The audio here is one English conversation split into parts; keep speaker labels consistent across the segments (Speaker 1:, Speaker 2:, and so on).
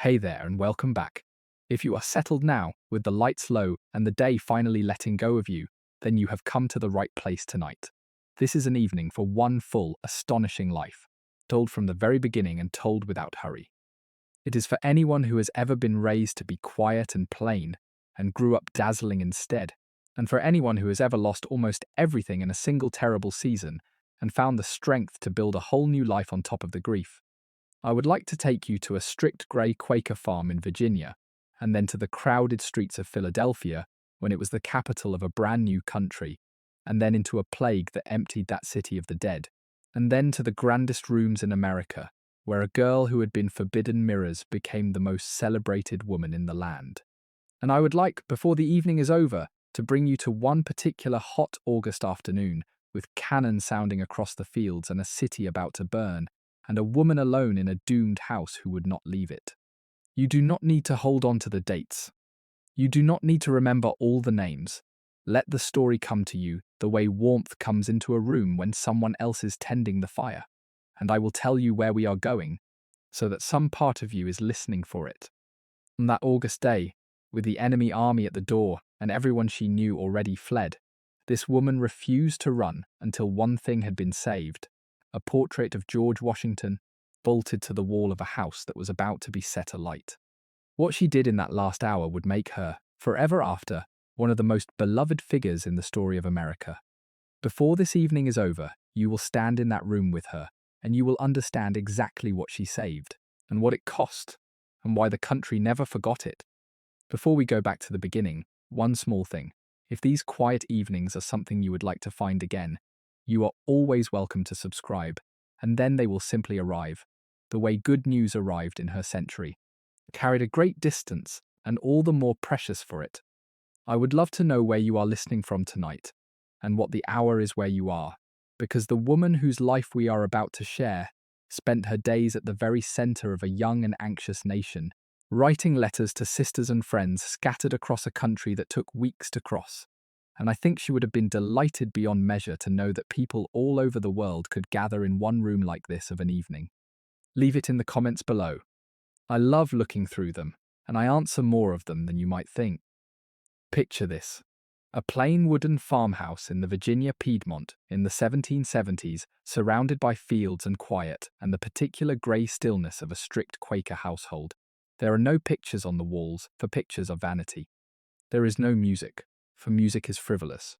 Speaker 1: Hey there, and welcome back. If you are settled now, with the lights low and the day finally letting go of you, then you have come to the right place tonight. This is an evening for one full, astonishing life, told from the very beginning and told without hurry. It is for anyone who has ever been raised to be quiet and plain, and grew up dazzling instead, and for anyone who has ever lost almost everything in a single terrible season and found the strength to build a whole new life on top of the grief. I would like to take you to a strict grey Quaker farm in Virginia, and then to the crowded streets of Philadelphia when it was the capital of a brand new country, and then into a plague that emptied that city of the dead, and then to the grandest rooms in America, where a girl who had been forbidden mirrors became the most celebrated woman in the land. And I would like, before the evening is over, to bring you to one particular hot August afternoon, with cannon sounding across the fields and a city about to burn, and a woman alone in a doomed house who would not leave it. You do not need to hold on to the dates. You do not need to remember all the names. Let the story come to you the way warmth comes into a room when someone else is tending the fire. And I will tell you where we are going, so that some part of you is listening for it. On that August day, with the enemy army at the door and everyone she knew already fled, this woman refused to run until one thing had been saved: a portrait of George Washington bolted to the wall of a house that was about to be set alight. What she did in that last hour would make her, forever after, one of the most beloved figures in the story of America. Before this evening is over, you will stand in that room with her, and you will understand exactly what she saved, and what it cost, and why the country never forgot it. Before we go back to the beginning, one small thing. If these quiet evenings are something you would like to find again, you are always welcome to subscribe, and then they will simply arrive, the way good news arrived in her century, carried a great distance, and all the more precious for it. I would love to know where you are listening from tonight, and what the hour is where you are, because the woman whose life we are about to share spent her days at the very center of a young and anxious nation, writing letters to sisters and friends scattered across a country that took weeks to cross. And I think she would have been delighted beyond measure to know that people all over the world could gather in one room like this of an evening. Leave it in the comments below. I love looking through them, and I answer more of them than you might think. Picture this: a plain wooden farmhouse in the Virginia Piedmont in the 1770s, surrounded by fields and quiet and the particular grey stillness of a strict Quaker household. There are no pictures on the walls, for pictures are vanity. There is no music, for music is frivolous.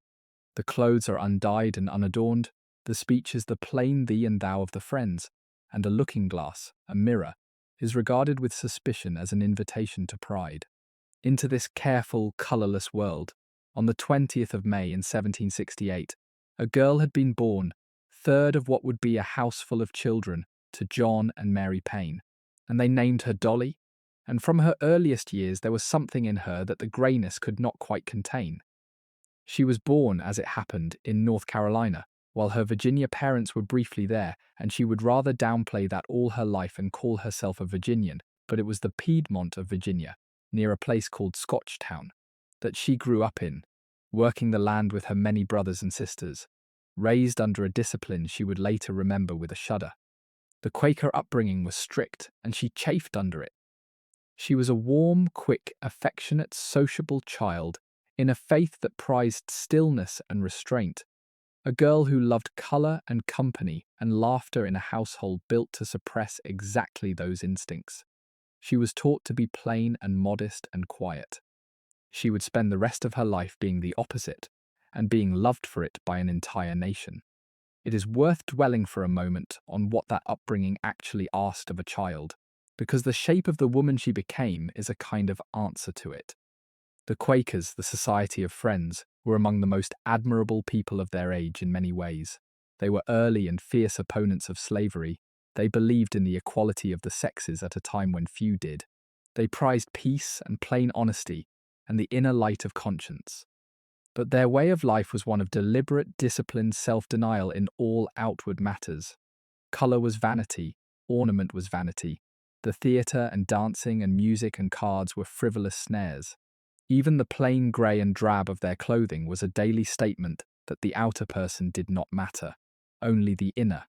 Speaker 1: The clothes are undyed and unadorned, the speech is the plain thee and thou of the friends, and a looking-glass, a mirror, is regarded with suspicion as an invitation to pride. Into this careful, colourless world, on the 20th of May in 1768, a girl had been born, third of what would be a house full of children, to John and Mary Payne, and they named her Dolly, and from her earliest years there was something in her that the greyness could not quite contain. She was born, as it happened, in North Carolina, while her Virginia parents were briefly there, and she would rather downplay that all her life and call herself a Virginian, but it was the Piedmont of Virginia, near a place called Scotchtown, that she grew up in, working the land with her many brothers and sisters, raised under a discipline she would later remember with a shudder. The Quaker upbringing was strict, and she chafed under it. She was a warm, quick, affectionate, sociable child in a faith that prized stillness and restraint, a girl who loved colour and company and laughter in a household built to suppress exactly those instincts. She was taught to be plain and modest and quiet. She would spend the rest of her life being the opposite, and being loved for it by an entire nation. It is worth dwelling for a moment on what that upbringing actually asked of a child, because the shape of the woman she became is a kind of answer to it. The Quakers, the Society of Friends, were among the most admirable people of their age in many ways. They were early and fierce opponents of slavery. They believed in the equality of the sexes at a time when few did. They prized peace and plain honesty and the inner light of conscience. But their way of life was one of deliberate, disciplined self-denial in all outward matters. Colour was vanity, ornament was vanity. The theatre and dancing and music and cards were frivolous snares. Even the plain grey and drab of their clothing was a daily statement that the outer person did not matter, only the inner.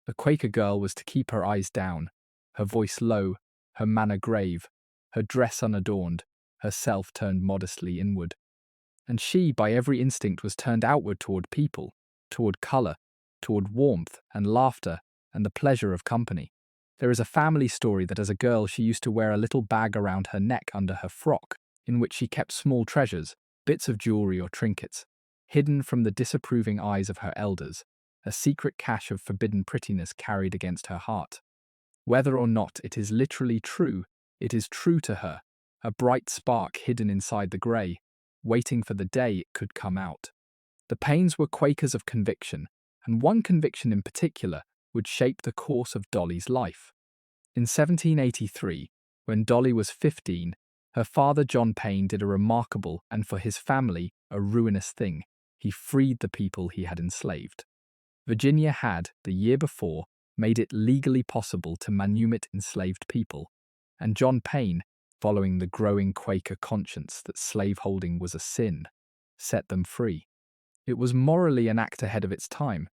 Speaker 1: A Quaker girl was to keep her eyes down, her voice low, her manner grave, her dress unadorned, herself turned modestly inward. And she, by every instinct, was turned outward toward people, toward colour, toward warmth and laughter and the pleasure of company. There is a family story that as a girl she used to wear a little bag around her neck under her frock, in which she kept small treasures, bits of jewellery or trinkets, hidden from the disapproving eyes of her elders, a secret cache of forbidden prettiness carried against her heart. Whether or not it is literally true, it is true to her, a bright spark hidden inside the grey, waiting for the day it could come out. The Paynes were Quakers of conviction, and one conviction in particular would shape the course of Dolly's life. In 1783, when Dolly was 15, her father John Payne did a remarkable and for his family a ruinous thing. He freed the people he had enslaved. Virginia had, the year before, made it legally possible to manumit enslaved people, and John Payne, following the growing Quaker conscience that slaveholding was a sin, set them free. It was morally an act ahead of its time.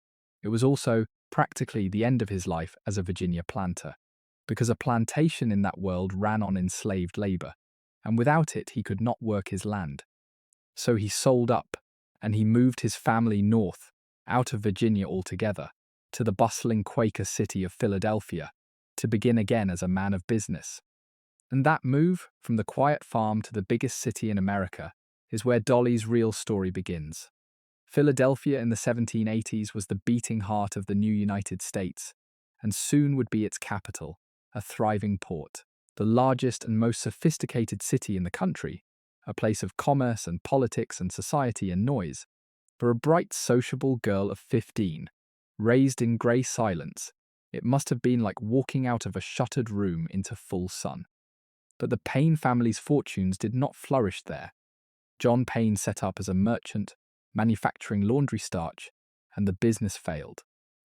Speaker 1: It was also practically the end of his life as a Virginia planter, because a plantation in that world ran on enslaved labor, and without it he could not work his land. So he sold up, and he moved his family north, out of Virginia altogether, to the bustling Quaker city of Philadelphia, to begin again as a man of business. And that move, from the quiet farm to the biggest city in America, is where Dolly's real story begins. Philadelphia in the 1780s was the beating heart of the new United States, and soon would be its capital, a thriving port, the largest and most sophisticated city in the country, a place of commerce and politics and society and noise. For a bright, sociable girl of 15, raised in grey silence, it must have been like walking out of a shuttered room into full sun. But the Payne family's fortunes did not flourish there. John Payne set up as a merchant, manufacturing laundry starch, and the business failed.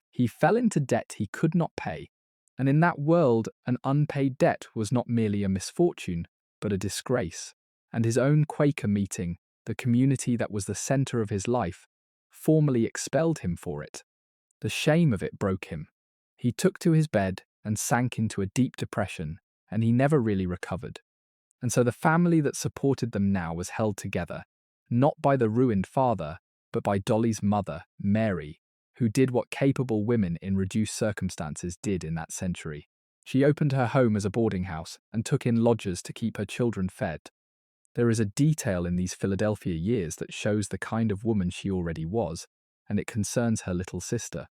Speaker 1: He fell into debt he could not pay, and in that world an unpaid debt was not merely a misfortune, but a disgrace. And his own Quaker meeting, the community that was the centre of his life, formally expelled him for it. The shame of it broke him. He took to his bed and sank into a deep depression, and he never really recovered. And so the family that supported them now was held together, not by the ruined father, but by Dolly's mother, Mary, who did what capable women in reduced circumstances did in that century. She opened her home as a boarding house and took in lodgers to keep her children fed. There is a detail in these Philadelphia years that shows the kind of woman she already was, and it concerns her little sister.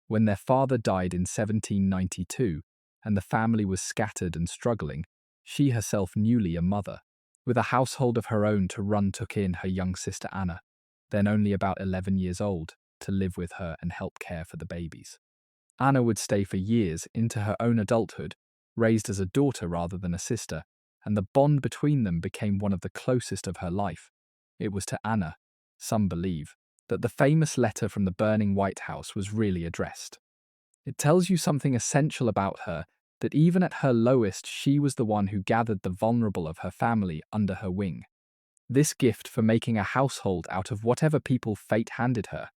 Speaker 1: When their father died in 1792, and the family was scattered and struggling, she herself newly a mother, with a household of her own to run, took in her young sister Anna, then only about 11 years old, to live with her and help care for the babies. Anna would stay for years into her own adulthood, raised as a daughter rather than a sister, and the bond between them became one of the closest of her life. It was to Anna, some believe, that the famous letter from the burning White House was really addressed. It tells you something essential about her, that even at her lowest she was the one who gathered the vulnerable of her family under her wing. This gift for making a household out of whatever people fate handed her,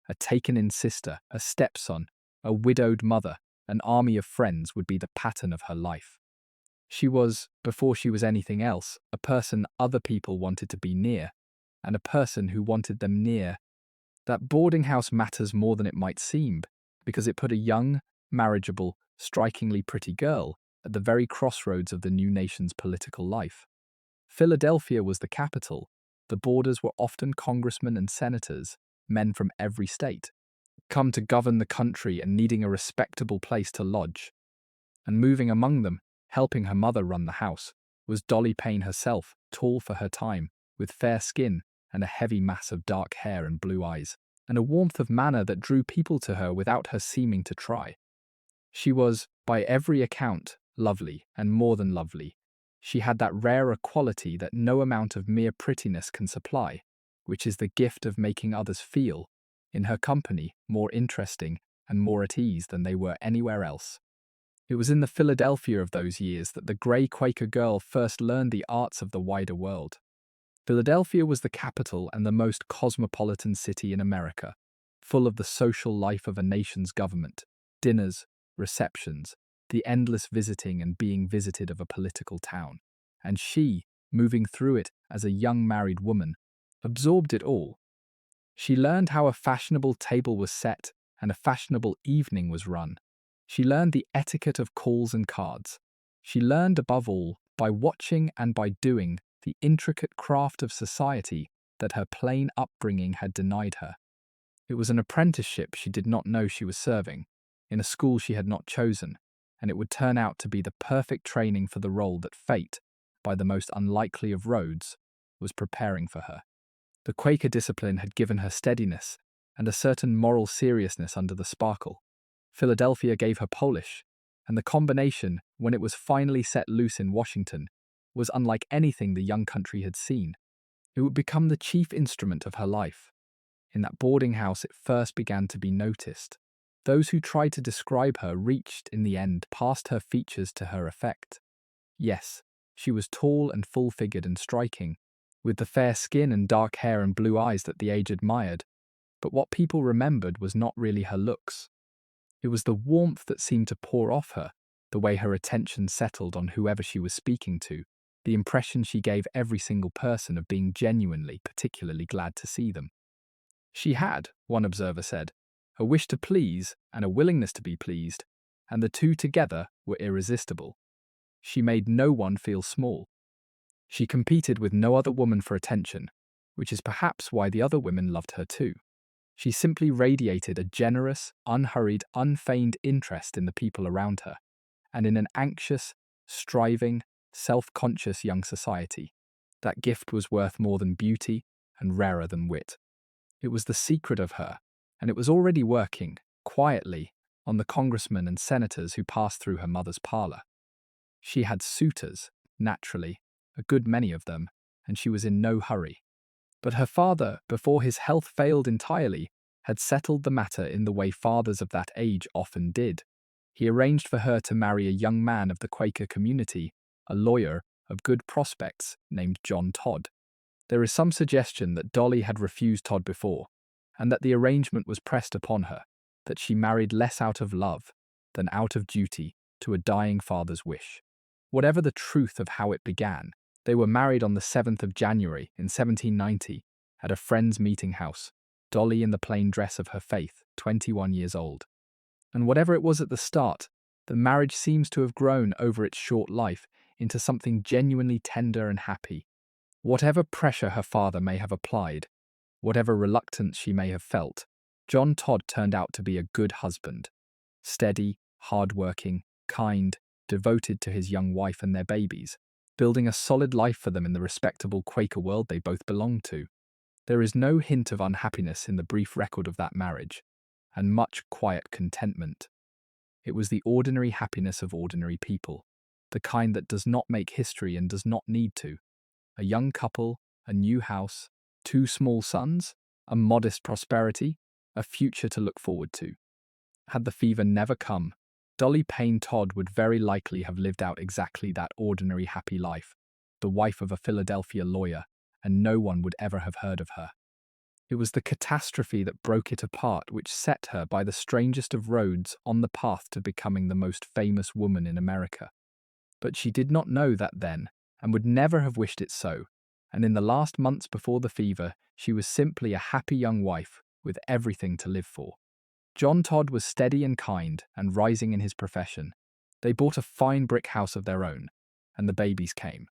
Speaker 1: a taken-in sister, a stepson, a widowed mother, an army of friends would be the pattern of her life. She was, before she was anything else, a person other people wanted to be near, and a person who wanted them near. That boarding house matters more than it might seem, because it put a young, marriageable, strikingly pretty girl at the very crossroads of the new nation's political life. Philadelphia was the capital. The boarders were often congressmen and senators, men from every state, come to govern the country and needing a respectable place to lodge. And moving among them, helping her mother run the house, was Dolly Payne herself, tall for her time, with fair skin and a heavy mass of dark hair and blue eyes, and a warmth of manner that drew people to her without her seeming to try. She was, by every account, lovely, and more than lovely. She had that rarer quality that no amount of mere prettiness can supply, which is the gift of making others feel, in her company, more interesting and more at ease than they were anywhere else. It was in the Philadelphia of those years that the grey Quaker girl first learned the arts of the wider world. Philadelphia was the capital and the most cosmopolitan city in America, full of the social life of a nation's government, dinners, receptions, the endless visiting and being visited of a political town. And she, moving through it as a young married woman, absorbed it all. She learned how a fashionable table was set and a fashionable evening was run. She learned the etiquette of calls and cards. She learned, above all, by watching and by doing, the intricate craft of society that her plain upbringing had denied her. It was an apprenticeship she did not know she was serving, in a school she had not chosen, and it would turn out to be the perfect training for the role that fate, by the most unlikely of roads, was preparing for her. The Quaker discipline had given her steadiness and a certain moral seriousness under the sparkle. Philadelphia gave her polish, and the combination, when it was finally set loose in Washington, was unlike anything the young country had seen. It would become the chief instrument of her life. In that boarding house it first began to be noticed. Those who tried to describe her reached, in the end, past her features to her effect. Yes, she was tall and full-figured and striking, with the fair skin and dark hair and blue eyes that the age admired, but what people remembered was not really her looks. It was the warmth that seemed to pour off her, the way her attention settled on whoever she was speaking to, the impression she gave every single person of being genuinely, particularly glad to see them. She had, one observer said, a wish to please and a willingness to be pleased, and the two together were irresistible. She made no one feel small. She competed with no other woman for attention, which is perhaps why the other women loved her too. She simply radiated a generous, unhurried, unfeigned interest in the people around her, and in an anxious, striving, self-conscious young society. That gift was worth more than beauty and rarer than wit. It was the secret of her, and it was already working, quietly, on the congressmen and senators who passed through her mother's parlor. She had suitors, naturally, a good many of them, and she was in no hurry. But her father, before his health failed entirely, had settled the matter in the way fathers of that age often did. He arranged for her to marry a young man of the Quaker community, a lawyer of good prospects named John Todd. There is some suggestion that Dolly had refused Todd before, and that the arrangement was pressed upon her, that she married less out of love than out of duty to a dying father's wish. Whatever the truth of how it began, they were married on the 7th of January in 1790 at a friend's meeting house, Dolly in the plain dress of her faith, 21 years old. And whatever it was at the start, the marriage seems to have grown over its short life into something genuinely tender and happy. Whatever pressure her father may have applied, whatever reluctance she may have felt, John Todd turned out to be a good husband. Steady, hard-working, kind, devoted to his young wife and their babies, building a solid life for them in the respectable Quaker world they both belonged to. There is no hint of unhappiness in the brief record of that marriage, and much quiet contentment. It was the ordinary happiness of ordinary people, the kind that does not make history and does not need to. A young couple, a new house, 2 small sons, a modest prosperity, a future to look forward to. Had the fever never come, Dolly Payne Todd would very likely have lived out exactly that ordinary happy life, the wife of a Philadelphia lawyer, and no one would ever have heard of her. It was the catastrophe that broke it apart which set her by the strangest of roads on the path to becoming the most famous woman in America. But she did not know that then, and would never have wished it so, and in the last months before the fever, she was simply a happy young wife with everything to live for. John Todd was steady and kind and rising in his profession. They bought a fine brick house of their own, and the babies came.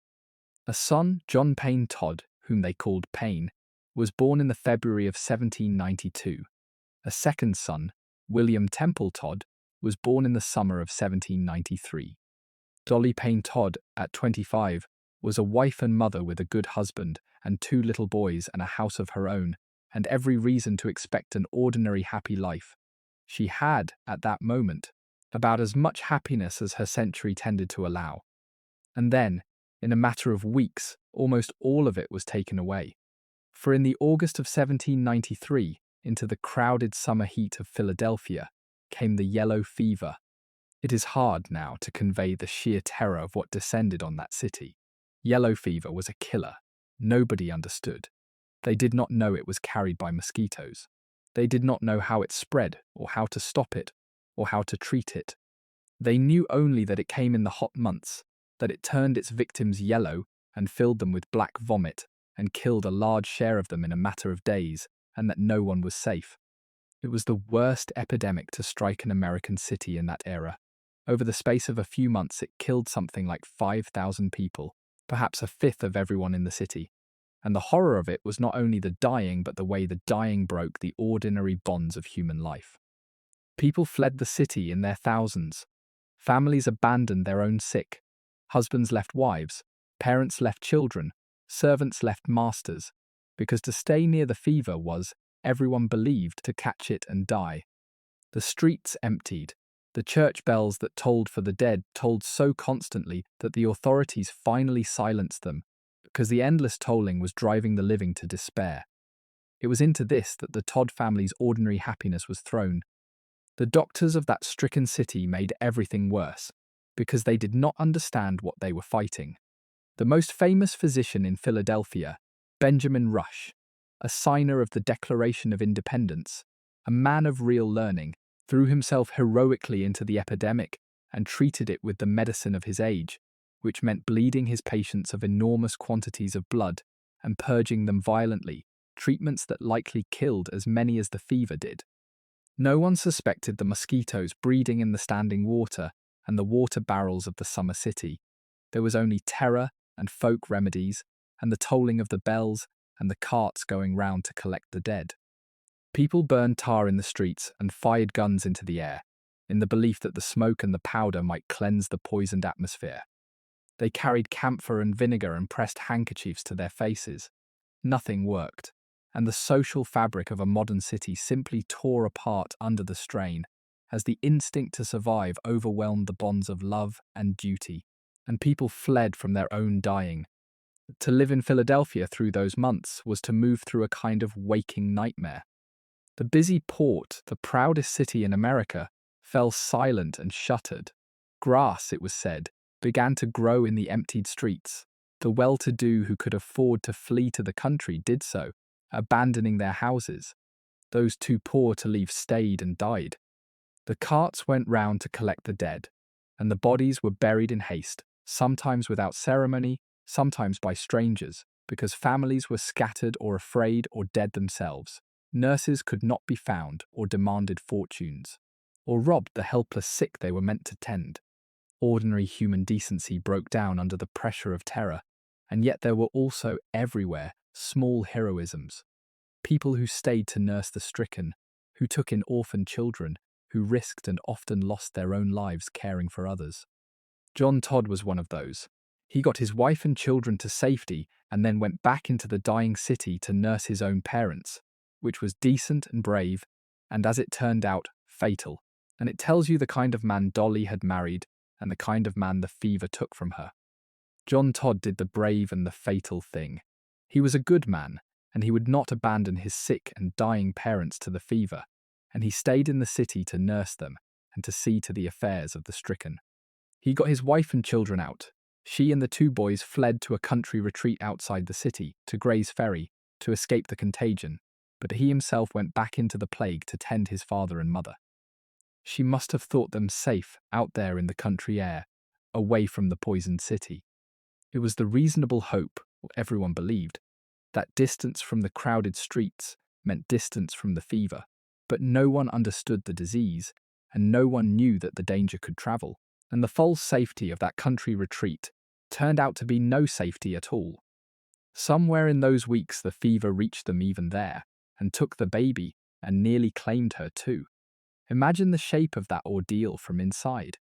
Speaker 1: A son, John Payne Todd, whom they called Payne, was born in the February of 1792. A second son, William Temple Todd, was born in the summer of 1793. Dolly Payne Todd, at 25, was a wife and mother with a good husband and 2 little boys and a house of her own, and every reason to expect an ordinary happy life. She had, at that moment, about as much happiness as her century tended to allow. And then, in a matter of weeks, almost all of it was taken away. For in the August of 1793, into the crowded summer heat of Philadelphia, came the yellow fever. It is hard now to convey the sheer terror of what descended on that city. Yellow fever was a killer. Nobody understood. They did not know it was carried by mosquitoes. They did not know how it spread, or how to stop it, or how to treat it. They knew only that it came in the hot months, that it turned its victims yellow and filled them with black vomit and killed a large share of them in a matter of days, and that no one was safe. It was the worst epidemic to strike an American city in that era. Over the space of a few months, it killed something like 5,000 people, perhaps a fifth of everyone in the city. And the horror of it was not only the dying, but the way the dying broke the ordinary bonds of human life. People fled the city in their thousands. Families abandoned their own sick. Husbands left wives. Parents left children. Servants left masters. Because to stay near the fever was, everyone believed, to catch it and die. The streets emptied. The church bells that tolled for the dead tolled so constantly that the authorities finally silenced them, because the endless tolling was driving the living to despair. It was into this that the Todd family's ordinary happiness was thrown. The doctors of that stricken city made everything worse, because they did not understand what they were fighting. The most famous physician in Philadelphia, Benjamin Rush, a signer of the Declaration of Independence, a man of real learning, threw himself heroically into the epidemic and treated it with the medicine of his age, which meant bleeding his patients of enormous quantities of blood and purging them violently, treatments that likely killed as many as the fever did. No one suspected the mosquitoes breeding in the standing water and the water barrels of the summer city. There was only terror and folk remedies and the tolling of the bells and the carts going round to collect the dead. People burned tar in the streets and fired guns into the air, in the belief that the smoke and the powder might cleanse the poisoned atmosphere. They carried camphor and vinegar and pressed handkerchiefs to their faces. Nothing worked, and the social fabric of a modern city simply tore apart under the strain, as the instinct to survive overwhelmed the bonds of love and duty, and people fled from their own dying. To live in Philadelphia through those months was to move through a kind of waking nightmare. The busy port, the proudest city in America, fell silent and shuttered. Grass, it was said, began to grow in the emptied streets. The well-to-do who could afford to flee to the country did so, abandoning their houses. Those too poor to leave stayed and died. The carts went round to collect the dead, and the bodies were buried in haste, sometimes without ceremony, sometimes by strangers, because families were scattered or afraid or dead themselves. Nurses could not be found or demanded fortunes, or robbed the helpless sick they were meant to tend. Ordinary human decency broke down under the pressure of terror, and yet there were also everywhere small heroisms. People who stayed to nurse the stricken, who took in orphan children, who risked and often lost their own lives caring for others. John Todd was one of those. He got his wife and children to safety and then went back into the dying city to nurse his own parents, which was decent and brave, and as it turned out, fatal. And it tells you the kind of man Dolley had married and the kind of man the fever took from her. John Todd did the brave and the fatal thing. He was a good man, and he would not abandon his sick and dying parents to the fever, and he stayed in the city to nurse them and to see to the affairs of the stricken. He got his wife and children out. She and the two boys fled to a country retreat outside the city, to Gray's Ferry, to escape the contagion, but he himself went back into the plague to tend his father and mother. She must have thought them safe out there in the country air, away from the poisoned city. It was the reasonable hope, or everyone believed, that distance from the crowded streets meant distance from the fever, but no one understood the disease, and no one knew that the danger could travel, and the false safety of that country retreat turned out to be no safety at all. Somewhere in those weeks the fever reached them even there, and took the baby, and nearly claimed her too. Imagine the shape of that ordeal from inside.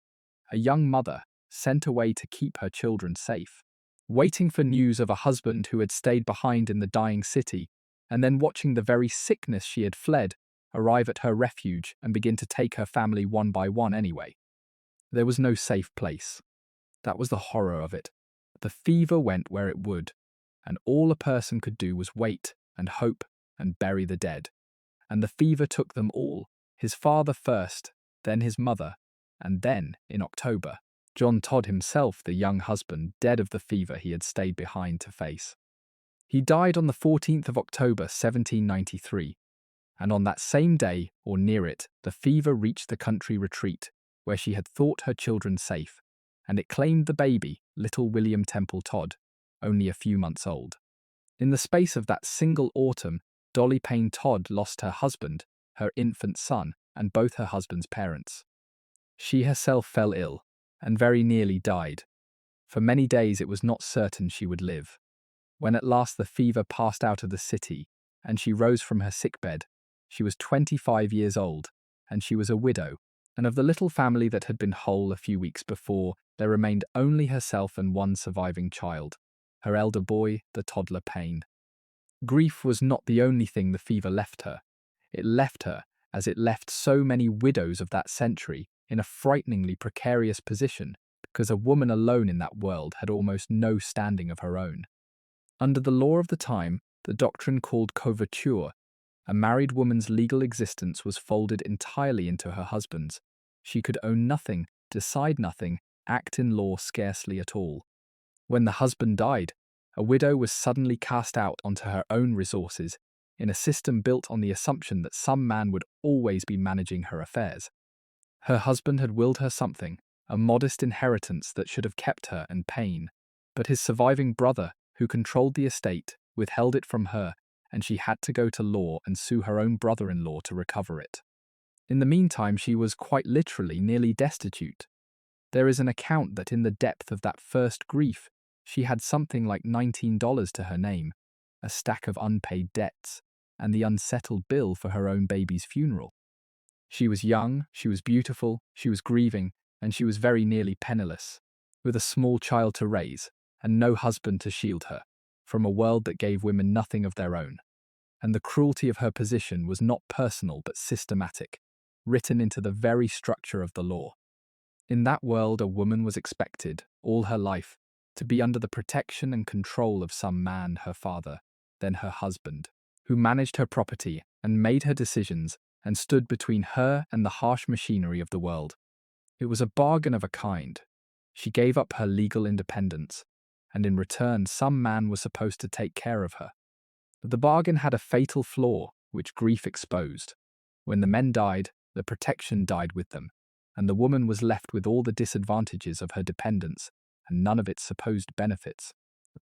Speaker 1: A young mother, sent away to keep her children safe, waiting for news of a husband who had stayed behind in the dying city, and then watching the very sickness she had fled arrive at her refuge and begin to take her family one by one anyway. There was no safe place. That was the horror of it. The fever went where it would, and all a person could do was wait and hope and bury the dead. And the fever took them all, his father first, then his mother, and then, in October, John Todd himself, the young husband, dead of the fever he had stayed behind to face. He died on the 14th of October, 1793, and on that same day, or near it, the fever reached the country retreat, where she had thought her children safe, and it claimed the baby, little William Temple Todd, only a few months old. In the space of that single autumn, Dolly Payne Todd lost her husband, her infant son, and both her husband's parents. She herself fell ill, and very nearly died. For many days it was not certain she would live. When at last the fever passed out of the city, and she rose from her sickbed, she was 25 years old, and she was a widow, and of the little family that had been whole a few weeks before, there remained only herself and one surviving child, her elder boy, the toddler Payne. Grief was not the only thing the fever left her. It left her, as it left so many widows of that century, in a frighteningly precarious position, because a woman alone in that world had almost no standing of her own. Under the law of the time, the doctrine called coverture, a married woman's legal existence was folded entirely into her husband's. She could own nothing, decide nothing, act in law scarcely at all. When the husband died, a widow was suddenly cast out onto her own resources, in a system built on the assumption that some man would always be managing her affairs. Her husband had willed her something, a modest inheritance that should have kept her and Payne, but his surviving brother, who controlled the estate, withheld it from her, and she had to go to law and sue her own brother-in-law to recover it. In the meantime, she was quite literally nearly destitute. There is an account that in the depth of that first grief, she had something like $19 to her name, a stack of unpaid debts, and the unsettled bill for her own baby's funeral. She was young, she was beautiful, she was grieving, and she was very nearly penniless, with a small child to raise, and no husband to shield her from a world that gave women nothing of their own. And the cruelty of her position was not personal but systematic, written into the very structure of the law. In that world, a woman was expected, all her life, to be under the protection and control of some man, her father, then her husband, who managed her property and made her decisions and stood between her and the harsh machinery of the world. It was a bargain of a kind. She gave up her legal independence, and in return some man was supposed to take care of her. But the bargain had a fatal flaw, which grief exposed. When the men died, the protection died with them, and the woman was left with all the disadvantages of her dependence and none of its supposed benefits.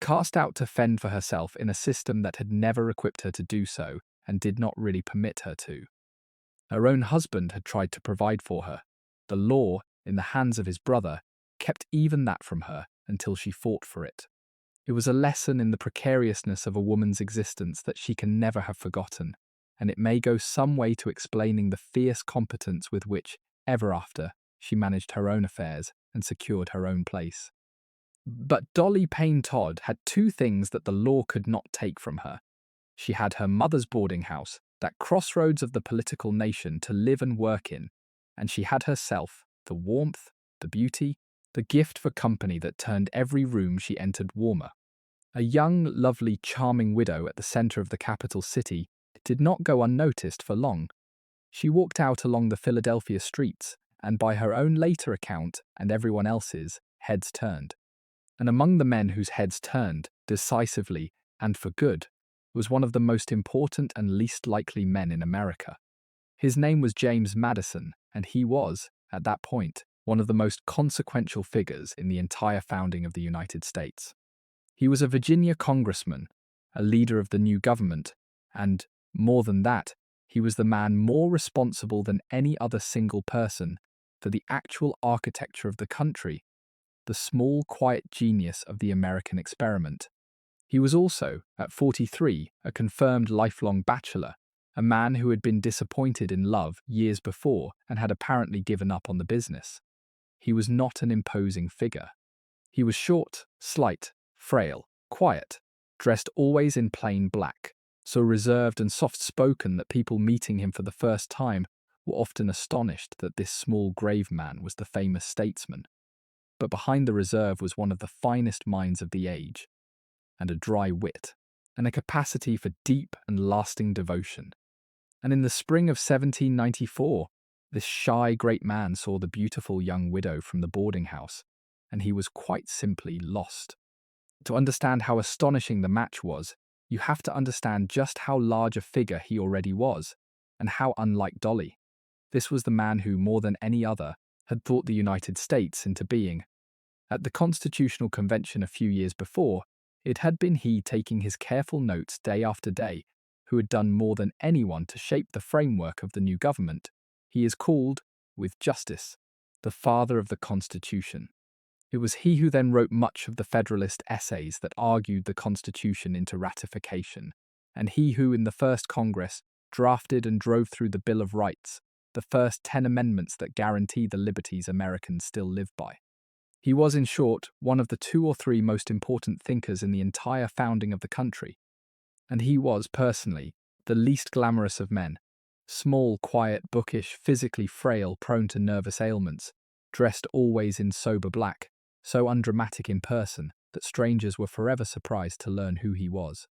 Speaker 1: Cast out to fend for herself in a system that had never equipped her to do so and did not really permit her to. Her own husband had tried to provide for her. The law, in the hands of his brother, kept even that from her until she fought for it. It was a lesson in the precariousness of a woman's existence that she can never have forgotten, and it may go some way to explaining the fierce competence with which, ever after, she managed her own affairs and secured her own place. But Dolly Payne Todd had two things that the law could not take from her. She had her mother's boarding house, that crossroads of the political nation to live and work in, and she had herself, the warmth, the beauty, the gift for company that turned every room she entered warmer. A young, lovely, charming widow at the center of the capital city did not go unnoticed for long. She walked out along the Philadelphia streets, and by her own later account and everyone else's, heads turned. And among the men whose heads turned, decisively and for good, was one of the most important and least likely men in America. His name was James Madison, and he was, at that point, one of the most consequential figures in the entire founding of the United States. He was a Virginia congressman, a leader of the new government, and, more than that, he was the man more responsible than any other single person for the actual architecture of the country, the small, quiet genius of the American experiment. He was also, at 43, a confirmed lifelong bachelor, a man who had been disappointed in love years before and had apparently given up on the business. He was not an imposing figure. He was short, slight, frail, quiet, dressed always in plain black, so reserved and soft-spoken that people meeting him for the first time were often astonished that this small, grave man was the famous statesman. But behind the reserve was one of the finest minds of the age, and a dry wit, and a capacity for deep and lasting devotion. And in the spring of 1794, this shy great man saw the beautiful young widow from the boarding house, and he was quite simply lost. To understand how astonishing the match was, you have to understand just how large a figure he already was, and how unlike Dolly. This was the man who, more than any other, had brought the United States into being. At the Constitutional Convention a few years before, it had been he taking his careful notes day after day who had done more than anyone to shape the framework of the new government. He is called, with justice, the father of the Constitution. It was he who then wrote much of the Federalist essays that argued the Constitution into ratification, and he who, in the first Congress, drafted and drove through the Bill of Rights, the first 10 amendments that guarantee the liberties Americans still live by. He was, in short, one of the 2 or 3 most important thinkers in the entire founding of the country. And he was, personally, the least glamorous of men. Small, quiet, bookish, physically frail, prone to nervous ailments, dressed always in sober black, so undramatic in person that strangers were forever surprised to learn who he was.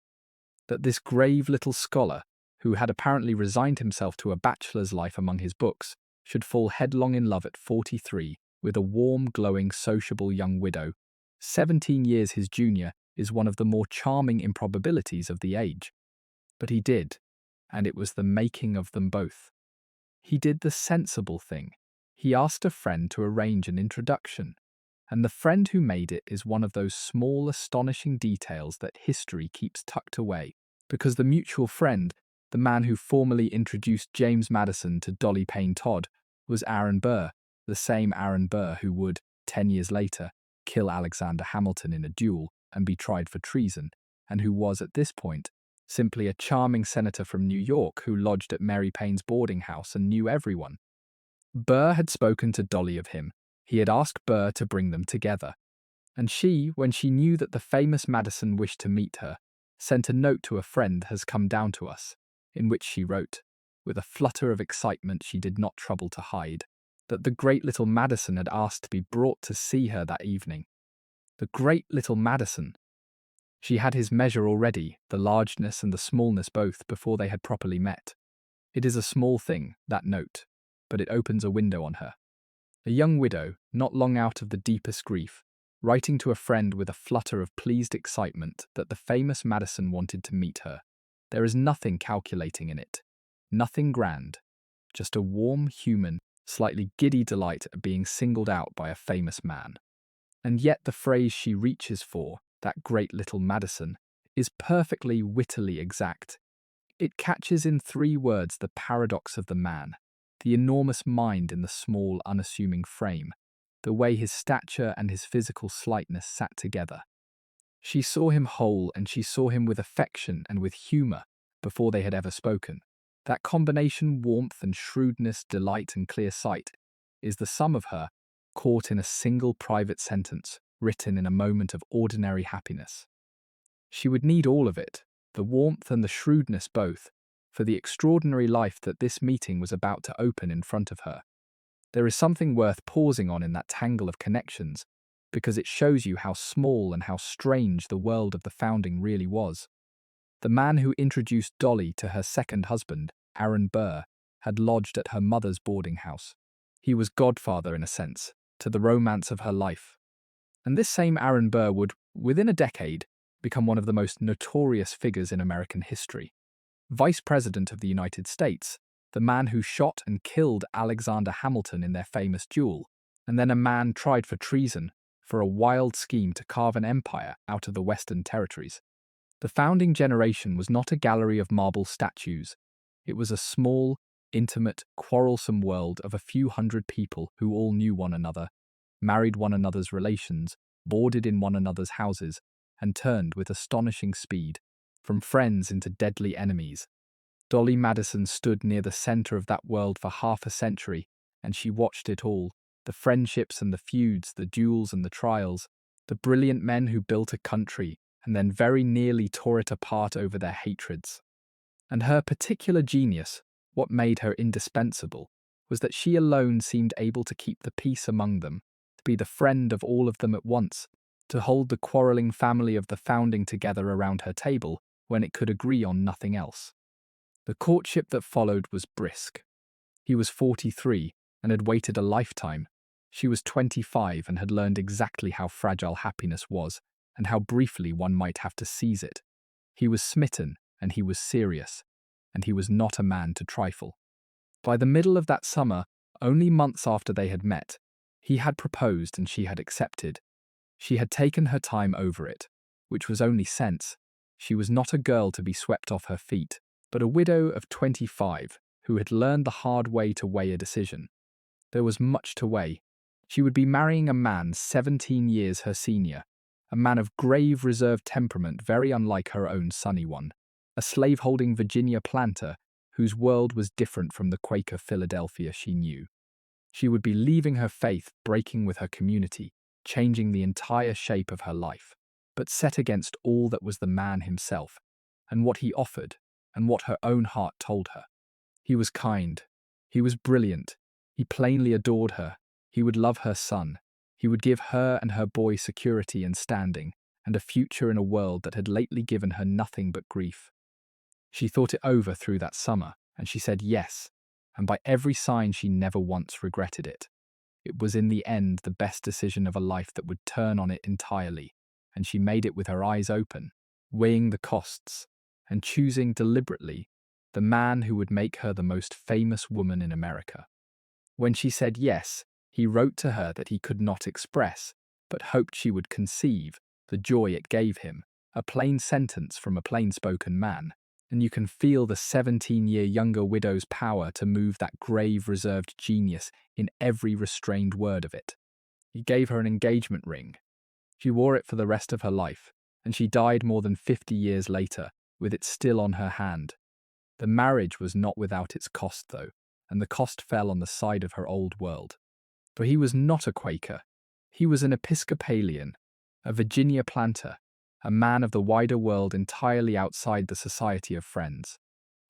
Speaker 1: That this grave little scholar, who had apparently resigned himself to a bachelor's life among his books, should fall headlong in love at 43 with a warm, glowing, sociable young widow, 17 years his junior, is one of the more charming improbabilities of the age. But he did, and it was the making of them both. He did the sensible thing. He asked a friend to arrange an introduction, and the friend who made it is one of those small, astonishing details that history keeps tucked away, because the mutual friend, the man who formally introduced James Madison to Dolly Payne Todd, was Aaron Burr, the same Aaron Burr who would, 10 years later, kill Alexander Hamilton in a duel and be tried for treason, and who was, at this point, simply a charming senator from New York who lodged at Mary Payne's boarding house and knew everyone. Burr had spoken to Dolly of him. He had asked Burr to bring them together. And she, when she knew that the famous Madison wished to meet her, sent a note to a friend has come down to us, in which she wrote, with a flutter of excitement she did not trouble to hide, that the great little Madison had asked to be brought to see her that evening. The great little Madison! She had his measure already, the largeness and the smallness both, before they had properly met. It is a small thing, that note, but it opens a window on her. A young widow, not long out of the deepest grief, writing to a friend with a flutter of pleased excitement that the famous Madison wanted to meet her. There is nothing calculating in it, nothing grand, just a warm, human, slightly giddy delight at being singled out by a famous man. And yet the phrase she reaches for, that great little Madison, is perfectly wittily exact. It catches in 3 words the paradox of the man, the enormous mind in the small, unassuming frame, the way his stature and his physical slightness sat together. She saw him whole, and she saw him with affection and with humour before they had ever spoken. That combination, warmth and shrewdness, delight and clear sight, is the sum of her, caught in a single private sentence, written in a moment of ordinary happiness. She would need all of it, the warmth and the shrewdness both, for the extraordinary life that this meeting was about to open in front of her. There is something worth pausing on in that tangle of connections, because it shows you how small and how strange the world of the founding really was. The man who introduced Dolly to her second husband, Aaron Burr, had lodged at her mother's boarding house. He was godfather, in a sense, to the romance of her life. And this same Aaron Burr would, within a decade, become one of the most notorious figures in American history. Vice President of the United States, the man who shot and killed Alexander Hamilton in their famous duel, and then a man tried for treason for a wild scheme to carve an empire out of the Western territories. The founding generation was not a gallery of marble statues. It was a small, intimate, quarrelsome world of a few hundred people who all knew one another, married one another's relations, boarded in one another's houses, and turned with astonishing speed from friends into deadly enemies. Dolly Madison stood near the center of that world for half a century, and she watched it all, the friendships and the feuds, the duels and the trials, the brilliant men who built a country and then very nearly tore it apart over their hatreds. And her particular genius, what made her indispensable, was that she alone seemed able to keep the peace among them, to be the friend of all of them at once, to hold the quarrelling family of the founding together around her table when it could agree on nothing else. The courtship that followed was brisk. He was 43 and had waited a lifetime. She was 25 and had learned exactly how fragile happiness was and how briefly one might have to seize it. He was smitten, and he was serious, and he was not a man to trifle. By the middle of that summer, only months after they had met, He had proposed and she had accepted. She had taken her time over it, which was only sense. She was not a girl to be swept off her feet, but a widow of 25 who had learned the hard way to weigh a decision. There was much to weigh. She would be marrying a man 17 years her senior, a man of grave, reserved temperament very unlike her own sunny one, a slave-holding Virginia planter whose world was different from the Quaker Philadelphia she knew. She would be leaving her faith, breaking with her community, changing the entire shape of her life, but set against all that was the man himself, and what he offered, and what her own heart told her. He was kind. He was brilliant. He plainly adored her. He would love her son. He would give her and her boy security and standing, and a future in a world that had lately given her nothing but grief. She thought it over through that summer, and she said yes, and by every sign she never once regretted it. It was in the end the best decision of a life that would turn on it entirely, and she made it with her eyes open, weighing the costs, and choosing deliberately the man who would make her the most famous woman in America. When she said yes, he wrote to her that he could not express, but hoped she would conceive, the joy it gave him, a plain sentence from a plain-spoken man, and you can feel the 17-year younger widow's power to move that grave, reserved genius in every restrained word of it. He gave her an engagement ring. She wore it for the rest of her life, and she died more than 50 years later, with it still on her hand. The marriage was not without its cost, though, and the cost fell on the side of her old world. For he was not a Quaker. He was an Episcopalian, a Virginia planter, a man of the wider world entirely outside the society of friends.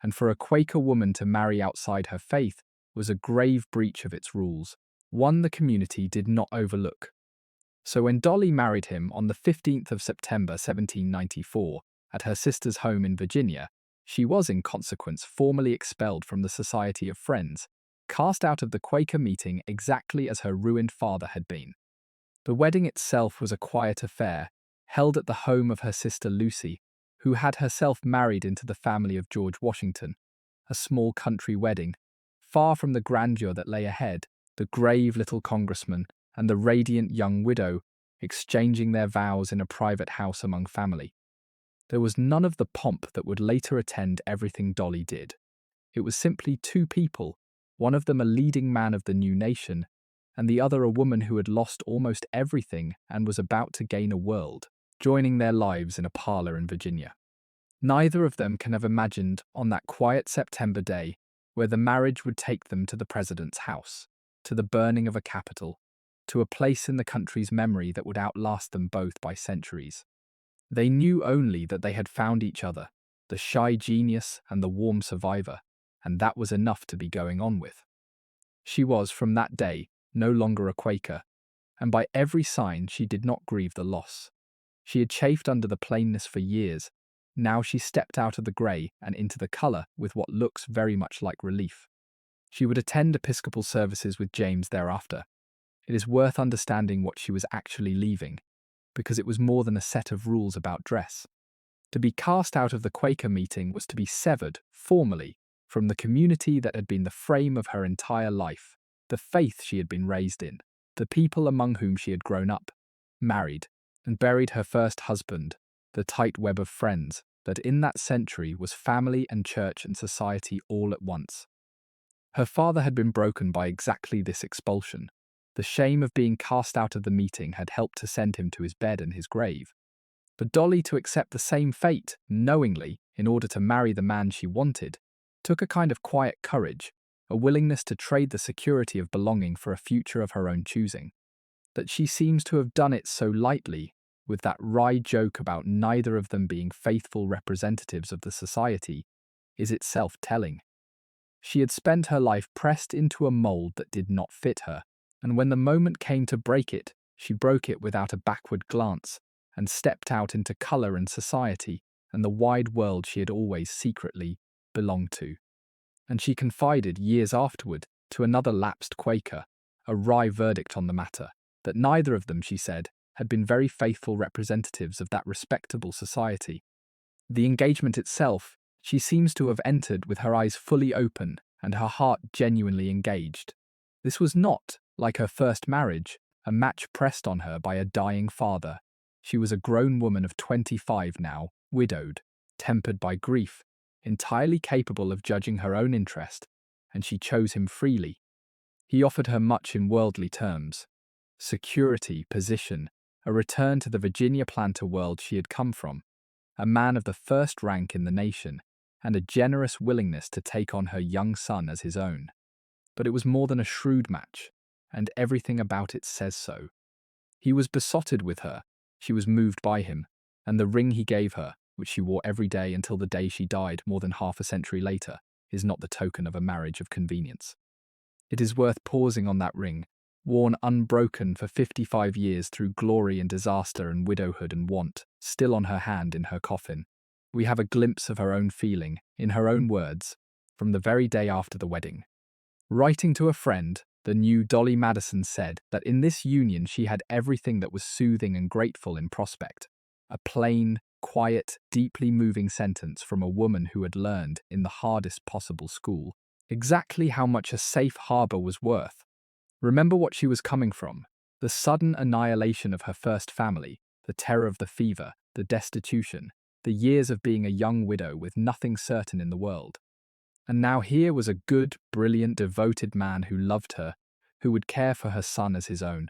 Speaker 1: And for a Quaker woman to marry outside her faith was a grave breach of its rules, one the community did not overlook. So when Dolley married him on the 15th of September 1794 at her sister's home in Virginia, she was in consequence formally expelled from the Society of Friends, cast out of the Quaker meeting exactly as her ruined father had been. The wedding itself was a quiet affair, held at the home of her sister Lucy, who had herself married into the family of George Washington, a small country wedding, far from the grandeur that lay ahead, the grave little congressman and the radiant young widow exchanging their vows in a private house among family. There was none of the pomp that would later attend everything Dolley did. It was simply two people, one of them a leading man of the new nation, and the other a woman who had lost almost everything and was about to gain a world, joining their lives in a parlor in Virginia. Neither of them can have imagined on that quiet September day where the marriage would take them to the president's house, to the burning of a capitol, to a place in the country's memory that would outlast them both by centuries. They knew only that they had found each other, the shy genius and the warm survivor, and that was enough to be going on with. She was, from that day, no longer a Quaker, and by every sign she did not grieve the loss. She had chafed under the plainness for years. Now she stepped out of the grey and into the colour with what looks very much like relief. She would attend Episcopal services with James thereafter. It is worth understanding what she was actually leaving, because it was more than a set of rules about dress. To be cast out of the Quaker meeting was to be severed, formally, from the community that had been the frame of her entire life, the faith she had been raised in, the people among whom she had grown up, married, and buried her first husband, the tight web of friends that in that century was family and church and society all at once. Her father had been broken by exactly this expulsion. The shame of being cast out of the meeting had helped to send him to his bed and his grave. But Dolley to accept the same fate, knowingly, in order to marry the man she wanted, took a kind of quiet courage, a willingness to trade the security of belonging for a future of her own choosing. That she seems to have done it so lightly, with that wry joke about neither of them being faithful representatives of the society, is itself telling. She had spent her life pressed into a mould that did not fit her, and when the moment came to break it, she broke it without a backward glance, and stepped out into colour and society and the wide world she had always secretly belonged to. And she confided years afterward to another lapsed Quaker, a wry verdict on the matter, that neither of them, she said, had been very faithful representatives of that respectable society. The engagement itself, she seems to have entered with her eyes fully open and her heart genuinely engaged. This was not, Like her first marriage, a match pressed on her by a dying father. She was a grown woman of 25 now, widowed, tempered by grief, entirely capable of judging her own interest, and she chose him freely. He offered her much in worldly terms: security, position, a return to the Virginia planter world she had come from, a man of the first rank in the nation, and a generous willingness to take on her young son as his own. But it was more than a shrewd match, and everything about it says so. He was besotted with her, she was moved by him, and the ring he gave her, which she wore every day until the day she died more than half a century later, is not the token of a marriage of convenience. It is worth pausing on that ring, worn unbroken for 55 years through glory and disaster and widowhood and want, still on her hand in her coffin. We have a glimpse of her own feeling, in her own words, from the very day after the wedding. Writing to a friend, the new Dolley Madison said that in this union she had everything that was soothing and grateful in prospect. A plain, quiet, deeply moving sentence from a woman who had learned, in the hardest possible school, exactly how much a safe harbor was worth. Remember what she was coming from: the sudden annihilation of her first family, the terror of the fever, the destitution, the years of being a young widow with nothing certain in the world. And now here was a good, brilliant, devoted man who loved her, who would care for her son as his own,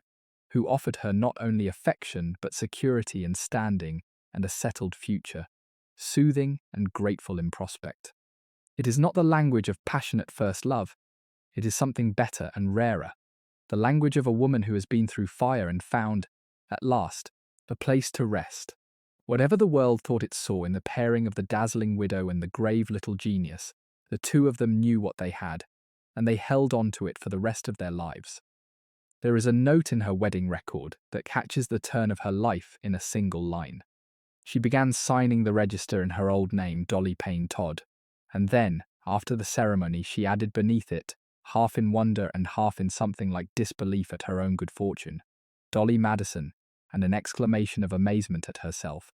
Speaker 1: who offered her not only affection but security and standing and a settled future, soothing and grateful in prospect. It is not the language of passionate first love. It is something better and rarer, the language of a woman who has been through fire and found, at last, a place to rest. Whatever the world thought it saw in the pairing of the dazzling widow and the grave little genius, the two of them knew what they had, and they held on to it for the rest of their lives. There is a note in her wedding record that catches the turn of her life in a single line. She began signing the register in her old name, Dolly Payne Todd, and then, after the ceremony, she added beneath it, half in wonder and half in something like disbelief at her own good fortune, Dolley Madison, and an exclamation of amazement at herself.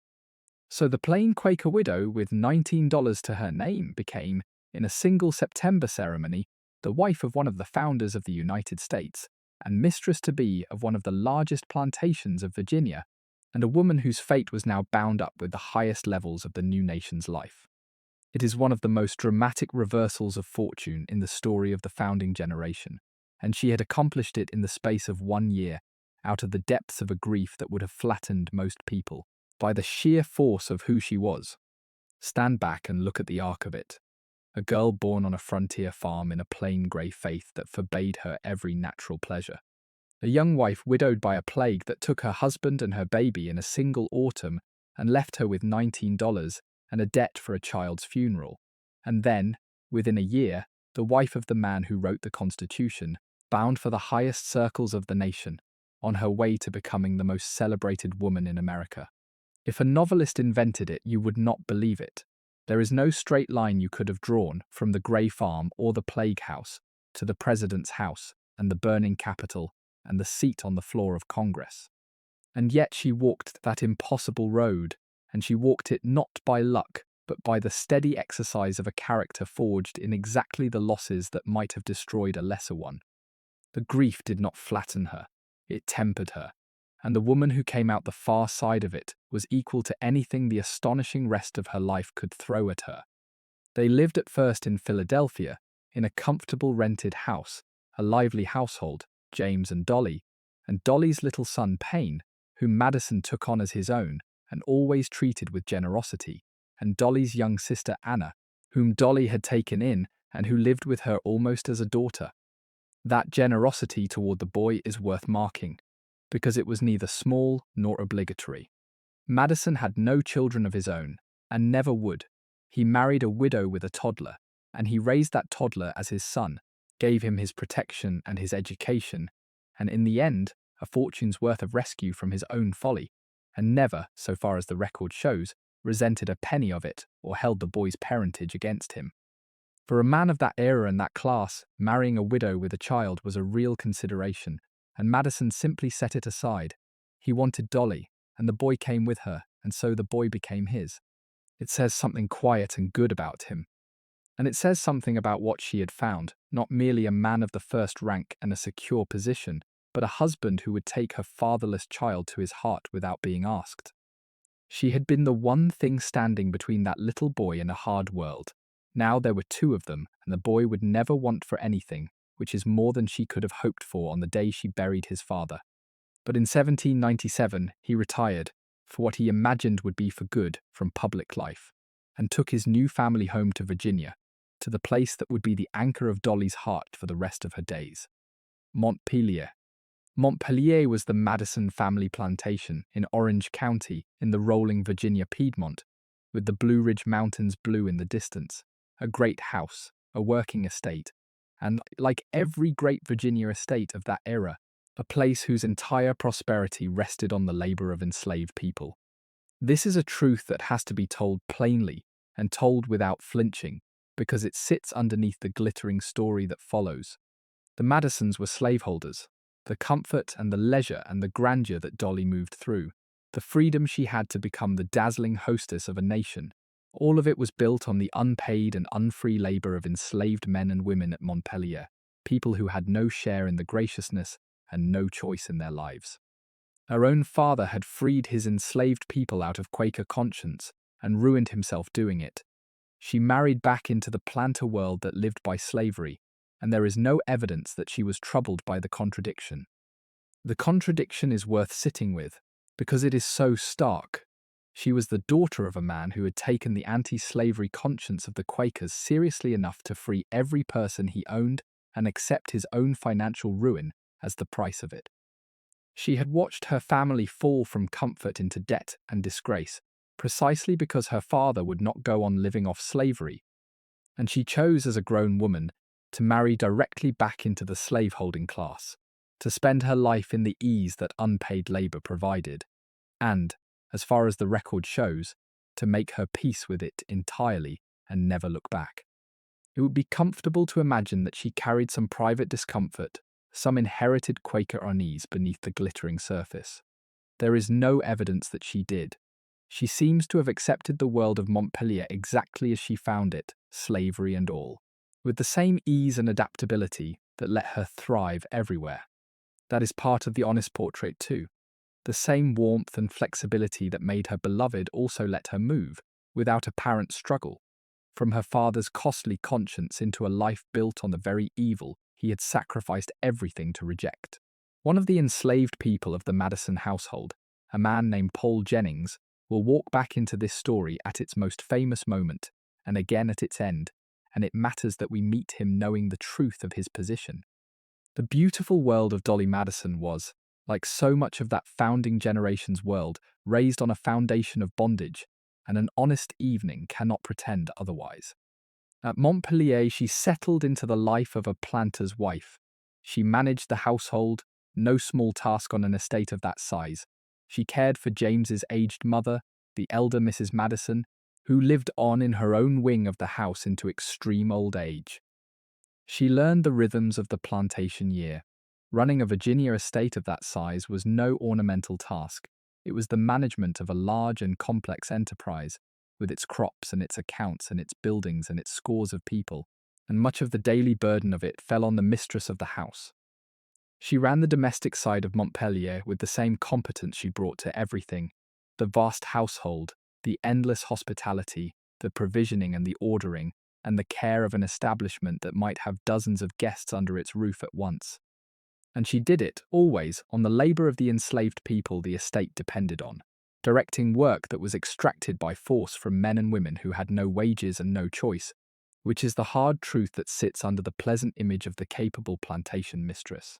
Speaker 1: So the plain Quaker widow with $19 to her name became, in a single September ceremony, the wife of one of the founders of the United States, and mistress-to-be of one of the largest plantations of Virginia, and a woman whose fate was now bound up with the highest levels of the new nation's life. It is one of the most dramatic reversals of fortune in the story of the founding generation, and she had accomplished it in the space of 1 year, out of the depths of a grief that would have flattened most people, by the sheer force of who she was. Stand back and look at the arc of it. A girl born on a frontier farm in a plain grey faith that forbade her every natural pleasure. A young wife widowed by a plague that took her husband and her baby in a single autumn and left her with $19 and a debt for a child's funeral. And then, within a year, the wife of the man who wrote the Constitution, bound for the highest circles of the nation, on her way to becoming the most celebrated woman in America. If a novelist invented it, you would not believe it. There is no straight line you could have drawn from the grey farm or the plague house to the president's house and the burning Capitol and the seat on the floor of Congress. And yet she walked that impossible road, and she walked it not by luck, but by the steady exercise of a character forged in exactly the losses that might have destroyed a lesser one. The grief did not flatten her, it tempered her, and the woman who came out the far side of it was equal to anything the astonishing rest of her life could throw at her. They lived at first in Philadelphia, in a comfortable rented house, a lively household, James and Dolly's little son Payne, whom Madison took on as his own and always treated with generosity, and Dolly's young sister Anna, whom Dolly had taken in and who lived with her almost as a daughter. That generosity toward the boy is worth marking, because it was neither small nor obligatory. Madison had no children of his own, and never would. He married a widow with a toddler, and he raised that toddler as his son, gave him his protection and his education, and in the end, a fortune's worth of rescue from his own folly, and never, so far as the record shows, resented a penny of it or held the boy's parentage against him. For a man of that era and that class, marrying a widow with a child was a real consideration, and Madison simply set it aside. He wanted Dolly, and the boy came with her, and so the boy became his. It says something quiet and good about him. And it says something about what she had found, not merely a man of the first rank and a secure position, but a husband who would take her fatherless child to his heart without being asked. She had been the one thing standing between that little boy and a hard world. Now there were two of them, and the boy would never want for anything, which is more than she could have hoped for on the day she buried his father. But in 1797, he retired, for what he imagined would be for good, from public life, and took his new family home to Virginia, to the place that would be the anchor of Dolly's heart for the rest of her days. Montpelier. Montpelier was the Madison family plantation in Orange County in the rolling Virginia Piedmont, with the Blue Ridge Mountains blue in the distance, a great house, a working estate, and, like every great Virginia estate of that era, a place whose entire prosperity rested on the labor of enslaved people. This is a truth that has to be told plainly and told without flinching, because it sits underneath the glittering story that follows. The Madisons were slaveholders. The comfort and the leisure and the grandeur that Dolly moved through, the freedom she had to become the dazzling hostess of a nation, all of it was built on the unpaid and unfree labor of enslaved men and women at Montpelier, people who had no share in the graciousness and no choice in their lives. Her own father had freed his enslaved people out of Quaker conscience and ruined himself doing it. She married back into the planter world that lived by slavery, and there is no evidence that she was troubled by the contradiction. The contradiction is worth sitting with, because it is so stark. She was the daughter of a man who had taken the anti-slavery conscience of the Quakers seriously enough to free every person he owned and accept his own financial ruin as the price of it. She had watched her family fall from comfort into debt and disgrace, precisely because her father would not go on living off slavery, and she chose as a grown woman to marry directly back into the slaveholding class, to spend her life in the ease that unpaid labor provided, and, as far as the record shows, to make her peace with it entirely and never look back. It would be comfortable to imagine that she carried some private discomfort, some inherited Quaker unease beneath the glittering surface. There is no evidence that she did. She seems to have accepted the world of Montpelier exactly as she found it, slavery and all, with the same ease and adaptability that let her thrive everywhere. That is part of the honest portrait too. The same warmth and flexibility that made her beloved also let her move, without apparent struggle, from her father's costly conscience into a life built on the very evil he had sacrificed everything to reject. One of the enslaved people of the Madison household, a man named Paul Jennings, will walk back into this story at its most famous moment, and again at its end, and it matters that we meet him knowing the truth of his position. The beautiful world of Dolley Madison was, like so much of that founding generation's world, raised on a foundation of bondage, and an honest evening cannot pretend otherwise. At Montpelier, she settled into the life of a planter's wife. She managed the household, no small task on an estate of that size. She cared for James's aged mother, the elder Mrs. Madison, who lived on in her own wing of the house into extreme old age. She learned the rhythms of the plantation year. Running a Virginia estate of that size was no ornamental task. It was the management of a large and complex enterprise, with its crops and its accounts and its buildings and its scores of people, and much of the daily burden of it fell on the mistress of the house. She ran the domestic side of Montpelier with the same competence she brought to everything: the vast household, the endless hospitality, the provisioning and the ordering, and the care of an establishment that might have dozens of guests under its roof at once. And she did it, always, on the labor of the enslaved people the estate depended on, directing work that was extracted by force from men and women who had no wages and no choice, which is the hard truth that sits under the pleasant image of the capable plantation mistress.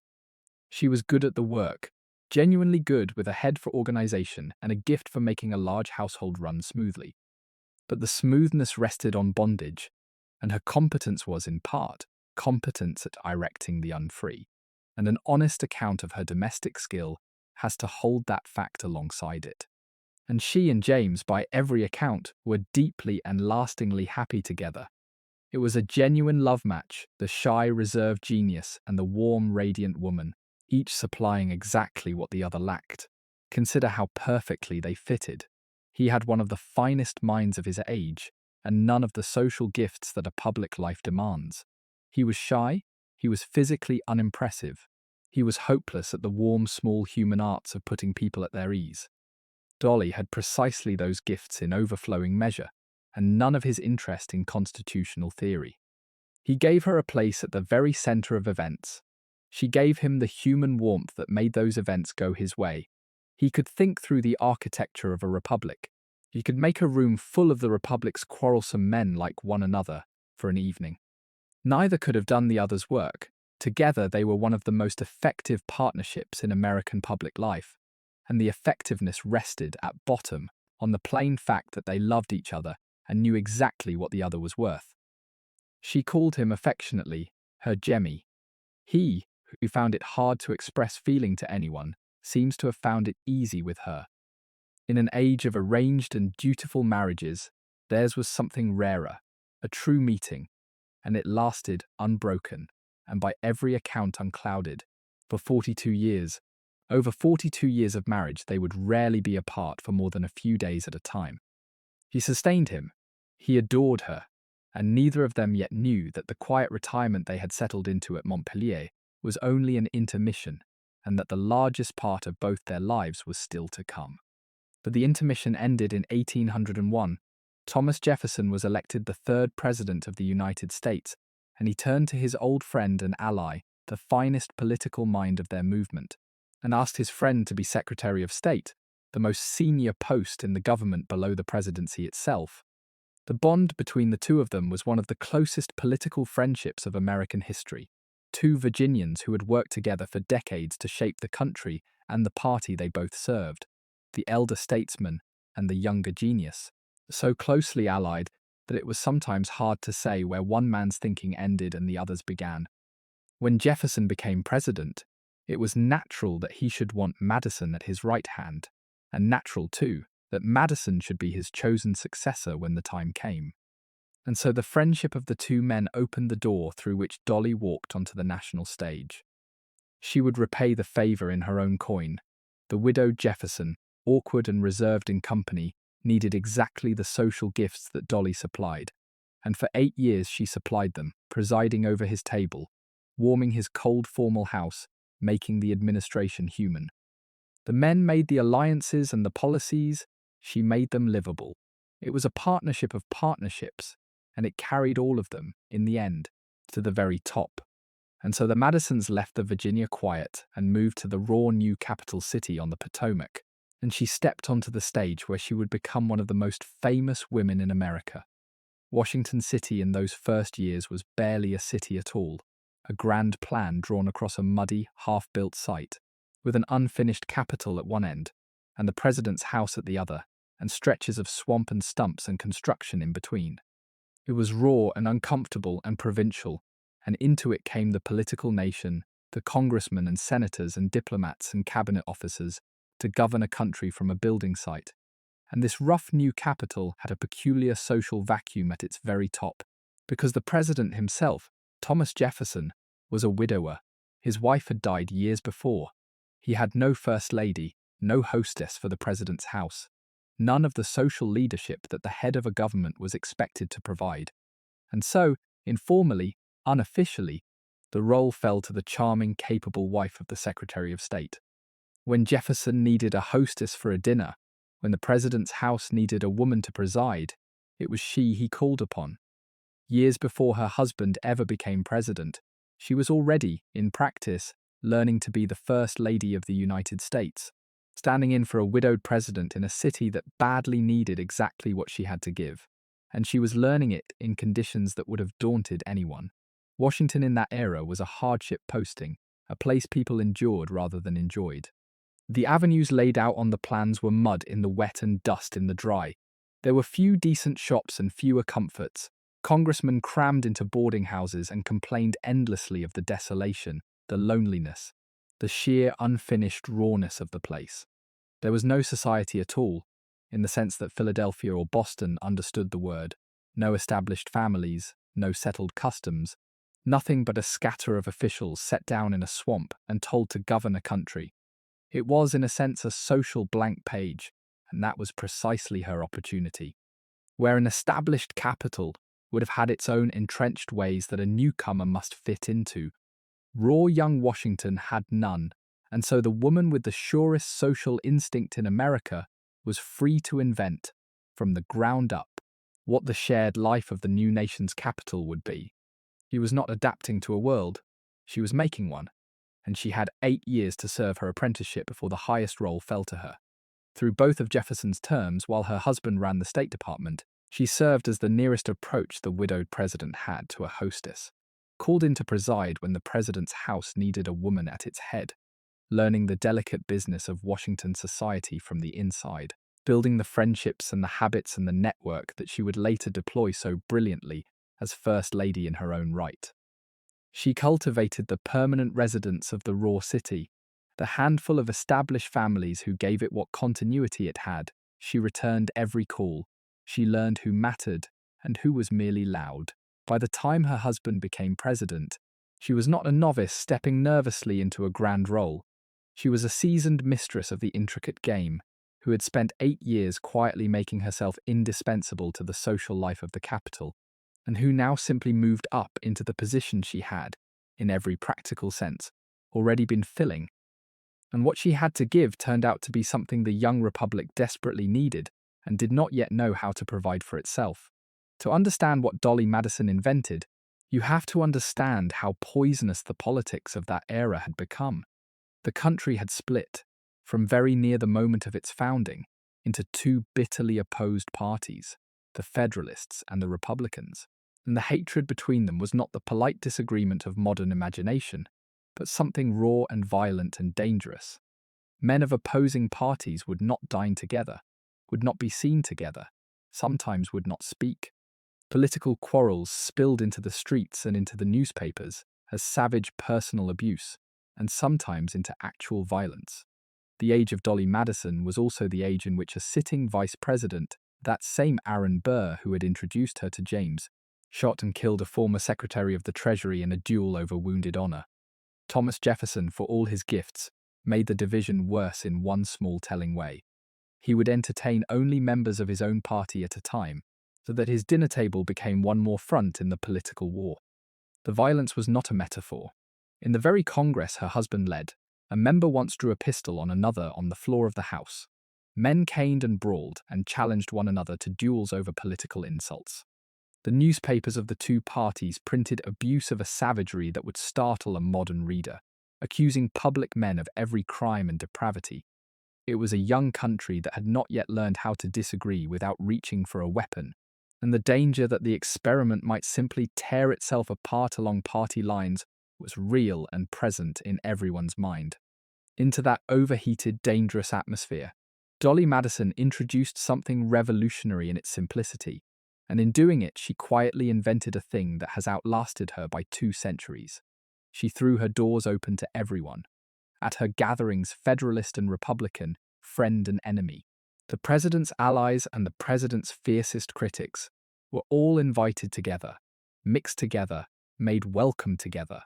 Speaker 1: She was good at the work, genuinely good, with a head for organization and a gift for making a large household run smoothly. But the smoothness rested on bondage, and her competence was, in part, competence at erecting the unfree, and an honest account of her domestic skill has to hold that fact alongside it. And she and James, by every account, were deeply and lastingly happy together. It was a genuine love match, the shy, reserved genius and the warm, radiant woman, each supplying exactly what the other lacked. Consider how perfectly they fitted. He had one of the finest minds of his age, and none of the social gifts that a public life demands. He was shy, he was physically unimpressive, he was hopeless at the warm, small human arts of putting people at their ease. Dolley had precisely those gifts in overflowing measure, and none of his interest in constitutional theory. He gave her a place at the very center of events. She gave him the human warmth that made those events go his way. He could think through the architecture of a republic. He could make a room full of the republic's quarrelsome men like one another for an evening. Neither could have done the other's work. Together, they were one of the most effective partnerships in American public life, and the effectiveness rested at bottom on the plain fact that they loved each other and knew exactly what the other was worth. She called him affectionately her Jemmy. He, who found it hard to express feeling to anyone, seems to have found it easy with her. In an age of arranged and dutiful marriages, theirs was something rarer, a true meeting, and it lasted unbroken, and by every account unclouded, for 42 years. Over 42 years of marriage, they would rarely be apart for more than a few days at a time. He sustained him, he adored her, and neither of them yet knew that the quiet retirement they had settled into at Montpellier was only an intermission, and that the largest part of both their lives was still to come. But the intermission ended in 1801. Thomas Jefferson was elected the third president of the United States, and he turned to his old friend and ally, the finest political mind of their movement, and asked his friend to be Secretary of State, the most senior post in the government below the presidency itself. The bond between the two of them was one of the closest political friendships of American history. Two Virginians who had worked together for decades to shape the country and the party they both served, the elder statesman and the younger genius, so closely allied that it was sometimes hard to say where one man's thinking ended and the other's began. When Jefferson became president, it was natural that he should want Madison at his right hand, and natural, too, that Madison should be his chosen successor when the time came. And so the friendship of the two men opened the door through which Dolley walked onto the national stage. She would repay the favor in her own coin. The widowed Jefferson, awkward and reserved in company, needed exactly the social gifts that Dolley supplied, and for 8 years she supplied them, presiding over his table, warming his cold formal house, making the administration human. The men made the alliances and the policies, she made them livable. It was a partnership of partnerships, and it carried all of them, in the end, to the very top. And so the Madisons left the Virginia quiet and moved to the raw new capital city on the Potomac, and she stepped onto the stage where she would become one of the most famous women in America. Washington City in those first years was barely a city at all, a grand plan drawn across a muddy, half-built site, with an unfinished capitol at one end, and the president's house at the other, and stretches of swamp and stumps and construction in between. It was raw and uncomfortable and provincial, and into it came the political nation, the congressmen and senators and diplomats and cabinet officers, to govern a country from a building site. And this rough new capital had a peculiar social vacuum at its very top, because the president himself, Thomas Jefferson, was a widower. His wife had died years before. He had no first lady, no hostess for the president's house, none of the social leadership that the head of a government was expected to provide. And so, informally, unofficially, the role fell to the charming, capable wife of the Secretary of State. When Jefferson needed a hostess for a dinner, when the president's house needed a woman to preside, it was she he called upon. Years before her husband ever became president, she was already, in practice, learning to be the First Lady of the United States, standing in for a widowed president in a city that badly needed exactly what she had to give, and she was learning it in conditions that would have daunted anyone. Washington in that era was a hardship posting, a place people endured rather than enjoyed. The avenues laid out on the plans were mud in the wet and dust in the dry. There were few decent shops and fewer comforts. Congressmen crammed into boarding houses and complained endlessly of the desolation, the loneliness, the sheer unfinished rawness of the place. There was no society at all, in the sense that Philadelphia or Boston understood the word. No established families, no settled customs, nothing but a scatter of officials set down in a swamp and told to govern a country. It was, in a sense, a social blank page, and that was precisely her opportunity. where an established capital would have had its own entrenched ways that a newcomer must fit into. Raw young Washington had none, and so the woman with the surest social instinct in America was free to invent, from the ground up, what the shared life of the new nation's capital would be. She was not adapting to a world, she was making one, and she had 8 years to serve her apprenticeship before the highest role fell to her. Through both of Jefferson's terms, while her husband ran the State Department, she served as the nearest approach the widowed president had to a hostess, called in to preside when the president's house needed a woman at its head, learning the delicate business of Washington society from the inside, building the friendships and the habits and the network that she would later deploy so brilliantly as First Lady in her own right. She cultivated the permanent residents of the raw city, the handful of established families who gave it what continuity it had. She returned every call. She learned who mattered and who was merely loud. By the time her husband became president, she was not a novice stepping nervously into a grand role. She was a seasoned mistress of the intricate game, who had spent 8 years quietly making herself indispensable to the social life of the capital, and who now simply moved up into the position she had, in every practical sense, already been filling. And what she had to give turned out to be something the young republic desperately needed and did not yet know how to provide for itself. To understand what Dolley Madison invented, you have to understand how poisonous the politics of that era had become. The country had split, from very near the moment of its founding, into two bitterly opposed parties, the Federalists and the Republicans, and the hatred between them was not the polite disagreement of modern imagination, but something raw and violent and dangerous. Men of opposing parties would not dine together, would not be seen together, sometimes would not speak. Political quarrels spilled into the streets and into the newspapers as savage personal abuse, and sometimes into actual violence. The age of Dolley Madison was also the age in which a sitting vice president, that same Aaron Burr who had introduced her to James, shot and killed a former Secretary of the Treasury in a duel over wounded honor. Thomas Jefferson, for all his gifts, made the division worse in one small telling way. He would entertain only members of his own party at a time, so that his dinner table became one more front in the political war. The violence was not a metaphor. In the very Congress her husband led, a member once drew a pistol on another on the floor of the House. Men caned and brawled and challenged one another to duels over political insults. The newspapers of the two parties printed abuse of a savagery that would startle a modern reader, accusing public men of every crime and depravity. It was a young country that had not yet learned how to disagree without reaching for a weapon, and the danger that the experiment might simply tear itself apart along party lines was real and present in everyone's mind. Into that overheated, dangerous atmosphere, Dolley Madison introduced something revolutionary in its simplicity, and in doing it she quietly invented a thing that has outlasted her by 2 centuries. She threw her doors open to everyone. At her gatherings, Federalist and Republican, friend and enemy, the president's allies and the president's fiercest critics were all invited together, mixed together, made welcome together.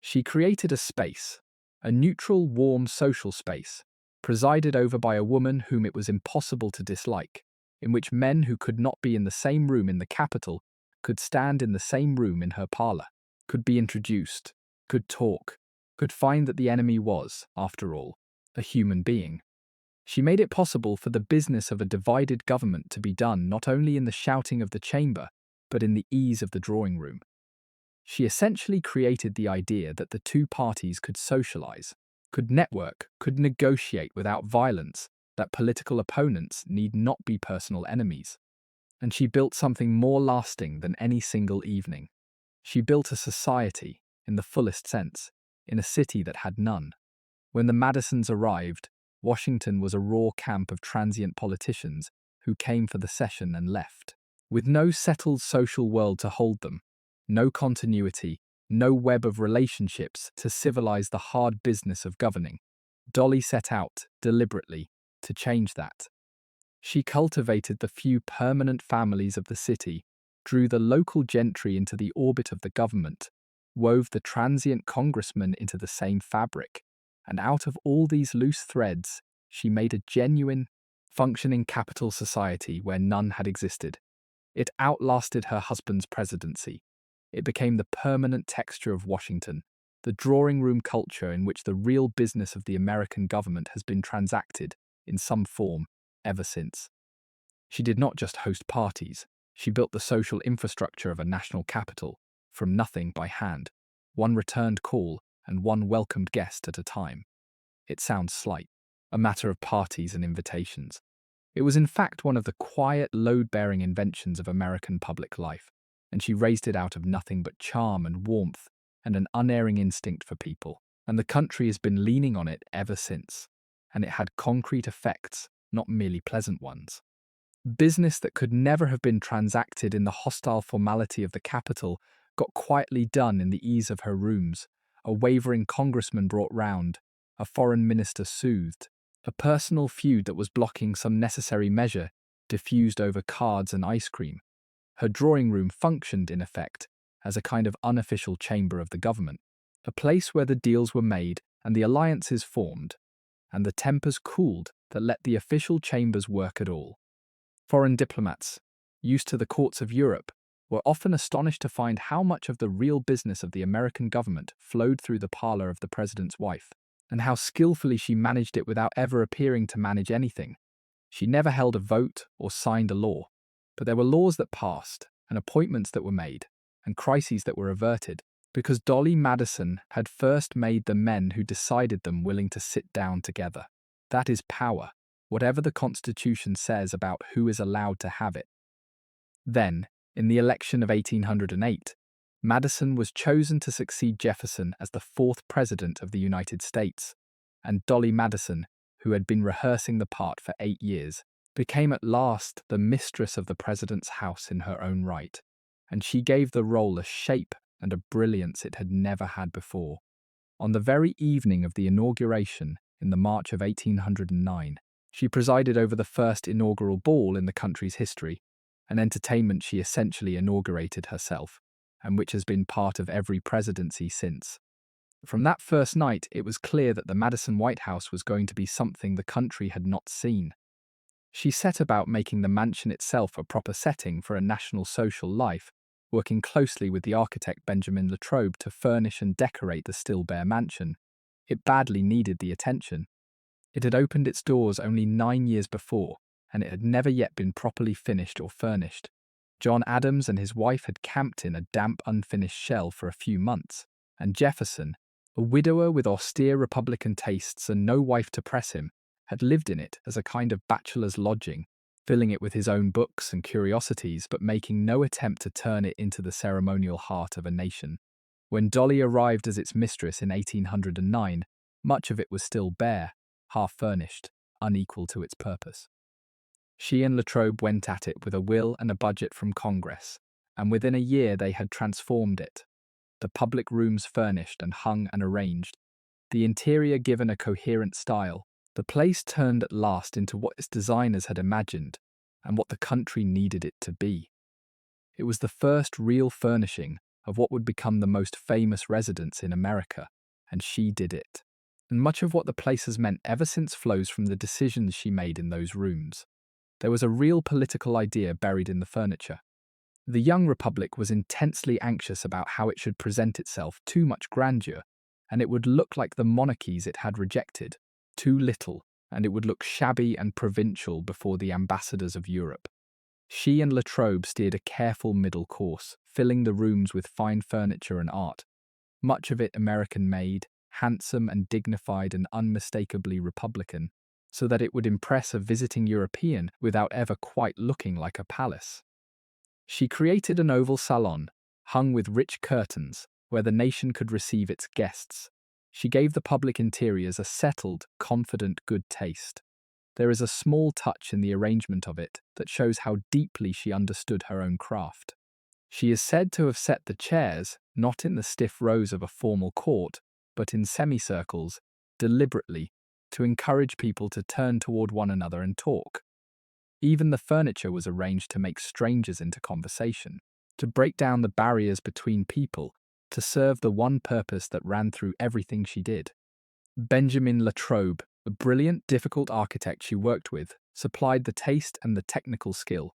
Speaker 1: She created a space, a neutral, warm social space, presided over by a woman whom it was impossible to dislike, in which men who could not be in the same room in the Capitol could stand in the same room in her parlor, could be introduced, could talk, could find that the enemy was, after all, a human being. She made it possible for the business of a divided government to be done not only in the shouting of the chamber, but in the ease of the drawing room. She essentially created the idea that the two parties could socialize, could network, could negotiate without violence, that political opponents need not be personal enemies. And she built something more lasting than any single evening. She built a society, in the fullest sense, in a city that had none. When the Madisons arrived, Washington was a raw camp of transient politicians who came for the session and left, with no settled social world to hold them, no continuity, no web of relationships to civilize the hard business of governing. Dolley set out, deliberately, to change that. She cultivated the few permanent families of the city, drew the local gentry into the orbit of the government, wove the transient congressman into the same fabric, and out of all these loose threads, she made a genuine, functioning capital society where none had existed. It outlasted her husband's presidency. It became the permanent texture of Washington, the drawing room culture in which the real business of the American government has been transacted, in some form, ever since. She did not just host parties, she built the social infrastructure of a national capital, from nothing by hand, one returned call and one welcomed guest at a time. It sounds slight, a matter of parties and invitations. It was in fact one of the quiet, load-bearing inventions of American public life, and she raised it out of nothing but charm and warmth and an unerring instinct for people. And the country has been leaning on it ever since, and it had concrete effects, not merely pleasant ones. Business that could never have been transacted in the hostile formality of the capital got quietly done in the ease of her rooms. A wavering congressman brought round, a foreign minister soothed, a personal feud that was blocking some necessary measure diffused over cards and ice cream. Her drawing room functioned, in effect, as a kind of unofficial chamber of the government, a place where the deals were made and the alliances formed, and the tempers cooled that let the official chambers work at all. Foreign diplomats, used to the courts of Europe, were often astonished to find how much of the real business of the American government flowed through the parlor of the president's wife, and how skillfully she managed it without ever appearing to manage anything. She never held a vote or signed a law, but there were laws that passed, and appointments that were made, and crises that were averted, because Dolley Madison had first made the men who decided them willing to sit down together. That is power, whatever the Constitution says about who is allowed to have it. Then, in the election of 1808, Madison was chosen to succeed Jefferson as the fourth president of the United States, and Dolley Madison, who had been rehearsing the part for 8 years, became at last the mistress of the president's house in her own right, and she gave the role a shape and a brilliance it had never had before. On the very evening of the inauguration, in the March of 1809, she presided over the first inaugural ball in the country's history, an entertainment she essentially inaugurated herself, and which has been part of every presidency since. From that first night, it was clear that the Madison White House was going to be something the country had not seen. She set about making the mansion itself a proper setting for a national social life, working closely with the architect Benjamin Latrobe to furnish and decorate the still bare mansion. It badly needed the attention. It had opened its doors only 9 years before, and it had never yet been properly finished or furnished. John Adams and his wife had camped in a damp, unfinished shell for a few months, and Jefferson, a widower with austere Republican tastes and no wife to press him, had lived in it as a kind of bachelor's lodging, filling it with his own books and curiosities, but making no attempt to turn it into the ceremonial heart of a nation. When Dolley arrived as its mistress in 1809, much of it was still bare, half-furnished, unequal to its purpose. She and Latrobe went at it with a will and a budget from Congress, and within a year they had transformed it. The public rooms furnished and hung and arranged, the interior given a coherent style, the place turned at last into what its designers had imagined and what the country needed it to be. It was the first real furnishing of what would become the most famous residence in America, and she did it. And much of what the place has meant ever since flows from the decisions she made in those rooms. There was a real political idea buried in the furniture. The young republic was intensely anxious about how it should present itself, too much grandeur, and it would look like the monarchies it had rejected, too little, and it would look shabby and provincial before the ambassadors of Europe. She and Latrobe steered a careful middle course, filling the rooms with fine furniture and art, much of it American-made, handsome and dignified and unmistakably Republican, so that it would impress a visiting European without ever quite looking like a palace. She created an oval salon, hung with rich curtains, where the nation could receive its guests. She gave the public interiors a settled, confident good taste. There is a small touch in the arrangement of it that shows how deeply she understood her own craft. She is said to have set the chairs, not in the stiff rows of a formal court, but in semicircles, deliberately, to encourage people to turn toward one another and talk. Even the furniture was arranged to make strangers into conversation, to break down the barriers between people, to serve the one purpose that ran through everything she did. Benjamin Latrobe, The brilliant, difficult architect she worked with supplied the taste and the technical skill.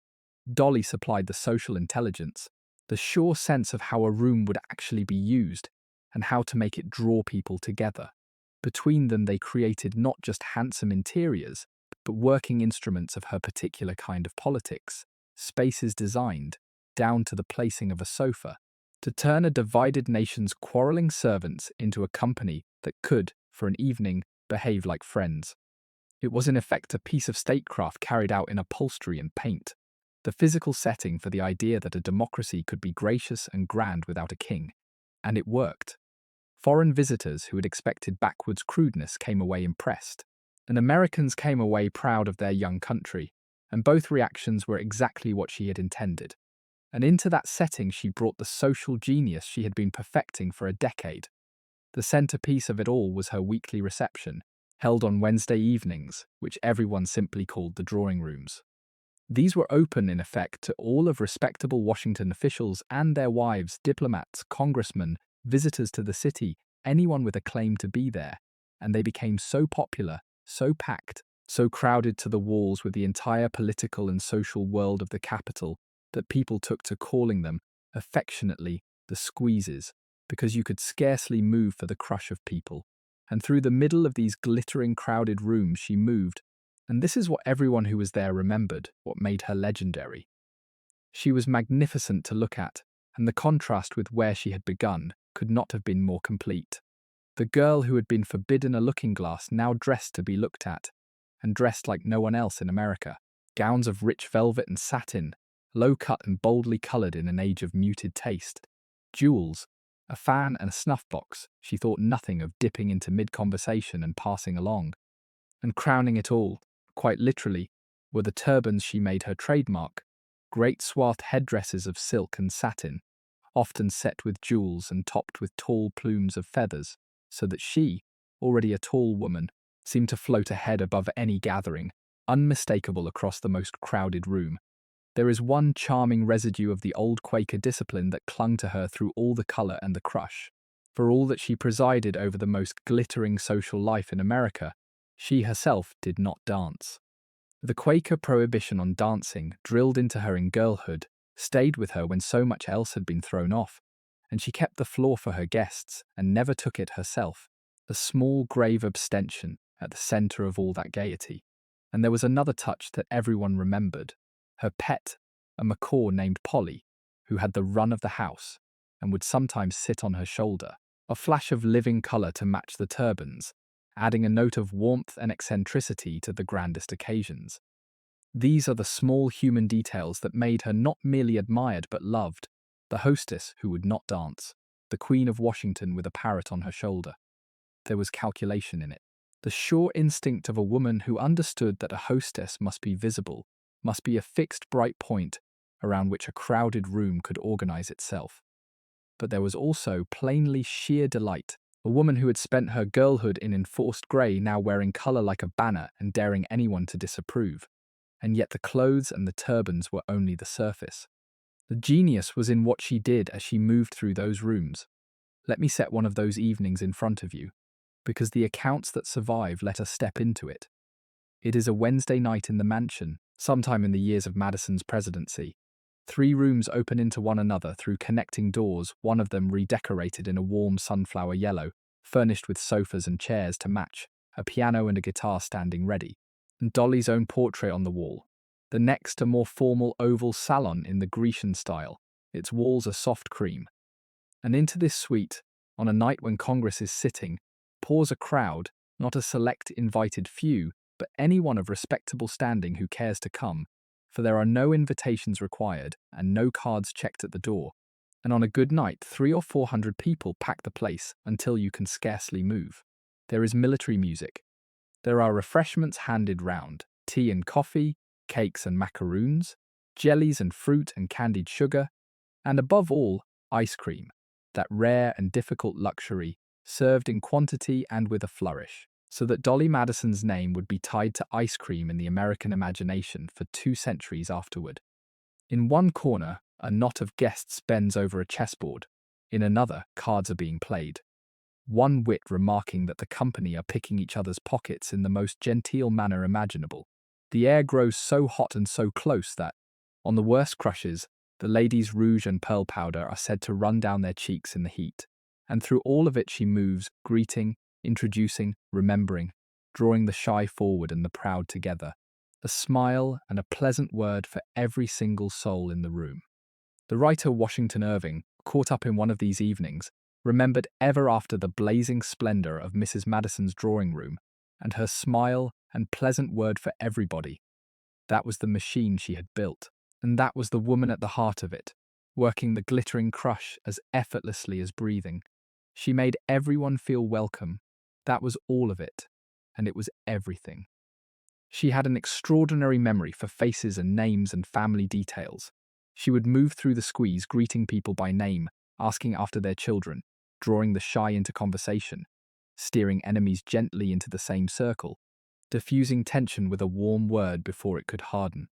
Speaker 1: Dolly supplied the social intelligence, the sure sense of how a room would actually be used and how to make it draw people together. Between them, they created not just handsome interiors, but working instruments of her particular kind of politics, spaces designed, down to the placing of a sofa, to turn a divided nation's quarreling servants into a company that could, for an evening, behave like friends. It was in effect a piece of statecraft carried out in upholstery and paint, the physical setting for the idea that a democracy could be gracious and grand without a king. And it worked. Foreign visitors who had expected backwoods crudeness came away impressed, and Americans came away proud of their young country, and both reactions were exactly what she had intended. And into that setting she brought the social genius she had been perfecting for a decade. The centerpiece of it all was her weekly reception, held on Wednesday evenings, which everyone simply called the drawing rooms. These were open, in effect, to all of respectable Washington officials and their wives, diplomats, congressmen, visitors to the city, anyone with a claim to be there, and they became so popular, so packed, so crowded to the walls with the entire political and social world of the capital that people took to calling them, affectionately, the squeezes, because you could scarcely move for the crush of people. And through the middle of these glittering, crowded rooms she moved, and this is what everyone who was there remembered, what made her legendary. She was magnificent to look at, and the contrast with where she had begun could not have been more complete. The girl who had been forbidden a looking-glass now dressed to be looked at, and dressed like no one else in America. Gowns of rich velvet and satin, low-cut and boldly coloured in an age of muted taste. Jewels, a fan and a snuff-box, she thought nothing of dipping into mid-conversation and passing along. And crowning it all, quite literally, were the turbans she made her trademark, great swathed headdresses of silk and satin, often set with jewels and topped with tall plumes of feathers, so that she, already a tall woman, seemed to float ahead above any gathering, unmistakable across the most crowded room. There is one charming residue of the old Quaker discipline that clung to her through all the colour and the crush. For all that she presided over the most glittering social life in America, she herself did not dance. The Quaker prohibition on dancing, drilled into her in girlhood, stayed with her when so much else had been thrown off, and she kept the floor for her guests and never took it herself, a small grave abstention at the centre of all that gaiety. And there was another touch that everyone remembered. Her pet, a macaw named Polly, who had the run of the house and would sometimes sit on her shoulder, a flash of living colour to match the turbans, adding a note of warmth and eccentricity to the grandest occasions. These are the small human details that made her not merely admired but loved, the hostess who would not dance, the Queen of Washington with a parrot on her shoulder. There was calculation in it, the sure instinct of a woman who understood that a hostess must be visible, must be a fixed bright point around which a crowded room could organize itself. But there was also plainly sheer delight, a woman who had spent her girlhood in enforced grey now wearing colour like a banner and daring anyone to disapprove. And yet the clothes and the turbans were only the surface. The genius was in what she did as she moved through those rooms. Let me set one of those evenings in front of you, because the accounts that survive let us step into it. It is a Wednesday night in the mansion, sometime in the years of Madison's presidency. 3 rooms open into one another through connecting doors, one of them redecorated in a warm sunflower yellow, furnished with sofas and chairs to match, a piano and a guitar standing ready, and Dolly's own portrait on the wall. The next, a more formal oval salon in the Grecian style, its walls a soft cream. And into this suite, on a night when Congress is sitting, pours a crowd, not a select invited few, but anyone of respectable standing who cares to come, for there are no invitations required and no cards checked at the door, and on a good night 300 or 400 people pack the place until you can scarcely move. There is military music. There are refreshments handed round, tea and coffee, cakes and macaroons, jellies and fruit and candied sugar, and above all, ice cream, that rare and difficult luxury, served in quantity and with a flourish, so that Dolley Madison's name would be tied to ice cream in the American imagination for 2 centuries afterward. In one corner, a knot of guests bends over a chessboard. In another, cards are being played. one wit remarking that the company are picking each other's pockets in the most genteel manner imaginable. The air grows so hot and so close that, on the worst crushes, the lady's rouge and pearl powder are said to run down their cheeks in the heat, and through all of it she moves, greeting, introducing, remembering, drawing the shy forward and the proud together, a smile and a pleasant word for every single soul in the room. The writer Washington Irving, caught up in one of these evenings, remembered ever after the blazing splendor of Mrs. Madison's drawing room, and her smile and pleasant word for everybody. That was the machine she had built, and that was the woman at the heart of it, working the glittering crush as effortlessly as breathing. She made everyone feel welcome. That was all of it, and it was everything. She had an extraordinary memory for faces and names and family details. She would move through the squeeze, greeting people by name, asking after their children, drawing the shy into conversation, steering enemies gently into the same circle, diffusing tension with a warm word before it could harden.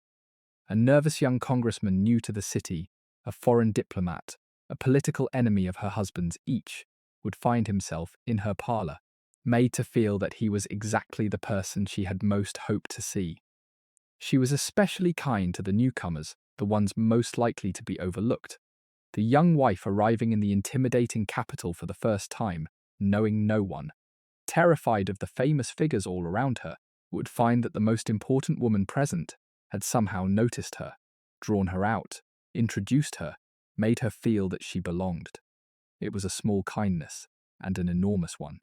Speaker 1: A nervous young congressman new to the city, a foreign diplomat, a political enemy of her husband's each, would find himself in her parlor, made to feel that he was exactly the person she had most hoped to see. She was especially kind to the newcomers, the ones most likely to be overlooked. The young wife arriving in the intimidating capital for the first time, knowing no one, terrified of the famous figures all around her, would find that the most important woman present had somehow noticed her, drawn her out, introduced her, made her feel that she belonged. It was a small kindness, and an enormous one.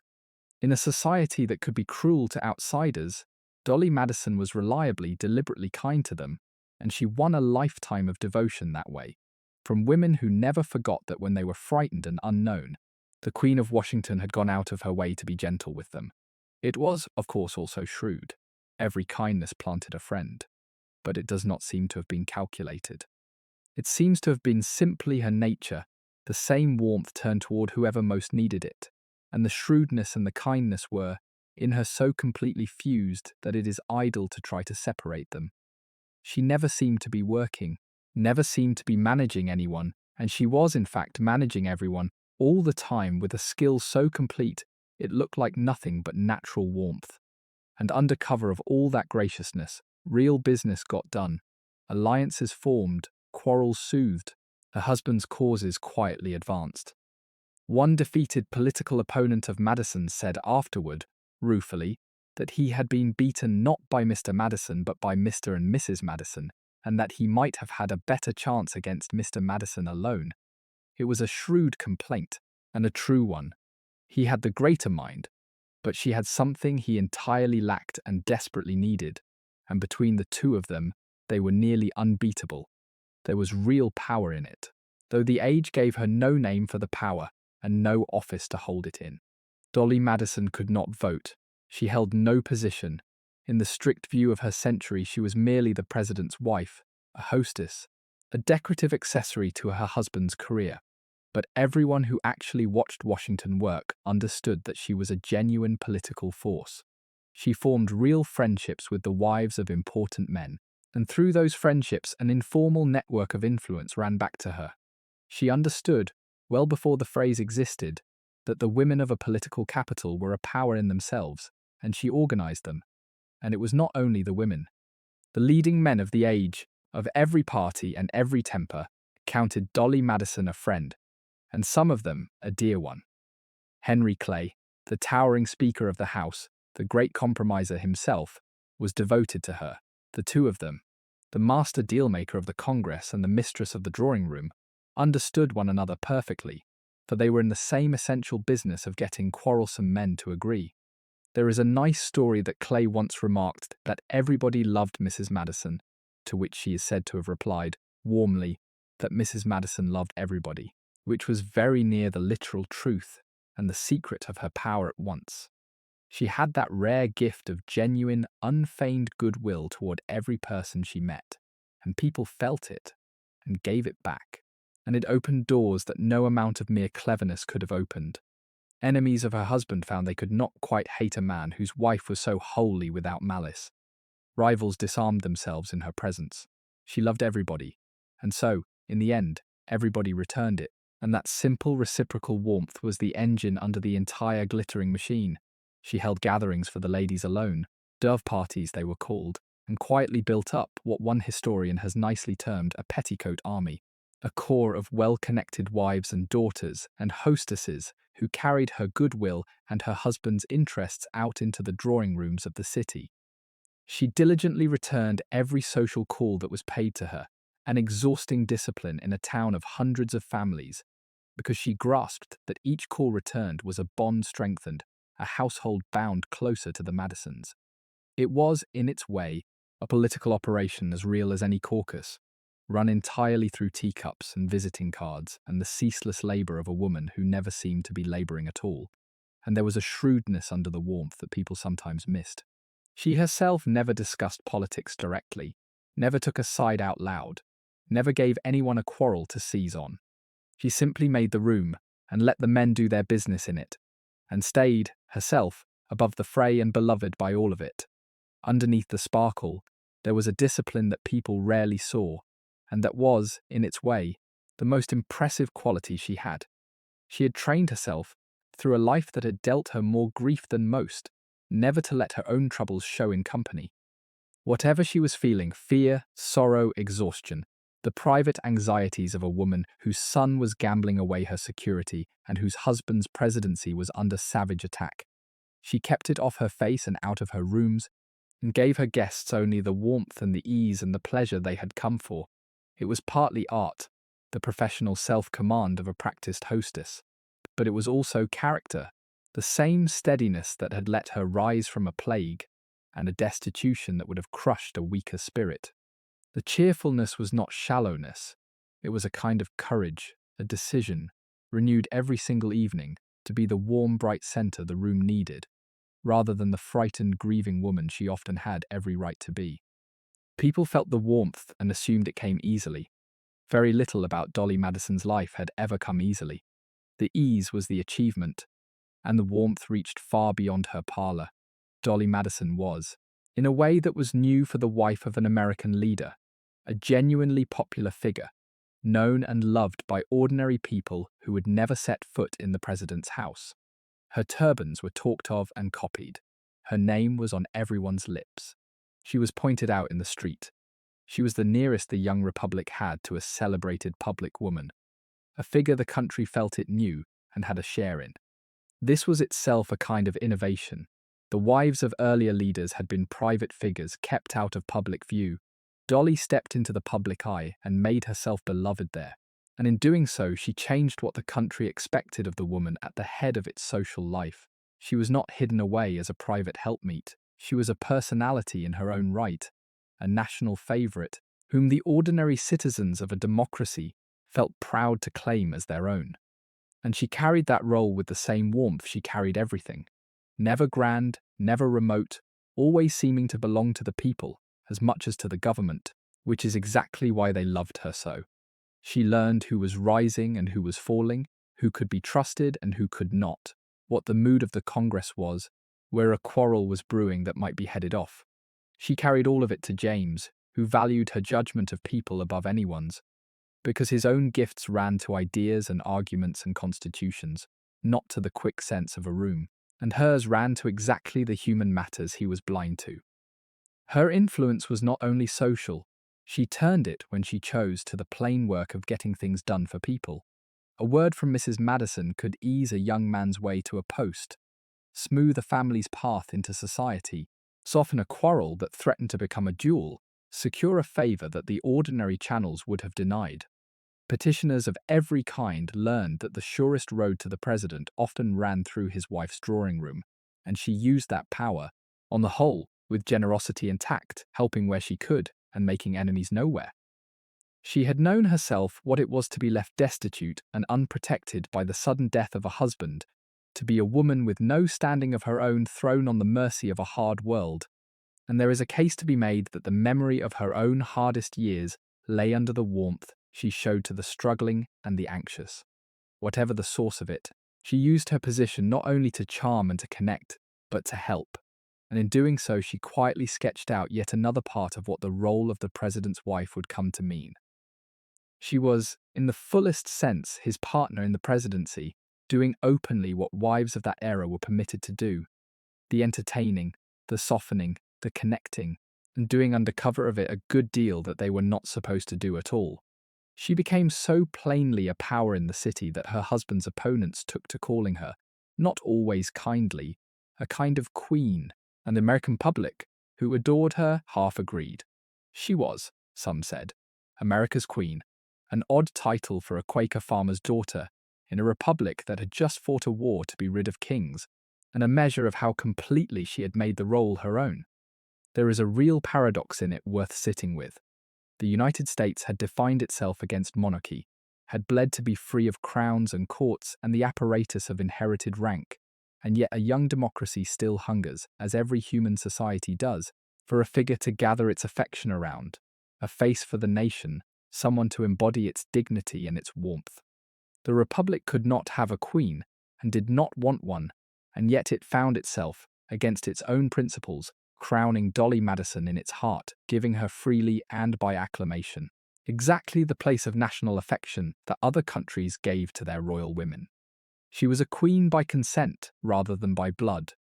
Speaker 1: In a society that could be cruel to outsiders, Dolley Madison was reliably, deliberately kind to them, and she won a lifetime of devotion that way, from women who never forgot that when they were frightened and unknown, the Queen of Washington had gone out of her way to be gentle with them. It was, of course, also shrewd. Every kindness planted a friend, but it does not seem to have been calculated. It seems to have been simply her nature, the same warmth turned toward whoever most needed it, and the shrewdness and the kindness were, in her, so completely fused that it is idle to try to separate them. She never seemed to be working, never seemed to be managing anyone, and she was, in fact, managing everyone all the time with a skill so complete it looked like nothing but natural warmth. And under cover of all that graciousness, real business got done, alliances formed, quarrels soothed, her husband's causes quietly advanced. One defeated political opponent of Madison said afterward, ruefully, that he had been beaten not by Mr. Madison but by Mr. and Mrs. Madison, and that he might have had a better chance against Mr. Madison alone. It was a shrewd complaint, and a true one. He had the greater mind, but she had something he entirely lacked and desperately needed, and between the two of them, they were nearly unbeatable. There was real power in it, though the age gave her no name for the power and no office to hold it in. Dolley Madison could not vote. She held no position. In the strict view of her century, she was merely the president's wife, a hostess, a decorative accessory to her husband's career. But everyone who actually watched Washington work understood that she was a genuine political force. She formed real friendships with the wives of important men, and through those friendships an informal network of influence ran back to her. She understood, well before the phrase existed, that the women of a political capital were a power in themselves, and she organized them. And it was not only the women. The leading men of the age, of every party and every temper, counted Dolley Madison a friend, and some of them a dear one. Henry Clay, the towering Speaker of the House, the great compromiser himself, was devoted to her. The two of them, the master dealmaker of the Congress and the mistress of the drawing room, understood one another perfectly, for they were in the same essential business of getting quarrelsome men to agree. There is a nice story that Clay once remarked that everybody loved Mrs. Madison, to which she is said to have replied, warmly, that Mrs. Madison loved everybody, which was very near the literal truth and the secret of her power at once. She had that rare gift of genuine, unfeigned goodwill toward every person she met, and people felt it and gave it back, and it opened doors that no amount of mere cleverness could have opened. Enemies of her husband found they could not quite hate a man whose wife was so wholly without malice. Rivals disarmed themselves in her presence. She loved everybody, and so, in the end, everybody returned it, And that simple reciprocal warmth was the engine under the entire glittering machine. She held gatherings for the ladies alone, dove parties they were called, and quietly built up what one historian has nicely termed a petticoat army, a corps of well-connected wives and daughters and hostesses who carried her goodwill and her husband's interests out into the drawing rooms of the city. She diligently returned every social call that was paid to her, an exhausting discipline in a town of hundreds of families, because she grasped that each call returned was a bond strengthened, a household bound closer to the Madisons. It was, in its way, a political operation as real as any caucus, run entirely through teacups and visiting cards and the ceaseless labour of a woman who never seemed to be labouring at all, and there was a shrewdness under the warmth that people sometimes missed. She herself never discussed politics directly, never took a side out loud, never gave anyone a quarrel to seize on. She simply made the room and let the men do their business in it, and stayed, herself, above the fray and beloved by all of it. Underneath the sparkle, there was a discipline that people rarely saw, and that was, in its way, the most impressive quality she had. She had trained herself, through a life that had dealt her more grief than most, never to let her own troubles show in company. Whatever she was feeling, fear, sorrow, exhaustion, the private anxieties of a woman whose son was gambling away her security and whose husband's presidency was under savage attack, she kept it off her face and out of her rooms, and gave her guests only the warmth and the ease and the pleasure they had come for. It was partly art, the professional self-command of a practiced hostess, but it was also character, the same steadiness that had let her rise from a plague and a destitution that would have crushed a weaker spirit. The cheerfulness was not shallowness, it was a kind of courage, a decision, renewed every single evening, to be the warm, bright centre the room needed, rather than the frightened, grieving woman she often had every right to be. People felt the warmth and assumed it came easily. Very little about Dolley Madison's life had ever come easily. The ease was the achievement, and the warmth reached far beyond her parlour. Dolley Madison was, in a way that was new for the wife of an American leader, a genuinely popular figure, known and loved by ordinary people who would never set foot in the president's house. Her turbans were talked of and copied. Her name was on everyone's lips. She was pointed out in the street. She was the nearest the young republic had to a celebrated public woman, a figure the country felt it knew and had a share in. This was itself a kind of innovation. The wives of earlier leaders had been private figures kept out of public view. Dolley stepped into the public eye and made herself beloved there, and in doing so she changed what the country expected of the woman at the head of its social life. She was not hidden away as a private helpmeet. She was a personality in her own right, a national favourite, whom the ordinary citizens of a democracy felt proud to claim as their own. And she carried that role with the same warmth she carried everything. Never grand, never remote, always seeming to belong to the people as much as to the government, which is exactly why they loved her so. She learned who was rising and who was falling, who could be trusted and who could not, what the mood of the Congress was, where a quarrel was brewing that might be headed off. She carried all of it to James, who valued her judgment of people above anyone's, because his own gifts ran to ideas and arguments and constitutions, not to the quick sense of a room, and hers ran to exactly the human matters he was blind to. Her influence was not only social, she turned it when she chose to the plain work of getting things done for people. A word from Mrs. Madison could ease a young man's way to a post, smooth a family's path into society, soften a quarrel that threatened to become a duel, secure a favour that the ordinary channels would have denied. Petitioners of every kind learned that the surest road to the president often ran through his wife's drawing room, and she used that power, on the whole, with generosity and tact, helping where she could and making enemies nowhere. She had known herself what it was to be left destitute and unprotected by the sudden death of a husband, to be a woman with no standing of her own thrown on the mercy of a hard world, and there is a case to be made that the memory of her own hardest years lay under the warmth she showed to the struggling and the anxious. Whatever the source of it, she used her position not only to charm and to connect, but to help. And in doing so, she quietly sketched out yet another part of what the role of the president's wife would come to mean. She was, in the fullest sense, his partner in the presidency, doing openly what wives of that era were permitted to do: the entertaining, the softening, the connecting, and doing under cover of it a good deal that they were not supposed to do at all. She became so plainly a power in the city that her husband's opponents took to calling her, not always kindly, a kind of queen, and the American public, who adored her, half agreed. She was, some said, America's queen, an odd title for a Quaker farmer's daughter in a republic that had just fought a war to be rid of kings, and a measure of how completely she had made the role her own. There is a real paradox in it worth sitting with. The United States had defined itself against monarchy, had bled to be free of crowns and courts and the apparatus of inherited rank, and yet a young democracy still hungers, as every human society does, for a figure to gather its affection around, a face for the nation, someone to embody its dignity and its warmth. The Republic could not have a queen, and did not want one, and yet it found itself, against its own principles, crowning Dolley Madison in its heart, giving her freely and by acclamation exactly the place of national affection that other countries gave to their royal women. She was a queen by consent rather than by blood,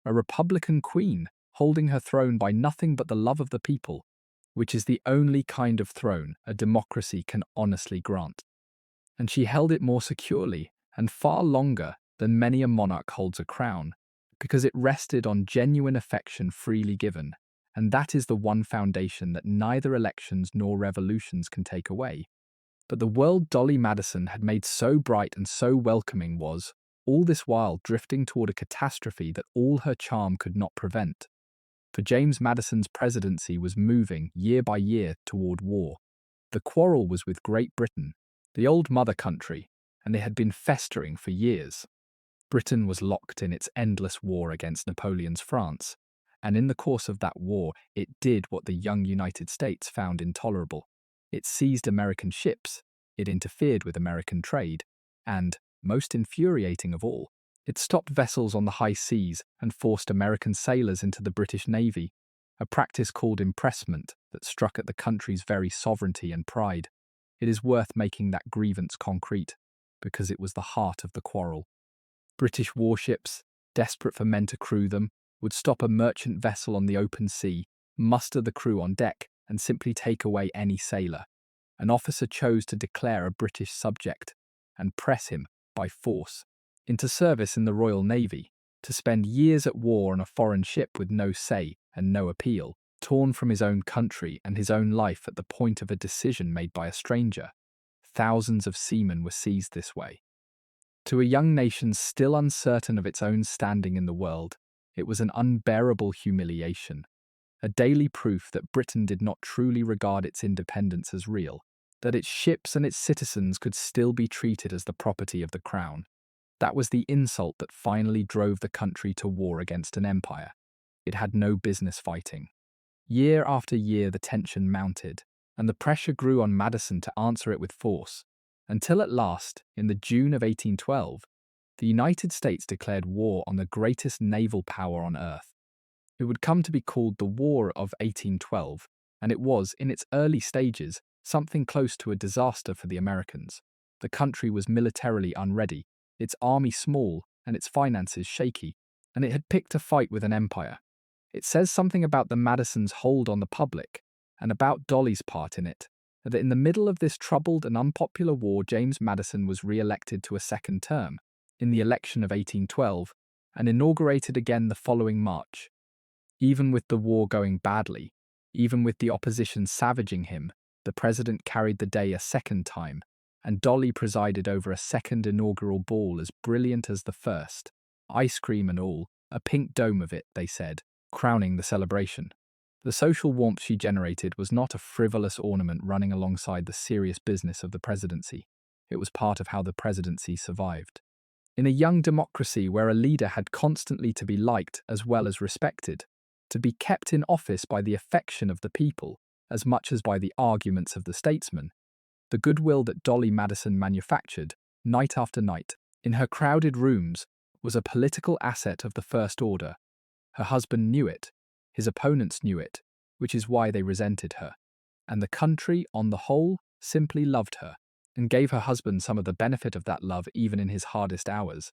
Speaker 1: a Republican queen holding her throne by nothing but the love of the people, which is the only kind of throne a democracy can honestly grant. And she held it more securely and far longer than many a monarch holds a crown, because it rested on genuine affection freely given, and that is the one foundation that neither elections nor revolutions can take away. But the world Dolley Madison had made so bright and so welcoming was, all this while, drifting toward a catastrophe that all her charm could not prevent. For James Madison's presidency was moving, year by year, toward war. The quarrel was with Great Britain, the old mother country, and it had been festering for years. Britain was locked in its endless war against Napoleon's France, and in the course of that war it did what the young United States found intolerable. It seized American ships, it interfered with American trade, and, most infuriating of all, it stopped vessels on the high seas and forced American sailors into the British Navy, a practice called impressment that struck at the country's very sovereignty and pride. It is worth making that grievance concrete, because it was the heart of the quarrel. British warships, desperate for men to crew them, would stop a merchant vessel on the open sea, muster the crew on deck, and simply take away any sailor. An officer chose to declare a British subject, and press him, by force, into service in the Royal Navy, to spend years at war on a foreign ship with no say and no appeal, torn from his own country and his own life at the point of a decision made by a stranger. Thousands of seamen were seized this way. To a young nation still uncertain of its own standing in the world, it was an unbearable humiliation, a daily proof that Britain did not truly regard its independence as real, that its ships and its citizens could still be treated as the property of the crown. That was the insult that finally drove the country to war against an empire it had no business fighting. Year after year the tension mounted, and the pressure grew on Madison to answer it with force, until at last, in the June of 1812, the United States declared war on the greatest naval power on earth. It would come to be called the War of 1812, and it was, in its early stages, something close to a disaster for the Americans. The country was militarily unready, its army small and its finances shaky, and it had picked a fight with an empire. It says something about the Madisons' hold on the public, and about Dolley's part in it, that in the middle of this troubled and unpopular war James Madison was re-elected to a second term, in the election of 1812, and inaugurated again the following March. Even with the war going badly, even with the opposition savaging him, the president carried the day a second time, and Dolley presided over a second inaugural ball as brilliant as the first. Ice cream and all, a pink dome of it, they said, crowning the celebration. The social warmth she generated was not a frivolous ornament running alongside the serious business of the presidency. It was part of how the presidency survived. In a young democracy where a leader had constantly to be liked as well as respected, to be kept in office by the affection of the people as much as by the arguments of the statesman, the goodwill that Dolley Madison manufactured, night after night, in her crowded rooms, was a political asset of the first order. Her husband knew it, his opponents knew it, which is why they resented her. And the country, on the whole, simply loved her, and gave her husband some of the benefit of that love even in his hardest hours.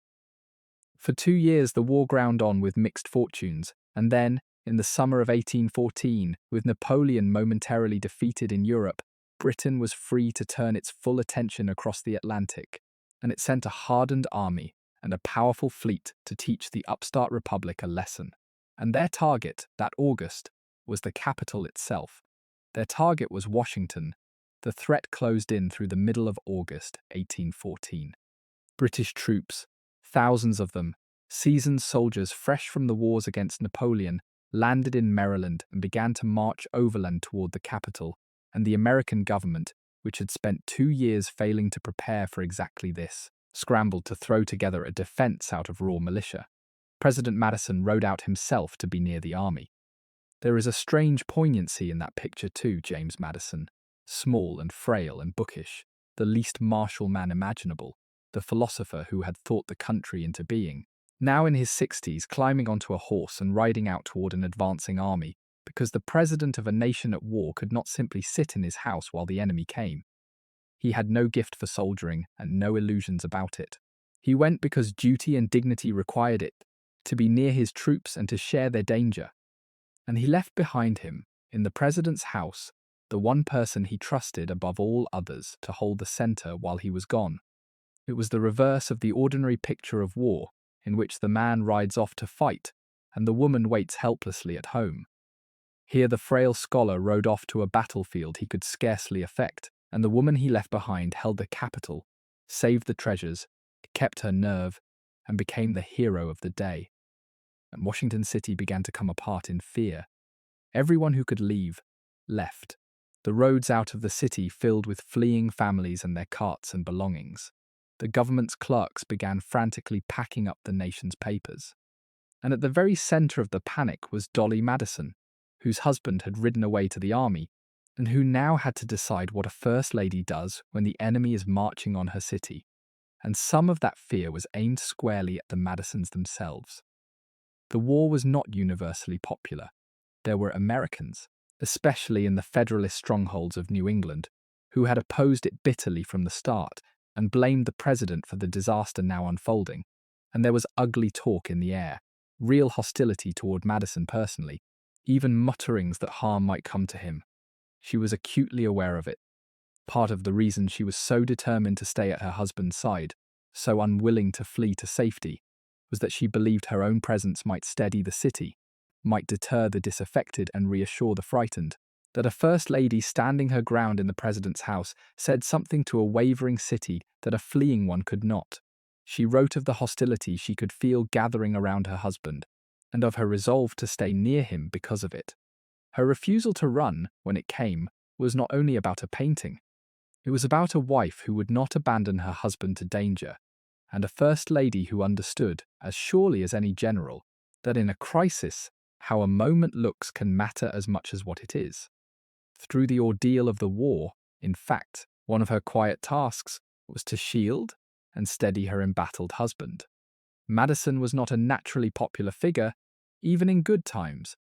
Speaker 1: For 2 years the war ground on with mixed fortunes, and then, in the summer of 1814, with Napoleon momentarily defeated in Europe, Britain was free to turn its full attention across the Atlantic, and it sent a hardened army and a powerful fleet to teach the upstart republic a lesson. And their target, that August, was the capital itself. Their target was Washington. The threat closed in through the middle of August 1814. British troops, thousands of them, seasoned soldiers fresh from the wars against Napoleon, landed in Maryland and began to march overland toward the capital, and the American government, which had spent 2 years failing to prepare for exactly this, scrambled to throw together a defense out of raw militia. President Madison rode out himself to be near the army. There is a strange poignancy in that picture too, James Madison, small and frail and bookish, the least martial man imaginable, the philosopher who had thought the country into being, now in his 60s, climbing onto a horse and riding out toward an advancing army, because the president of a nation at war could not simply sit in his house while the enemy came. He had no gift for soldiering and no illusions about it. He went because duty and dignity required it, to be near his troops and to share their danger. And he left behind him, in the president's house, the one person he trusted above all others to hold the center while he was gone. It was the reverse of the ordinary picture of war, in which the man rides off to fight and the woman waits helplessly at home. Here the frail scholar rode off to a battlefield he could scarcely affect, and the woman he left behind held the capital, saved the treasures, kept her nerve, and became the hero of the day. And Washington City began to come apart in fear. Everyone who could leave, left. The roads out of the city filled with fleeing families and their carts and belongings. The government's clerks began frantically packing up the nation's papers. And at the very center of the panic was Dolley Madison, whose husband had ridden away to the army, and who now had to decide what a first lady does when the enemy is marching on her city. And some of that fear was aimed squarely at the Madisons themselves. The war was not universally popular. There were Americans, especially in the Federalist strongholds of New England, who had opposed it bitterly from the start and blamed the president for the disaster now unfolding. And there was ugly talk in the air, real hostility toward Madison personally, even mutterings that harm might come to him. She was acutely aware of it. Part of the reason she was so determined to stay at her husband's side, so unwilling to flee to safety, was that she believed her own presence might steady the city, might deter the disaffected and reassure the frightened, that a first lady standing her ground in the president's house said something to a wavering city that a fleeing one could not. She wrote of the hostility she could feel gathering around her husband, and of her resolve to stay near him because of it. Her refusal to run, when it came, was not only about a painting. It was about a wife who would not abandon her husband to danger, and a first lady who understood, as surely as any general, that in a crisis, how a moment looks can matter as much as what it is. Through the ordeal of the war, in fact, one of her quiet tasks was to shield and steady her embattled husband. Madison was not a naturally popular figure, even in good times.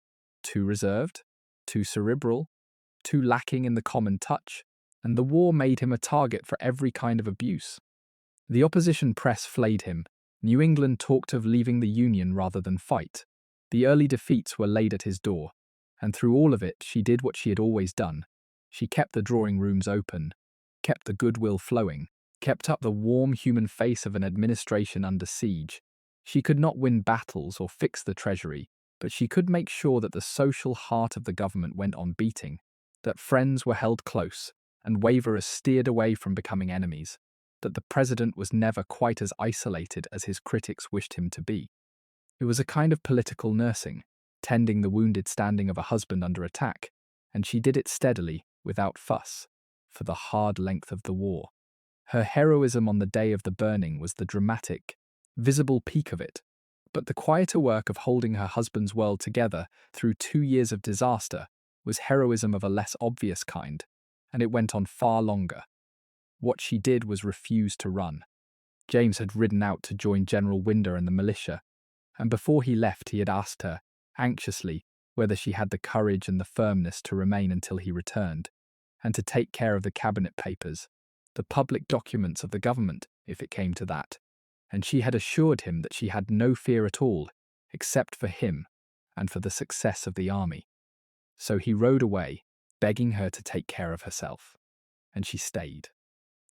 Speaker 1: Too reserved, too cerebral, too lacking in the common touch, and the war made him a target for every kind of abuse. The opposition press flayed him. New England talked of leaving the Union rather than fight. The early defeats were laid at his door, and through all of it she did what she had always done. She kept the drawing rooms open, kept the goodwill flowing, kept up the warm human face of an administration under siege. She could not win battles or fix the treasury, but she could make sure that the social heart of the government went on beating, that friends were held close, and waverers steered away from becoming enemies, that the president was never quite as isolated as his critics wished him to be. It was a kind of political nursing, tending the wounded standing of a husband under attack, and she did it steadily, without fuss, for the hard length of the war. Her heroism on the day of the burning was the dramatic, visible peak of it, but the quieter work of holding her husband's world together through 2 years of disaster was heroism of a less obvious kind, and it went on far longer. What she did was refuse to run. James had ridden out to join General Winder and the militia, and before he left he had asked her, anxiously, whether she had the courage and the firmness to remain until he returned. and to take care of the cabinet papers, the public documents of the government, if it came to that. And she had assured him that she had no fear at all, except for him and for the success of the army. So he rode away, begging her to take care of herself. And she stayed.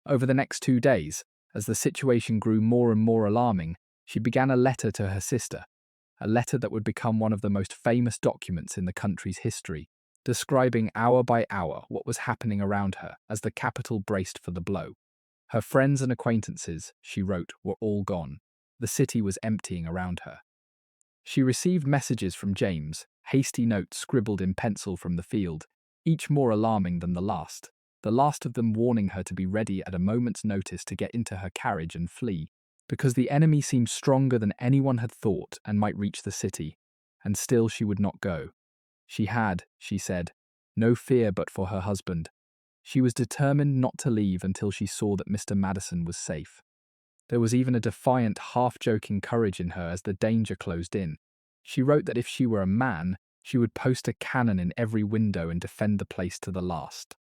Speaker 1: Over the next 2 days, as the situation grew more and more alarming, she began a letter to her sister, a letter that would become one of the most famous documents in the country's history, describing hour by hour what was happening around her as the capital braced for the blow. Her friends and acquaintances, she wrote, were all gone. The city was emptying around her. She received messages from James, hasty notes scribbled in pencil from the field, each more alarming than the last of them warning her to be ready at a moment's notice to get into her carriage and flee, because the enemy seemed stronger than anyone had thought and might reach the city, and still she would not go. She had, she said, no fear but for her husband. She was determined not to leave until she saw that Mr. Madison was safe. There was even a defiant, half-joking courage in her as the danger closed in. She wrote that if she were a man, she would post a cannon in every window and defend the place to the last.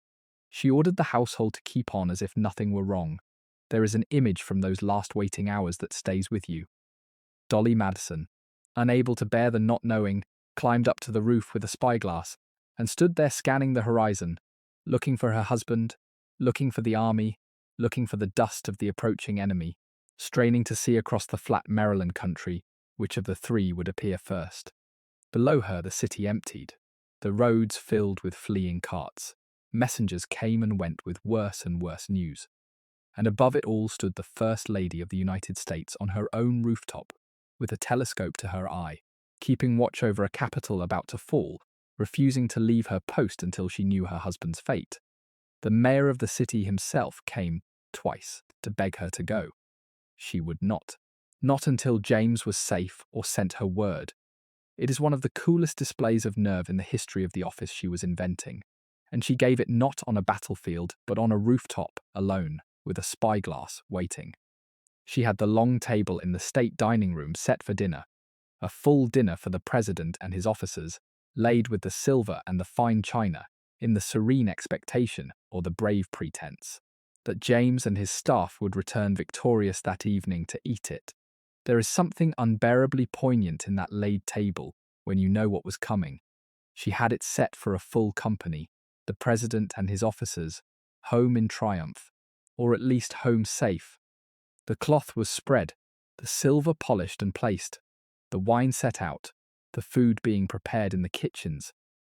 Speaker 1: She ordered the household to keep on as if nothing were wrong. There is an image from those last waiting hours that stays with you. Dolley Madison, unable to bear the not knowing, climbed up to the roof with a spyglass and stood there scanning the horizon, looking for her husband, looking for the army, looking for the dust of the approaching enemy, straining to see across the flat Maryland country which of the three would appear first. Below her the city emptied, the roads filled with fleeing carts. Messengers came and went with worse and worse news. And above it all stood the First Lady of the United States on her own rooftop, with a telescope to her eye, keeping watch over a capital about to fall, refusing to leave her post until she knew her husband's fate. The mayor of the city himself came, twice, to beg her to go. She would not. Not until James was safe or sent her word. It is one of the coolest displays of nerve in the history of the office she was inventing. And she gave it not on a battlefield, but on a rooftop, alone, with a spyglass, waiting. She had the long table in the state dining room set for dinner, a full dinner for the president and his officers, laid with the silver and the fine china, in the serene expectation, or the brave pretense, that James and his staff would return victorious that evening to eat it. There is something unbearably poignant in that laid table when you know what was coming. She had it set for a full company, the president and his officers, home in triumph, or at least home safe. The cloth was spread, the silver polished and placed, the wine set out, the food being prepared in the kitchens,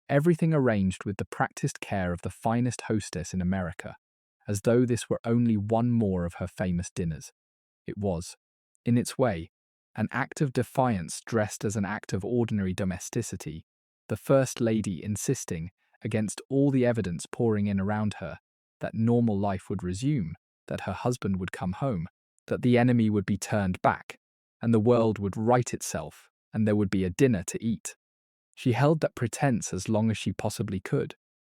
Speaker 1: everything arranged with the practiced care of the finest hostess in America, as though this were only one more of her famous dinners. It was, in its way, an act of defiance dressed as an act of ordinary domesticity, the First Lady insisting, against all the evidence pouring in around her, that normal life would resume, that her husband would come home, that the enemy would be turned back, and the world would right itself, and there would be a dinner to eat. She held that pretense as long as she possibly could,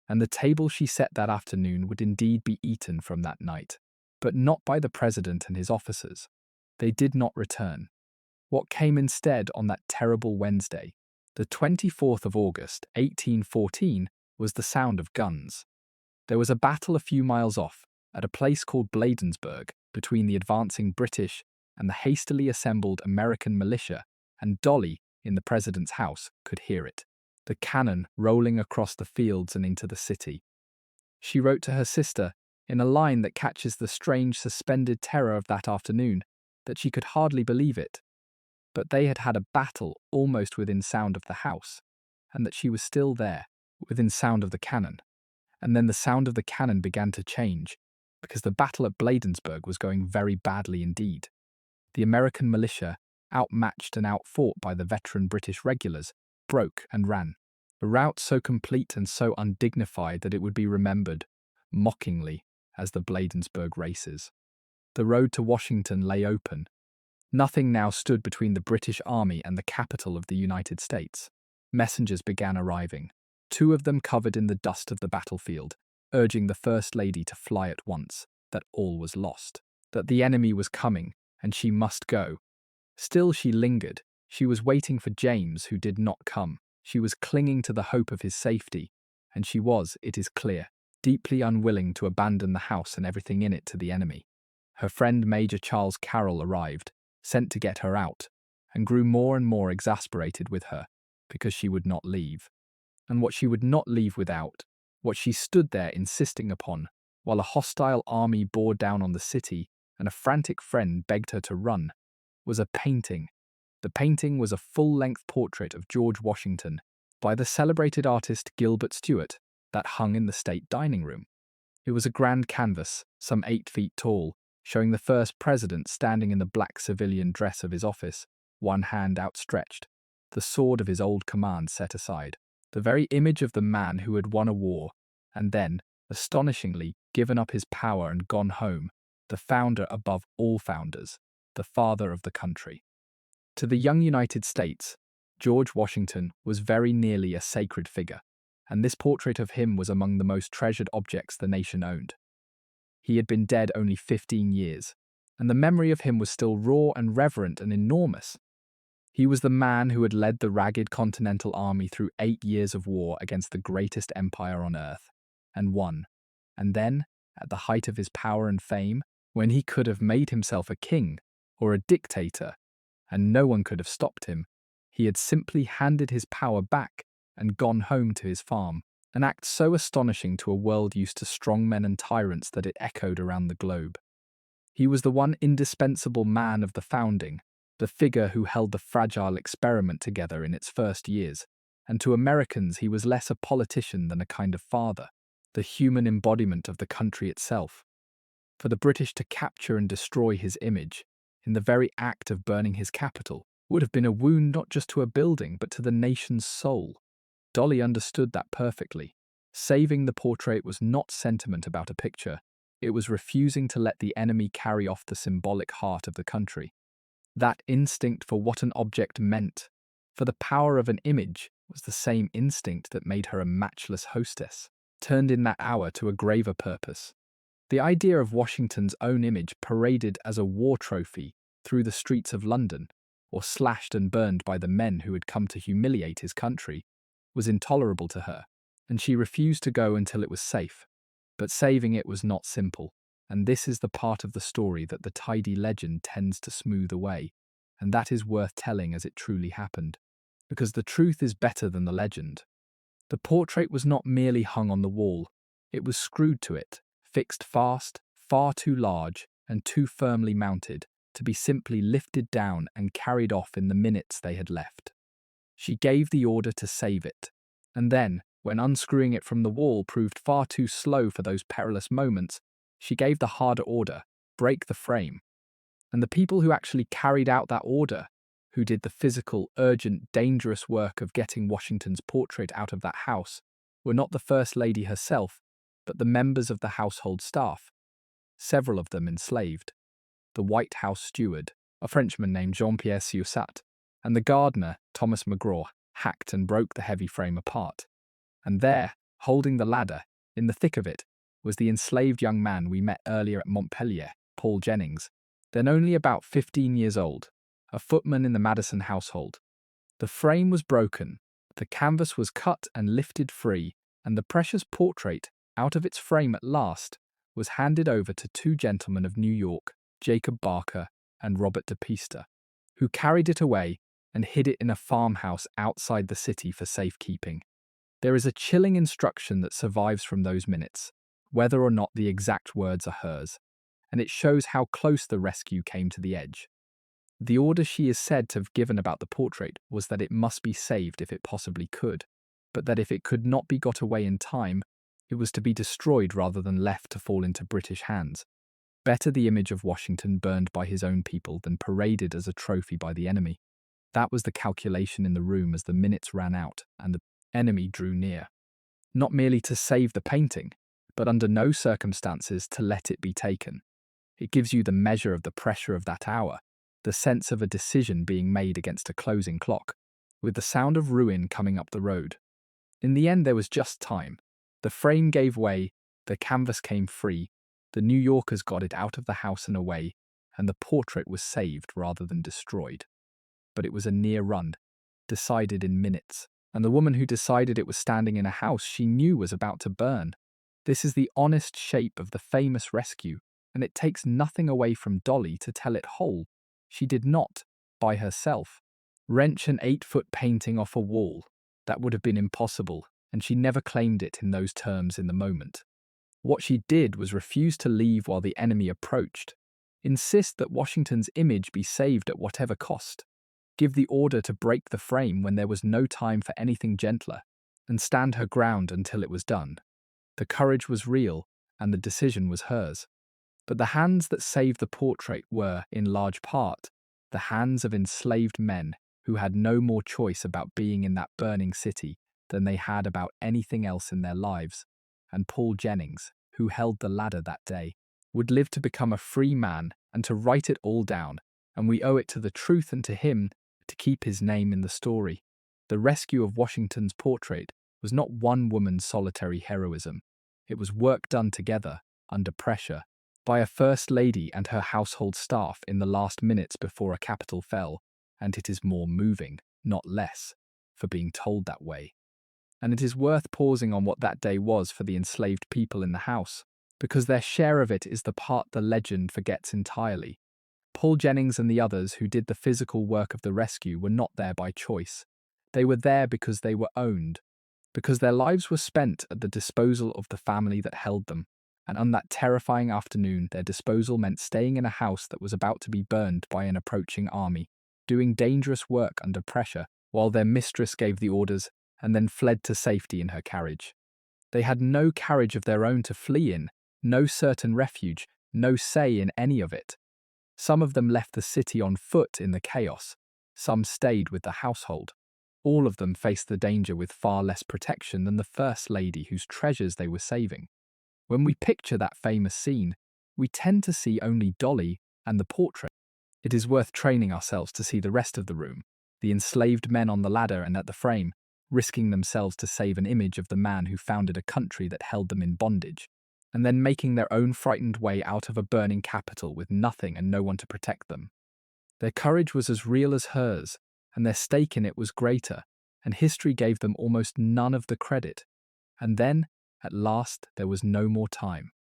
Speaker 1: and the table she set that afternoon would indeed be eaten from that night, but not by the president and his officers. They did not return. What came instead on that terrible Wednesday, the 24th of August, 1814, was the sound of guns. There was a battle a few miles off, at a place called Bladensburg, between the advancing British and the hastily assembled American militia, and Dolley, in the president's house, could hear it, the cannon rolling across the fields and into the city. She wrote to her sister, in a line that catches the strange suspended terror of that afternoon, that she could hardly believe it, but they had had a battle almost within sound of the house, and that she was still there, within sound of the cannon. And then the sound of the cannon began to change, because the battle at Bladensburg was going very badly indeed. The American militia, outmatched and outfought by the veteran British regulars, broke and ran. A rout so complete and so undignified that it would be remembered, mockingly, as the Bladensburg races. The road to Washington lay open. Nothing now stood between the British army and the capital of the United States. Messengers began arriving, 2 of them covered in the dust of the battlefield, urging the First Lady to fly at once, that all was lost, that the enemy was coming, and she must go. Still she lingered. She was waiting for James, who did not come. She was clinging to the hope of his safety, and she was, it is clear, deeply unwilling to abandon the house and everything in it to the enemy. Her friend Major Charles Carroll arrived, sent to get her out, and grew more and more exasperated with her, because she would not leave. And what she would not leave without, what she stood there insisting upon, while a hostile army bore down on the city and a frantic friend begged her to run, was a painting. The painting was a full-length portrait of George Washington by the celebrated artist Gilbert Stuart that hung in the state dining room. It was a grand canvas, some 8 feet tall, showing the first president standing in the black civilian dress of his office, one hand outstretched, the sword of his old command set aside, the very image of the man who had won a war, and then, astonishingly, given up his power and gone home, the founder above all founders, the father of the country. To the young United States, George Washington was very nearly a sacred figure, and this portrait of him was among the most treasured objects the nation owned. He had been dead only 15 years, and the memory of him was still raw and reverent and enormous. He was the man who had led the ragged Continental Army through 8 years of war against the greatest empire on earth, and won. And then, at the height of his power and fame, when he could have made himself a king or a dictator, and no one could have stopped him, he had simply handed his power back and gone home to his farm, an act so astonishing to a world used to strong men and tyrants that it echoed around the globe. He was the one indispensable man of the founding, the figure who held the fragile experiment together in its first years, and to Americans he was less a politician than a kind of father, the human embodiment of the country itself. For the British to capture and destroy his image, in the very act of burning his capital, would have been a wound not just to a building but to the nation's soul. Dolley understood that perfectly. Saving the portrait was not sentiment about a picture, it was refusing to let the enemy carry off the symbolic heart of the country. That instinct for what an object meant, for the power of an image, was the same instinct that made her a matchless hostess, turned in that hour to a graver purpose. The idea of Washington's own image paraded as a war trophy through the streets of London, or slashed and burned by the men who had come to humiliate his country, was intolerable to her, and she refused to go until it was safe. But saving it was not simple, and this is the part of the story that the tidy legend tends to smooth away, and that is worth telling as it truly happened, because the truth is better than the legend. The portrait was not merely hung on the wall, it was screwed to it, fixed fast, far too large, and too firmly mounted, to be simply lifted down and carried off in the minutes they had left. She gave the order to save it, and then, when unscrewing it from the wall proved far too slow for those perilous moments, she gave the harder order, break the frame. And the people who actually carried out that order, who did the physical, urgent, dangerous work of getting Washington's portrait out of that house, were not the First Lady herself, but the members of the household staff, several of them enslaved. The White House steward, a Frenchman named Jean-Pierre Ciussat, and the gardener, Thomas McGraw, hacked and broke the heavy frame apart. And there, holding the ladder, in the thick of it, was the enslaved young man we met earlier at Montpellier, Paul Jennings, then only about 15 years old, a footman in the Madison household. The frame was broken, the canvas was cut and lifted free, and the precious portrait, out of its frame at last, was handed over to 2 gentlemen of New York, Jacob Barker and Robert de Pista, who carried it away and hid it in a farmhouse outside the city for safekeeping. There is a chilling instruction that survives from those minutes, whether or not the exact words are hers, and it shows how close the rescue came to the edge. The order she is said to have given about the portrait was that it must be saved if it possibly could, but that if it could not be got away in time, it was to be destroyed rather than left to fall into British hands. Better the image of Washington burned by his own people than paraded as a trophy by the enemy. That was the calculation in the room as the minutes ran out and the enemy drew near. Not merely to save the painting, but under no circumstances to let it be taken. It gives you the measure of the pressure of that hour, the sense of a decision being made against a closing clock, with the sound of ruin coming up the road. In the end there was just time. The frame gave way, the canvas came free, the New Yorkers got it out of the house and away, and the portrait was saved rather than destroyed. But it was a near run, decided in minutes, and the woman who decided it was standing in a house she knew was about to burn. This is the honest shape of the famous rescue, and it takes nothing away from Dolly to tell it whole. She did not, by herself, wrench an 8-foot painting off a wall. That would have been impossible, and she never claimed it in those terms in the moment. What she did was refuse to leave while the enemy approached, insist that Washington's image be saved at whatever cost, give the order to break the frame when there was no time for anything gentler, and stand her ground until it was done. The courage was real, and the decision was hers. But the hands that saved the portrait were, in large part, the hands of enslaved men who had no more choice about being in that burning city than they had about anything else in their lives. And Paul Jennings, who held the ladder that day, would live to become a free man and to write it all down, and we owe it to the truth and to him to keep his name in the story. The rescue of Washington's portrait was not one woman's solitary heroism. It was work done together, under pressure, by a First Lady and her household staff in the last minutes before a capital fell, and it is more moving, not less, for being told that way. And it is worth pausing on what that day was for the enslaved people in the house, because their share of it is the part the legend forgets entirely. Paul Jennings and the others who did the physical work of the rescue were not there by choice. They were there because they were owned, because their lives were spent at the disposal of the family that held them, and on that terrifying afternoon their disposal meant staying in a house that was about to be burned by an approaching army, doing dangerous work under pressure, while their mistress gave the orders and then fled to safety in her carriage. They had no carriage of their own to flee in, no certain refuge, no say in any of it. Some of them left the city on foot in the chaos, some stayed with the household. All of them faced the danger with far less protection than the First Lady whose treasures they were saving. When we picture that famous scene, we tend to see only Dolly and the portrait. It is worth training ourselves to see the rest of the room, the enslaved men on the ladder and at the frame, risking themselves to save an image of the man who founded a country that held them in bondage, and then making their own frightened way out of a burning capital with nothing and no one to protect them. Their courage was as real as hers, and their stake in it was greater, and history gave them almost none of the credit. And then, at last, there was no more time.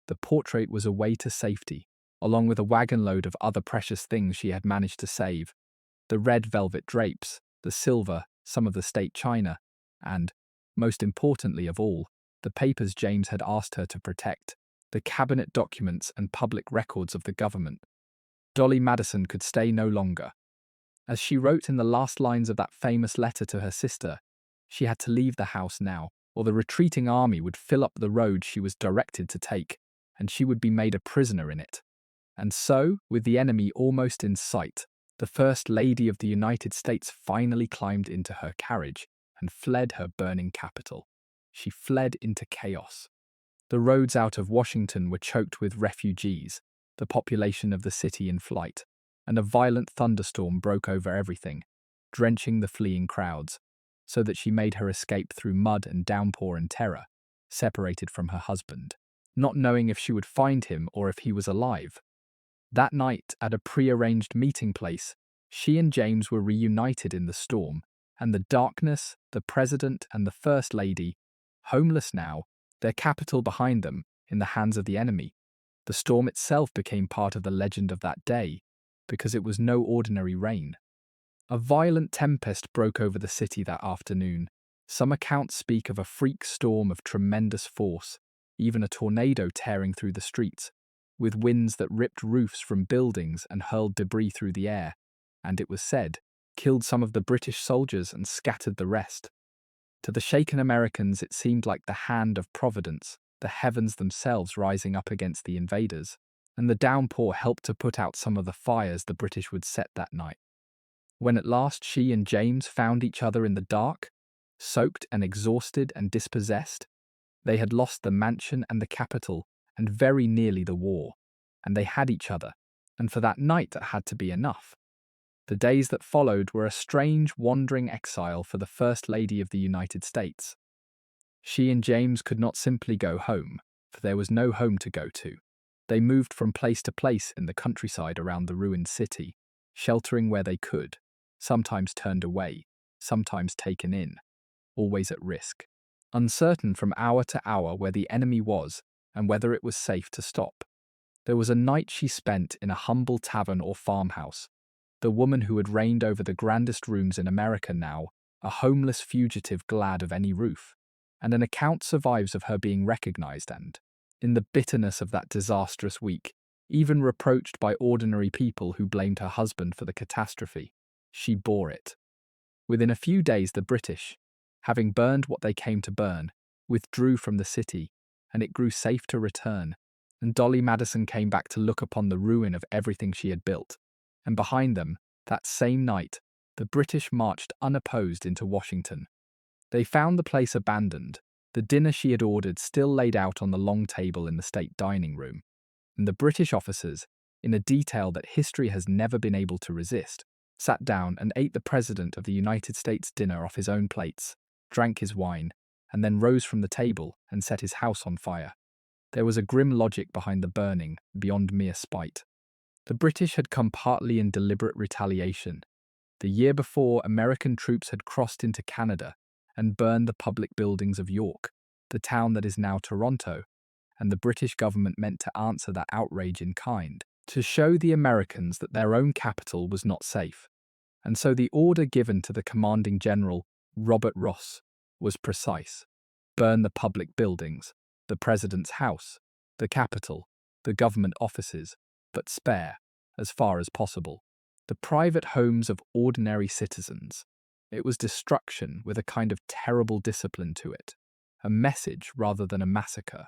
Speaker 1: The portrait was away to safety, along with a wagon load of other precious things she had managed to save. The red velvet drapes, the silver, some of the state china, and, most importantly of all, the papers James had asked her to protect, the cabinet documents and public records of the government. Dolley Madison could stay no longer. As she wrote in the last lines of that famous letter to her sister, she had to leave the house now, or the retreating army would fill up the road she was directed to take, and she would be made a prisoner in it. And so, with the enemy almost in sight, the First Lady of the United States finally climbed into her carriage and fled her burning capital. She fled into chaos. The roads out of Washington were choked with refugees, the population of the city in flight, and a violent thunderstorm broke over everything, drenching the fleeing crowds, so that she made her escape through mud and downpour and terror, separated from her husband, not knowing if she would find him or if he was alive. That night, at a prearranged meeting place, she and James were reunited in the storm, and the darkness, the President and the First Lady, homeless now, their capital behind them, in the hands of the enemy. The storm itself became part of the legend of that day, because it was no ordinary rain. A violent tempest broke over the city that afternoon. Some accounts speak of a freak storm of tremendous force, even a tornado tearing through the streets, with winds that ripped roofs from buildings and hurled debris through the air, and it was said, killed some of the British soldiers and scattered the rest. To the shaken Americans it seemed like the hand of Providence, the heavens themselves rising up against the invaders, and the downpour helped to put out some of the fires the British would set that night. When at last she and James found each other in the dark, soaked and exhausted and dispossessed, they had lost the mansion and the capital, and very nearly the war, and they had each other, and for that night that had to be enough. The days that followed were a strange, wandering exile for the First Lady of the United States. She and James could not simply go home, for there was no home to go to. They moved from place to place in the countryside around the ruined city, sheltering where they could, sometimes turned away, sometimes taken in, always at risk. uncertain from hour to hour where the enemy was and whether it was safe to stop. There was a night she spent in a humble tavern or farmhouse, the woman who had reigned over the grandest rooms in America now, a homeless fugitive glad of any roof. And an account survives of her being recognized and, in the bitterness of that disastrous week, even reproached by ordinary people who blamed her husband for the catastrophe, she bore it. Within a few days the British, having burned what they came to burn, withdrew from the city, and it grew safe to return, and Dolley Madison came back to look upon the ruin of everything she had built. And behind them, that same night, the British marched unopposed into Washington. They found the place abandoned, the dinner she had ordered still laid out on the long table in the state dining room, and the British officers, in a detail that history has never been able to resist, sat down and ate the President of the United States dinner off his own plates, drank his wine, and then rose from the table and set his house on fire. There was a grim logic behind the burning, beyond mere spite. The British had come partly in deliberate retaliation. The year before, American troops had crossed into Canada and burned the public buildings of York, the town that is now Toronto, and the British government meant to answer that outrage in kind, to show the Americans that their own capital was not safe. And so the order given to the commanding general, Robert Ross, was precise. Burn the public buildings, the president's house, the Capitol, the government offices, but spare, as far as possible, the private homes of ordinary citizens. It was destruction with a kind of terrible discipline to it, a message rather than a massacre.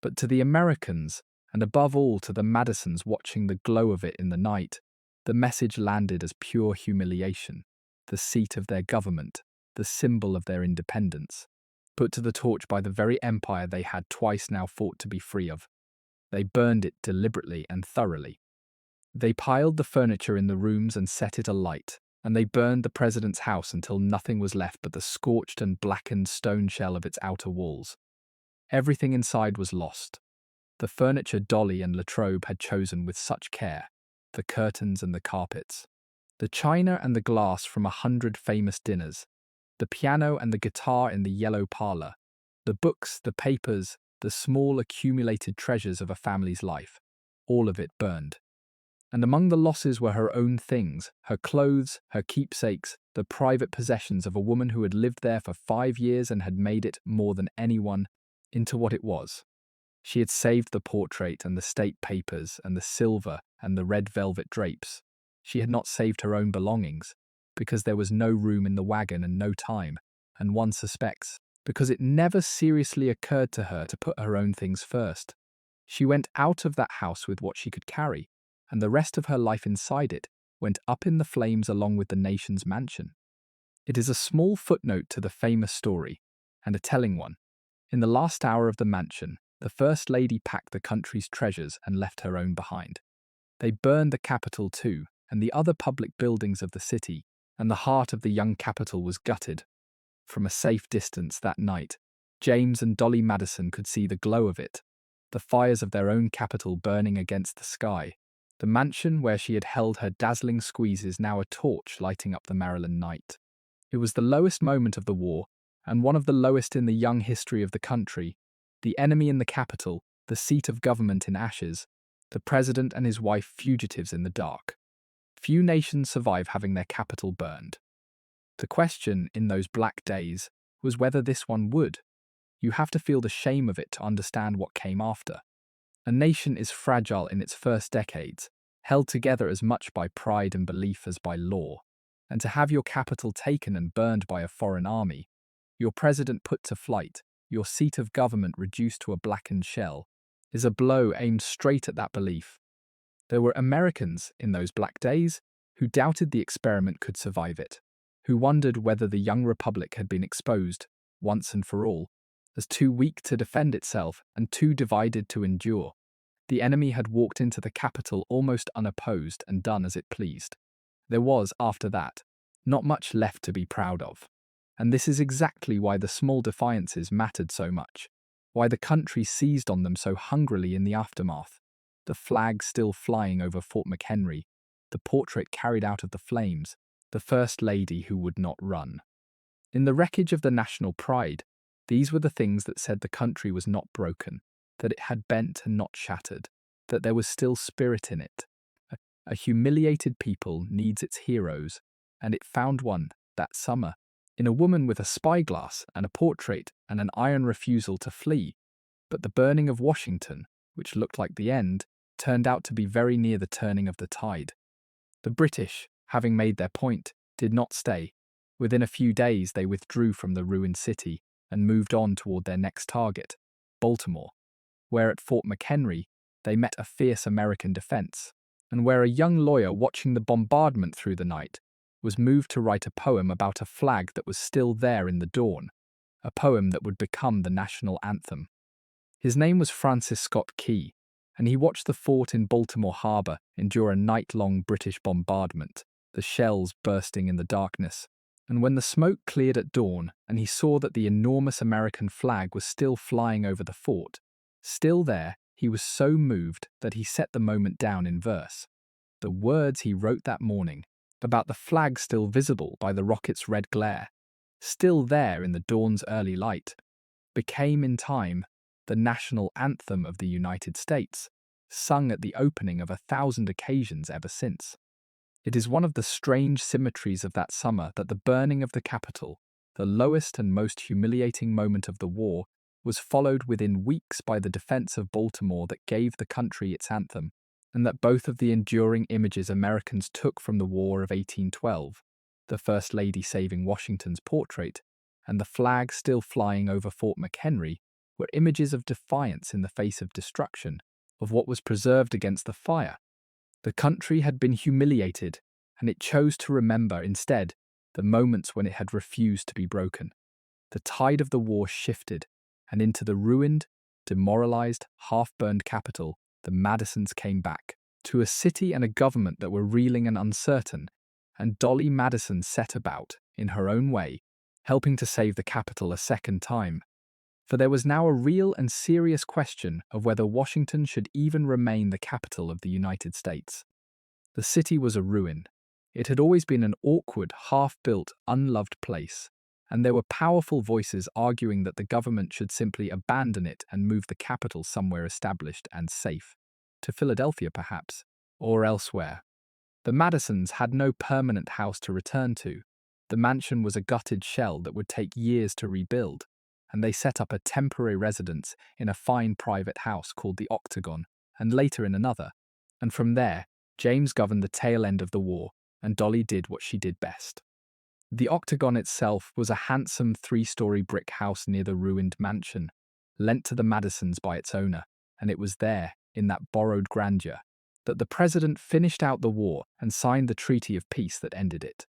Speaker 1: But to the Americans, and above all to the Madisons watching the glow of it in the night, the message landed as pure humiliation, the seat of their government, the symbol of their independence, put to the torch by the very empire they had twice now fought to be free of. They burned it deliberately and thoroughly. They piled the furniture in the rooms and set it alight, and they burned the president's house until nothing was left but the scorched and blackened stone shell of its outer walls. Everything inside was lost. The furniture Dolley and Latrobe had chosen with such care, the curtains and the carpets, the china and the glass from 100 famous dinners, the piano and the guitar in the yellow parlor, the books, the papers, the small accumulated treasures of a family's life, all of it burned. And among the losses were her own things, her clothes, her keepsakes, the private possessions of a woman who had lived there for 5 years and had made it, more than anyone, into what it was. She had saved the portrait and the state papers and the silver and the red velvet drapes. She had not saved her own belongings, because there was no room in the wagon and no time, and one suspects, because it never seriously occurred to her to put her own things first. She went out of that house with what she could carry, and the rest of her life inside it went up in the flames along with the nation's mansion. It is a small footnote to the famous story, and a telling one. In the last hour of the mansion, the First Lady packed the country's treasures and left her own behind. They burned the Capitol too, and the other public buildings of the city, and the heart of the young capital was gutted. From a safe distance that night, James and Dolley Madison could see the glow of it, the fires of their own capital burning against the sky. The mansion where she had held her dazzling squeezes now a torch lighting up the Maryland night. It was the lowest moment of the war, and one of the lowest in the young history of the country. The enemy in the capital, the seat of government in ashes, the president and his wife fugitives in the dark. Few nations survive having their capital burned. The question, in those black days, was whether this one would. You have to feel the shame of it to understand what came after. A nation is fragile in its first decades, held together as much by pride and belief as by law. And to have your capital taken and burned by a foreign army, your president put to flight, your seat of government reduced to a blackened shell, is a blow aimed straight at that belief. There were Americans in those black days who doubted the experiment could survive it, who wondered whether the young republic had been exposed, once and for all, as too weak to defend itself and too divided to endure. The enemy had walked into the capital almost unopposed and done as it pleased. There was, after that, not much left to be proud of. And this is exactly why the small defiances mattered so much, why the country seized on them so hungrily in the aftermath. The flag still flying over Fort McHenry, the portrait carried out of the flames, the First Lady who would not run. In the wreckage of the national pride, These were the things that said the country was not broken, that it had bent and not shattered, that there was still spirit in it. A humiliated people needs its heroes, and it found one that summer, in a woman with a spyglass and a portrait and an iron refusal to flee. But the burning of Washington, which looked like the end, turned out to be very near the turning of the tide. The British, having made their point, did not stay. Within a few days they withdrew from the ruined city and moved on toward their next target, Baltimore, where at Fort McHenry they met a fierce American defense, and where a young lawyer watching the bombardment through the night was moved to write a poem about a flag that was still there in the dawn, a poem that would become the national anthem. His name was Francis Scott Key, and he watched the fort in Baltimore Harbor endure a night-long British bombardment, the shells bursting in the darkness. And when the smoke cleared at dawn and he saw that the enormous American flag was still flying over the fort, still there, he was so moved that he set the moment down in verse. The words he wrote that morning, about the flag still visible by the rocket's red glare, still there in the dawn's early light, became in time the national anthem of the United States, sung at the opening of 1,000 occasions ever since. It is one of the strange symmetries of that summer that the burning of the Capitol, the lowest and most humiliating moment of the war, was followed within weeks by the defense of Baltimore that gave the country its anthem, and that both of the enduring images Americans took from the War of 1812, the First Lady saving Washington's portrait, and the flag still flying over Fort McHenry, were images of defiance in the face of destruction, of what was preserved against the fire. The country had been humiliated, and it chose to remember instead the moments when it had refused to be broken. The tide of the war shifted, and into the ruined, demoralized, half-burned capital, the Madisons came back, to a city and a government that were reeling and uncertain, and Dolley Madison set about, in her own way, helping to save the capital a second time. For there was now a real and serious question of whether Washington should even remain the capital of the United States. The city was a ruin. It had always been an awkward, half-built, unloved place, and there were powerful voices arguing that the government should simply abandon it and move the capital somewhere established and safe, to Philadelphia perhaps, or elsewhere. The Madisons had no permanent house to return to. The mansion was a gutted shell that would take years to rebuild, and they set up a temporary residence in a fine private house called the Octagon, and later in another. And from there, James governed the tail end of the war, and Dolley did what she did best. The Octagon itself was a handsome 3-story brick house near the ruined mansion, lent to the Madisons by its owner, and it was there, in that borrowed grandeur, that the president finished out the war and signed the treaty of peace that ended it.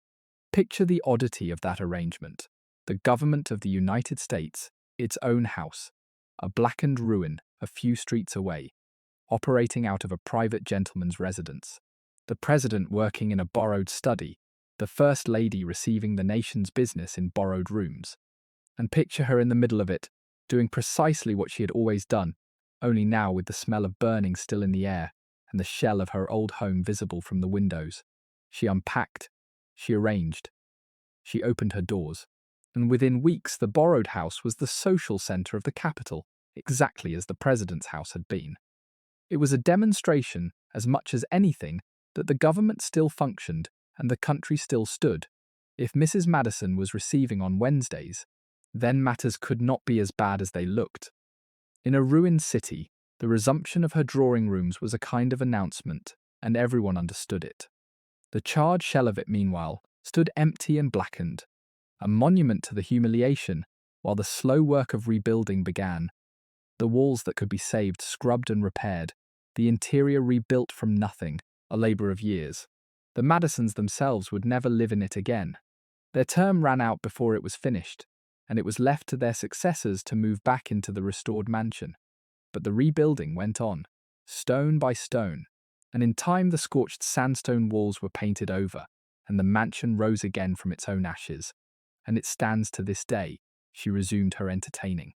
Speaker 1: Picture the oddity of that arrangement. The government of the United States, its own house, a blackened ruin a few streets away, operating out of a private gentleman's residence. The president working in a borrowed study, the First Lady receiving the nation's business in borrowed rooms. And picture her in the middle of it, doing precisely what she had always done, only now with the smell of burning still in the air and the shell of her old home visible from the windows. She unpacked, she arranged, she opened her doors. And within weeks the borrowed house was the social center of the capital, exactly as the president's house had been. It was a demonstration, as much as anything, that the government still functioned and the country still stood. If Mrs. Madison was receiving on Wednesdays, then matters could not be as bad as they looked. In a ruined city, the resumption of her drawing rooms was a kind of announcement, and everyone understood it. The charred shell of it, meanwhile, stood empty and blackened, a monument to the humiliation, while the slow work of rebuilding began. The walls that could be saved scrubbed and repaired, the interior rebuilt from nothing, a labor of years. The Madisons themselves would never live in it again. Their term ran out before it was finished, and it was left to their successors to move back into the restored mansion. But the rebuilding went on, stone by stone, and in time the scorched sandstone walls were painted over, and the mansion rose again from its own ashes. And it stands to this day, she resumed her entertaining.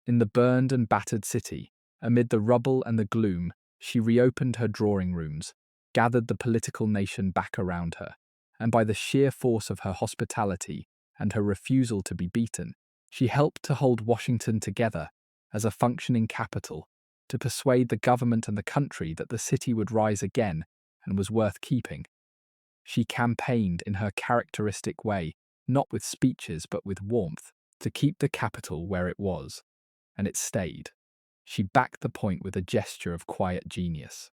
Speaker 1: In the burned and battered city, amid the rubble and the gloom, she reopened her drawing rooms, gathered the political nation back around her, and by the sheer force of her hospitality and her refusal to be beaten, She helped to hold Washington together as a functioning capital, to persuade the government and the country that the city would rise again and was worth keeping. She campaigned in her characteristic way, not with speeches but with warmth, to keep the capital where it was, and it stayed. She backed the point with a gesture of quiet genius.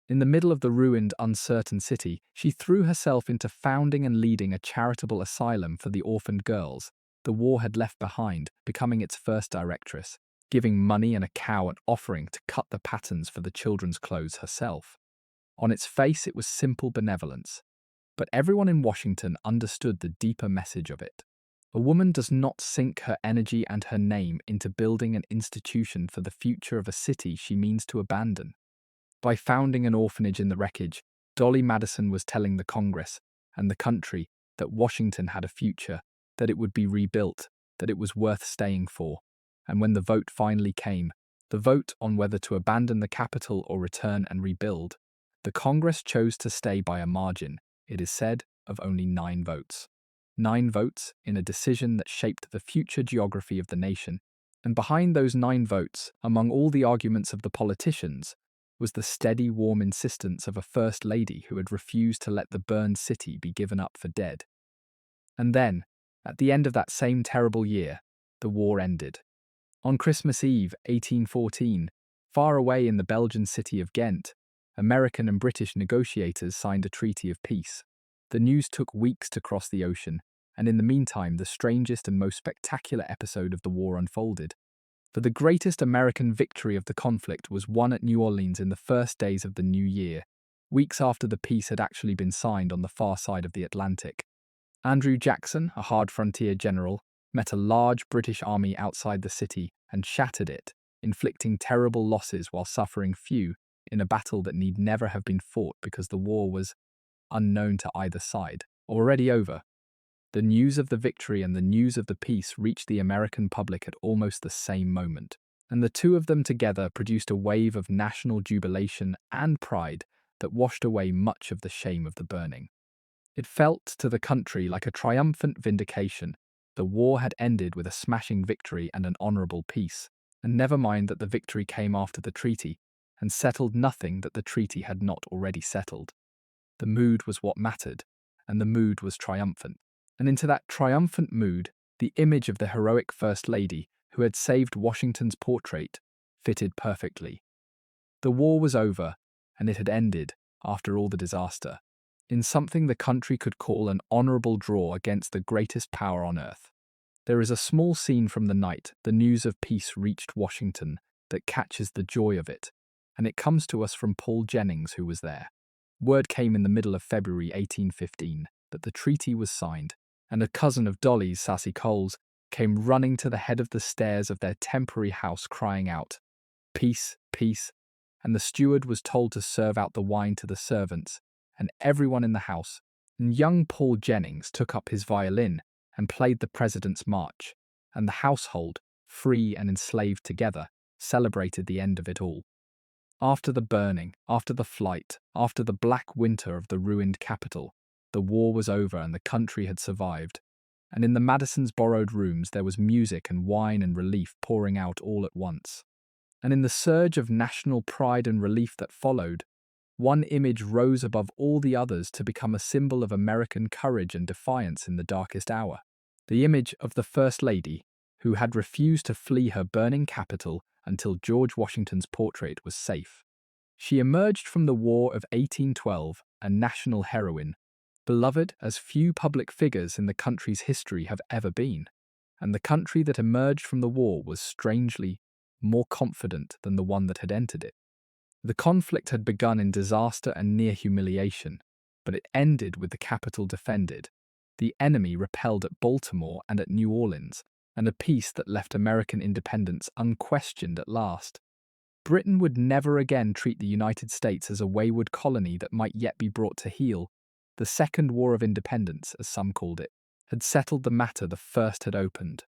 Speaker 1: In the middle of the ruined, uncertain city, she threw herself into founding and leading a charitable asylum for the orphaned girls the war had left behind, becoming its first directress, giving money and a cow an offering to cut the patterns for the children's clothes herself. On its face, it was simple benevolence, but everyone in Washington understood the deeper message of it. A woman does not sink her energy and her name into building an institution for the future of a city she means to abandon. By founding an orphanage in the wreckage, Dolley Madison was telling the Congress and the country that Washington had a future, that it would be rebuilt, that it was worth staying for. And when the vote finally came, the vote on whether to abandon the capital or return and rebuild, the Congress chose to stay by a margin, it is said, of only 9 votes. 9 votes in a decision that shaped the future geography of the nation. And behind those 9 votes, among all the arguments of the politicians, was the steady, warm insistence of a First Lady who had refused to let the burned city be given up for dead. And then, at the end of that same terrible year, the war ended. On Christmas Eve, 1814, far away in the Belgian city of Ghent, American and British negotiators signed a treaty of peace. The news took weeks to cross the ocean, and in the meantime, the strangest and most spectacular episode of the war unfolded. For the greatest American victory of the conflict was won at New Orleans in the first days of the new year, weeks after the peace had actually been signed on the far side of the Atlantic. Andrew Jackson, a hard frontier general, met a large British army outside the city and shattered it, inflicting terrible losses while suffering few in a battle that need never have been fought because the war was unknown to either side, already over. The news of the victory and the news of the peace reached the American public at almost the same moment, and the two of them together produced a wave of national jubilation and pride that washed away much of the shame of the burning. It felt to the country like a triumphant vindication. The war had ended with a smashing victory and an honourable peace, and never mind that the victory came after the treaty, and settled nothing that the treaty had not already settled. The mood was what mattered, and the mood was triumphant. And into that triumphant mood, the image of the heroic First Lady, who had saved Washington's portrait, fitted perfectly. The war was over, and it had ended, after all the disaster, in something the country could call an honourable draw against the greatest power on earth. There is a small scene from the night the news of peace reached Washington that catches the joy of it, and it comes to us from Paul Jennings, who was there. Word came in the middle of February 1815 that the treaty was signed, and a cousin of Dolly's, Sassy Coles, came running to the head of the stairs of their temporary house crying out, "Peace, peace," and the steward was told to serve out the wine to the servants and everyone in the house, and young Paul Jennings took up his violin and played the President's March, and the household, free and enslaved together, celebrated the end of it all. After the burning, after the flight, after the black winter of the ruined capital, the war was over and the country had survived, and in the Madisons' borrowed rooms there was music and wine and relief pouring out all at once. And in the surge of national pride and relief that followed, one image rose above all the others to become a symbol of American courage and defiance in the darkest hour. The image of the First Lady, who had refused to flee her burning capital until George Washington's portrait was safe. She emerged from the War of 1812 a national heroine, beloved as few public figures in the country's history have ever been, and the country that emerged from the war was strangely more confident than the one that had entered it. The conflict had begun in disaster and near humiliation, but it ended with the capital defended, the enemy repelled at Baltimore and at New Orleans, and a peace that left American independence unquestioned at last. Britain would never again treat the United States as a wayward colony that might yet be brought to heel. The Second War of Independence, as some called it, had settled the matter the first had opened,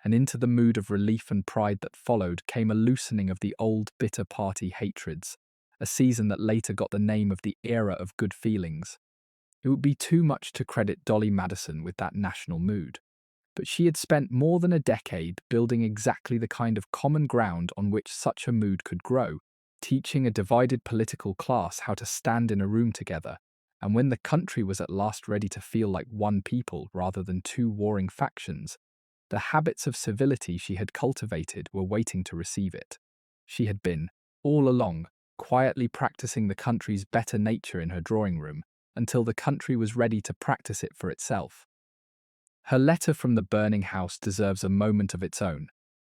Speaker 1: and into the mood of relief and pride that followed came a loosening of the old bitter party hatreds, a season that later got the name of the Era of Good Feelings. It would be too much to credit Dolley Madison with that national mood. But she had spent more than a decade building exactly the kind of common ground on which such a mood could grow, teaching a divided political class how to stand in a room together. And when the country was at last ready to feel like one people rather than two warring factions, the habits of civility she had cultivated were waiting to receive it. She had been, all along, quietly practicing the country's better nature in her drawing room until the country was ready to practice it for itself. Her letter from the burning house deserves a moment of its own,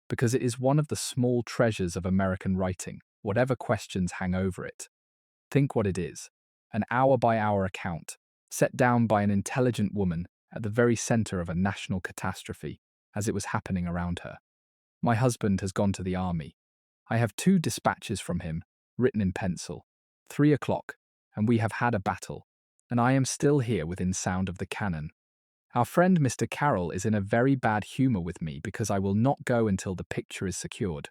Speaker 1: because it is one of the small treasures of American writing, whatever questions hang over it. Think what it is: an hour-by-hour account, set down by an intelligent woman at the very center of a national catastrophe, as it was happening around her. My husband has gone to the army. I have 2 dispatches from him, written in pencil. 3 o'clock, and we have had a battle, and I am still here within sound of the cannon. Our friend Mr. Carroll is in a very bad humor with me because I will not go until the picture is secured.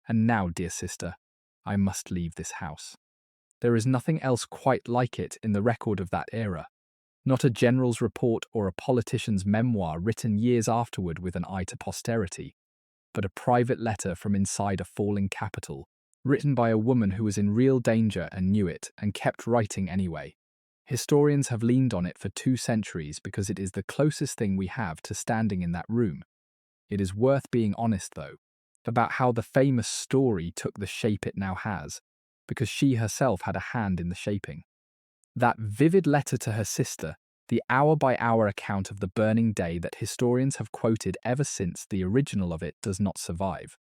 Speaker 1: And now, dear sister, I must leave this house. There is nothing else quite like it in the record of that era. Not a general's report or a politician's memoir written years afterward with an eye to posterity, but a private letter from inside a falling capital, written by a woman who was in real danger and knew it and kept writing anyway. Historians have leaned on it for 2 centuries because it is the closest thing we have to standing in that room. It is worth being honest, though, about how the famous story took the shape it now has, because she herself had a hand in the shaping. That vivid letter to her sister, the hour-by-hour account of the burning day that historians have quoted ever since the original of it does not survive.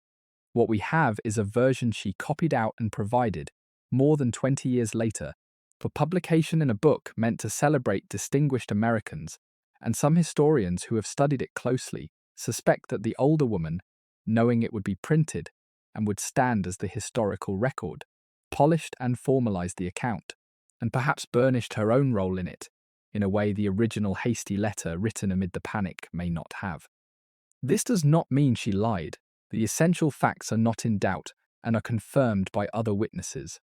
Speaker 1: What we have is a version she copied out and provided, more than 20 years later, for publication in a book meant to celebrate distinguished Americans, and some historians who have studied it closely suspect that the older woman, knowing it would be printed and would stand as the historical record, polished and formalized the account, and perhaps burnished her own role in it, in a way the original hasty letter written amid the panic may not have. This does not mean she lied. The essential facts are not in doubt and are confirmed by other witnesses.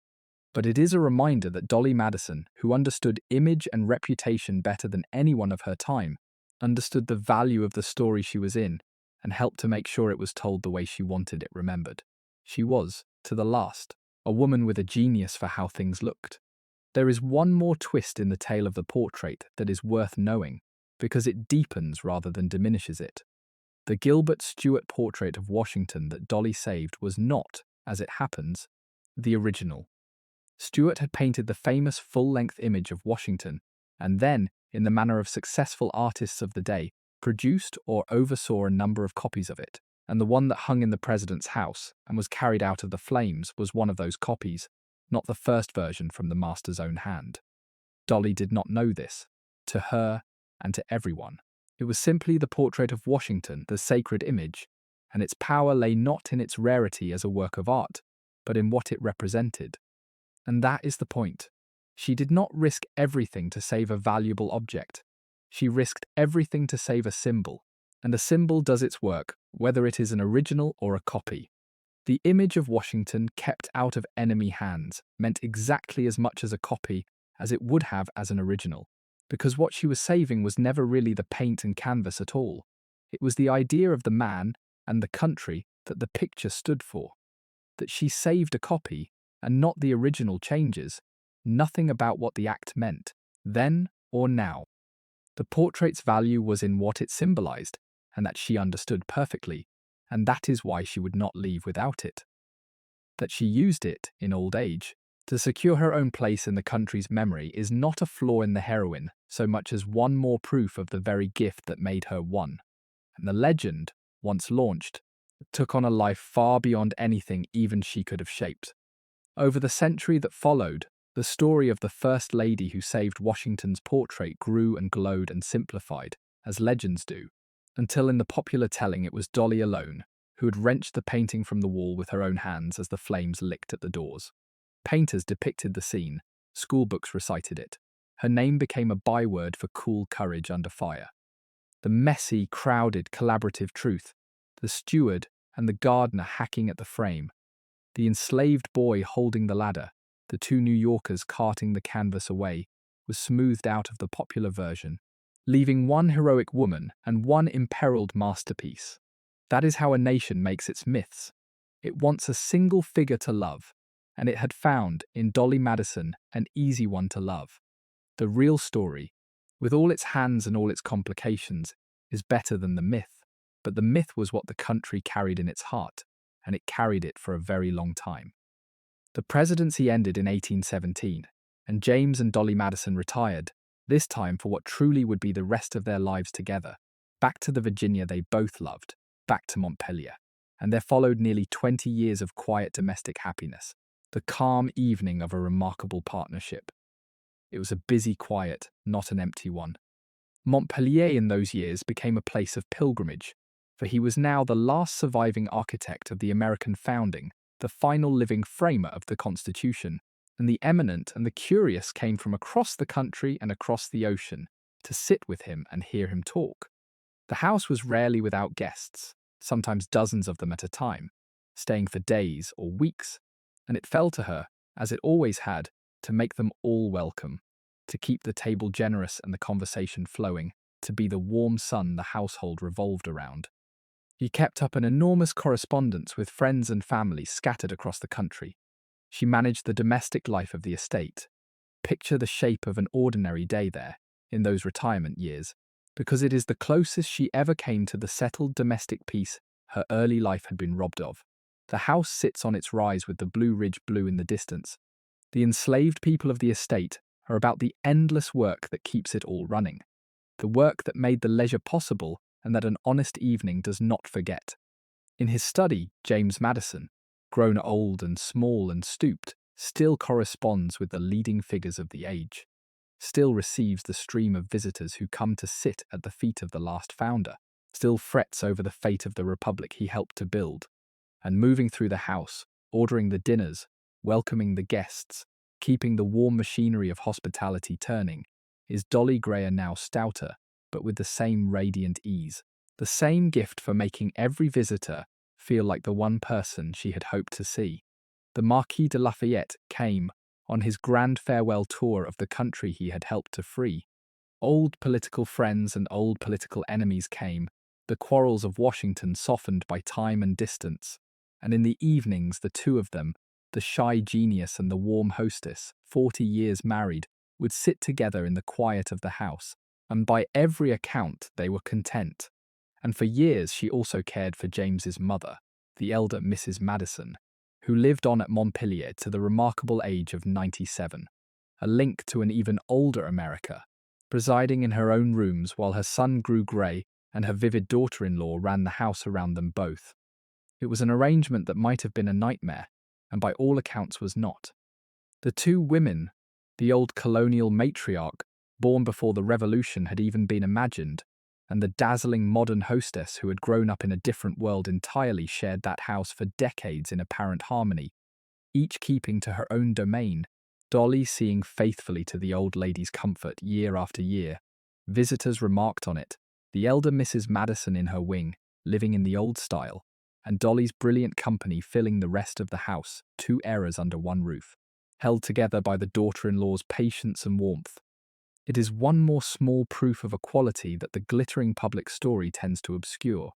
Speaker 1: But it is a reminder that Dolley Madison, who understood image and reputation better than anyone of her time, understood the value of the story she was in and helped to make sure it was told the way she wanted it remembered. She was, to the last, a woman with a genius for how things looked. There is one more twist in the tale of the portrait that is worth knowing, because it deepens rather than diminishes it. The Gilbert Stuart portrait of Washington that Dolley saved was not, as it happens, the original. Stuart had painted the famous full-length image of Washington, and then, in the manner of successful artists of the day, produced or oversaw a number of copies of it, and the one that hung in the president's house and was carried out of the flames was one of those copies, not the first version from the master's own hand. Dolley did not know this, to her and to everyone. It was simply the portrait of Washington, the sacred image, and its power lay not in its rarity as a work of art, but in what it represented. And that is the point. She did not risk everything to save a valuable object. She risked everything to save a symbol, and a symbol does its work, whether it is an original or a copy. The image of Washington kept out of enemy hands meant exactly as much as a copy as it would have as an original, because what she was saving was never really the paint and canvas at all. It was the idea of the man and the country that the picture stood for. That she saved a copy, and not the original changes, nothing about what the act meant, then or now. The portrait's value was in what it symbolized, and that she understood perfectly, and that is why she would not leave without it. That she used it, in old age, to secure her own place in the country's memory is not a flaw in the heroine so much as one more proof of the very gift that made her one. And the legend, once launched, took on a life far beyond anything even she could have shaped. Over the century that followed, the story of the First Lady who saved Washington's portrait grew and glowed and simplified, as legends do, until in the popular telling it was Dolley alone, who had wrenched the painting from the wall with her own hands as the flames licked at the doors. Painters depicted the scene, schoolbooks recited it. Her name became a byword for cool courage under fire. The messy, crowded, collaborative truth, the steward and the gardener hacking at the frame, the enslaved boy holding the ladder, the 2 New Yorkers carting the canvas away, was smoothed out of the popular version, leaving one heroic woman and one imperiled masterpiece. That is how a nation makes its myths. It wants a single figure to love, and it had found, in Dolley Madison, an easy one to love. The real story, with all its hands and all its complications, is better than the myth. But the myth was what the country carried in its heart, and it carried it for a very long time. The presidency ended in 1817, and James and Dolley Madison retired, this time for what truly would be the rest of their lives together, back to the Virginia they both loved, back to Montpelier. And there followed nearly 20 years of quiet domestic happiness, the calm evening of a remarkable partnership. It was a busy quiet, not an empty one. Montpelier in those years became a place of pilgrimage, for he was now the last surviving architect of the American founding, the final living framer of the Constitution, and the eminent and the curious came from across the country and across the ocean to sit with him and hear him talk. The house was rarely without guests, sometimes dozens of them at a time, staying for days or weeks, and it fell to her, as it always had, to make them all welcome, to keep the table generous and the conversation flowing, to be the warm sun the household revolved around. He kept up an enormous correspondence with friends and family scattered across the country. She managed the domestic life of the estate. Picture the shape of an ordinary day there, in those retirement years, because it is the closest she ever came to the settled domestic peace her early life had been robbed of. The house sits on its rise with the Blue Ridge blue in the distance. The enslaved people of the estate are about the endless work that keeps it all running, the work that made the leisure possible and that an honest evening does not forget. In his study, James Madison, grown old and small and stooped, still corresponds with the leading figures of the age, still receives the stream of visitors who come to sit at the feet of the last founder, still frets over the fate of the republic he helped to build, and moving through the house, ordering the dinners, welcoming the guests, keeping the warm machinery of hospitality turning, is Dolley Greer now stouter, but with the same radiant ease, the same gift for making every visitor feel like the one person she had hoped to see. The Marquis de Lafayette came on his grand farewell tour of the country he had helped to free. Old political friends and old political enemies came, the quarrels of Washington softened by time and distance, and in the evenings the two of them, the shy genius and the warm hostess, 40 years married, would sit together in the quiet of the house, and by every account they were content. And for years she also cared for James's mother, the elder Mrs. Madison, who lived on at Montpelier to the remarkable age of 97, a link to an even older America, presiding in her own rooms while her son grew grey and her vivid daughter-in-law ran the house around them both. It was an arrangement that might have been a nightmare, and by all accounts was not. The two women, the old colonial matriarch, born before the Revolution had even been imagined, and the dazzling modern hostess who had grown up in a different world entirely shared that house for decades in apparent harmony, each keeping to her own domain, Dolley seeing faithfully to the old lady's comfort year after year. Visitors remarked on it, the elder Mrs. Madison in her wing, living in the old style, and Dolley's brilliant company filling the rest of the house, two eras under one roof, held together by the daughter-in-law's patience and warmth. It is one more small proof of a quality that the glittering public story tends to obscure.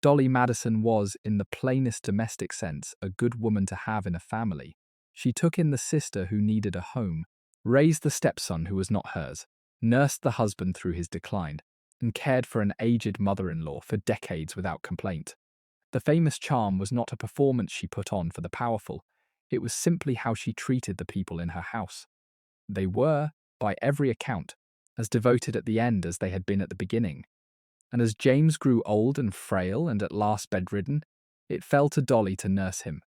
Speaker 1: Dolley Madison was, in the plainest domestic sense, a good woman to have in a family. She took in the sister who needed a home, raised the stepson who was not hers, nursed the husband through his decline, and cared for an aged mother-in-law for decades without complaint. The famous charm was not a performance she put on for the powerful, it was simply how she treated the people in her house. They were, by every account, as devoted at the end as they had been at the beginning. And as James grew old and frail and at last bedridden, it fell to Dolley to nurse him.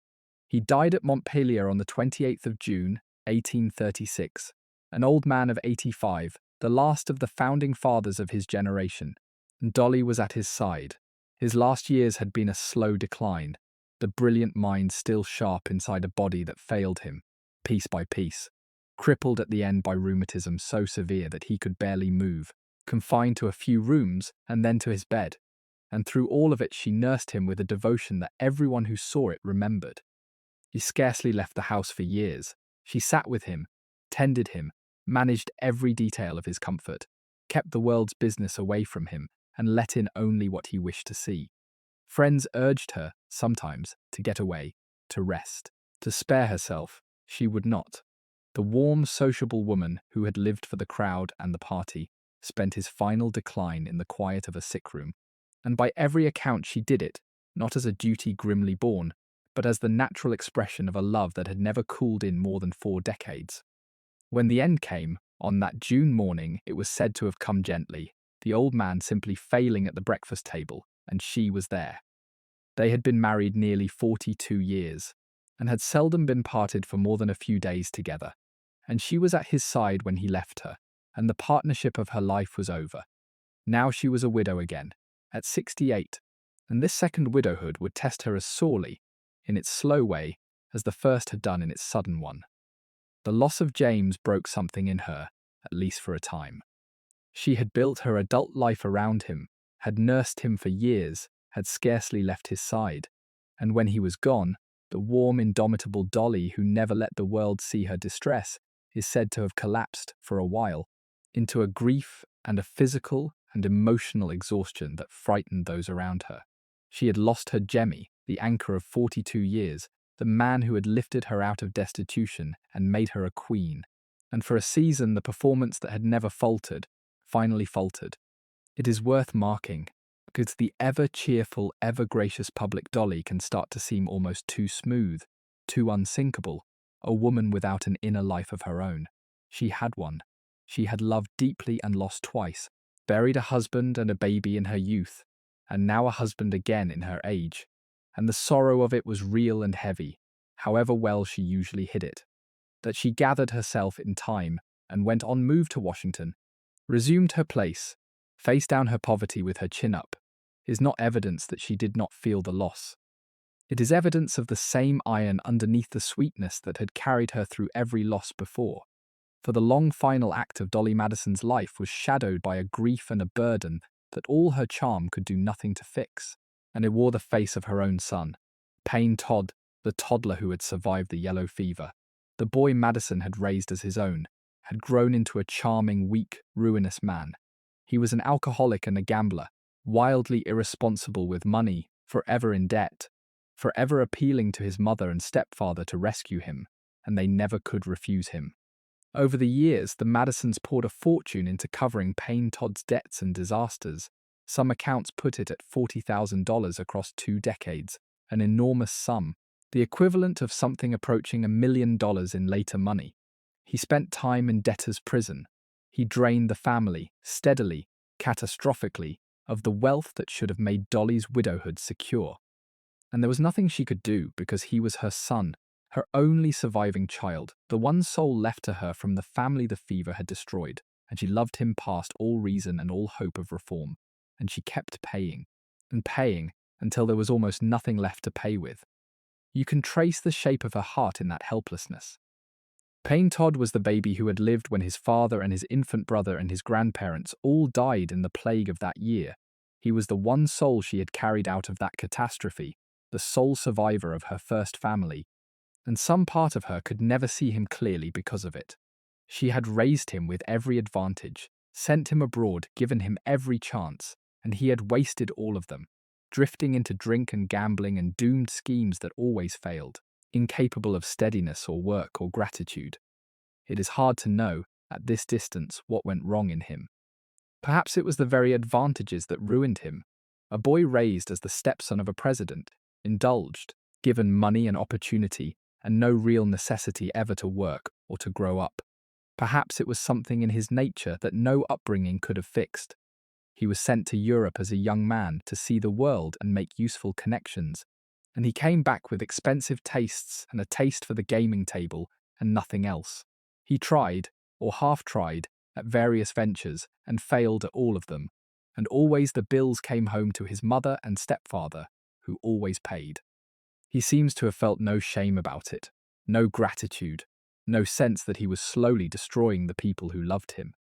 Speaker 1: He died at Montpelier on the 28th of June, 1836, an old man of 85, the last of the founding fathers of his generation, and Dolley was at his side. His last years had been a slow decline, the brilliant mind still sharp inside a body that failed him, piece by piece, crippled at the end by rheumatism so severe that he could barely move, confined to a few rooms and then to his bed. And through all of it she nursed him with a devotion that everyone who saw it remembered. He scarcely left the house for years. She sat with him, tended him, managed every detail of his comfort, kept the world's business away from him and let in only what he wished to see. Friends urged her, sometimes, to get away, to rest, to spare herself. She would not. The warm, sociable woman who had lived for the crowd and the party spent his final decline in the quiet of a sick room. And by every account she did it, not as a duty grimly borne, but as the natural expression of a love that had never cooled in more than 4 decades. When the end came, on that June morning, it was said to have come gently, the old man simply failing at the breakfast table, and she was there. They had been married nearly 42 years, and had seldom been parted for more than a few days together, and she was at his side when he left her, and the partnership of her life was over. Now she was a widow again, at 68, and this second widowhood would test her as sorely, in its slow way, as the first had done in its sudden one. The loss of James broke something in her, at least for a time. She had built her adult life around him, had nursed him for years, had scarcely left his side, and when he was gone, the warm, indomitable Dolly who never let the world see her distress is said to have collapsed, for a while, into a grief and a physical and emotional exhaustion that frightened those around her. She had lost her Jemmy, the anchor of 42 years, the man who had lifted her out of destitution and made her a queen. And for a season, the performance that had never faltered, finally faltered. It is worth marking, because the ever-cheerful, ever-gracious public Dolly can start to seem almost too smooth, too unsinkable, a woman without an inner life of her own. She had one. She had loved deeply and lost twice, buried a husband and a baby in her youth, and now a husband again in her age. And the sorrow of it was real and heavy, however well she usually hid it. That she gathered herself in time and went on move to Washington, resumed her place, faced down her poverty with her chin up, is not evidence that she did not feel the loss. It is evidence of the same iron underneath the sweetness that had carried her through every loss before. For the long final act of Dolley Madison's life was shadowed by a grief and a burden that all her charm could do nothing to fix, and it wore the face of her own son, Payne Todd, the toddler who had survived the yellow fever. The boy Madison had raised as his own, had grown into a charming, weak, ruinous man. He was an alcoholic and a gambler, wildly irresponsible with money, forever in debt, forever appealing to his mother and stepfather to rescue him, and they never could refuse him. Over the years, the Madisons poured a fortune into covering Payne Todd's debts and disasters. Some accounts put it at $40,000 across 2 decades, an enormous sum, the equivalent of something approaching $1 million in later money. He spent time in debtor's prison. He drained the family, steadily, catastrophically, of the wealth that should have made Dolly's widowhood secure. And there was nothing she could do because he was her son, her only surviving child, the one soul left to her from the family the fever had destroyed, and she loved him past all reason and all hope of reform. And she kept paying, and paying, until there was almost nothing left to pay with. You can trace the shape of her heart in that helplessness. Payne Todd was the baby who had lived when his father and his infant brother and his grandparents all died in the plague of that year. He was the one soul she had carried out of that catastrophe, the sole survivor of her first family, and some part of her could never see him clearly because of it. She had raised him with every advantage, sent him abroad, given him every chance, and he had wasted all of them, drifting into drink and gambling and doomed schemes that always failed, incapable of steadiness or work or gratitude. It is hard to know, at this distance, what went wrong in him. Perhaps it was the very advantages that ruined him. A boy raised as the stepson of a president, indulged, given money and opportunity, and no real necessity ever to work or to grow up. Perhaps it was something in his nature that no upbringing could have fixed. He was sent to Europe as a young man to see the world and make useful connections, and he came back with expensive tastes and a taste for the gaming table and nothing else. He tried, or half-tried, at various ventures and failed at all of them, and always the bills came home to his mother and stepfather, who always paid. He seems to have felt no shame about it, no gratitude, no sense that he was slowly destroying the people who loved him.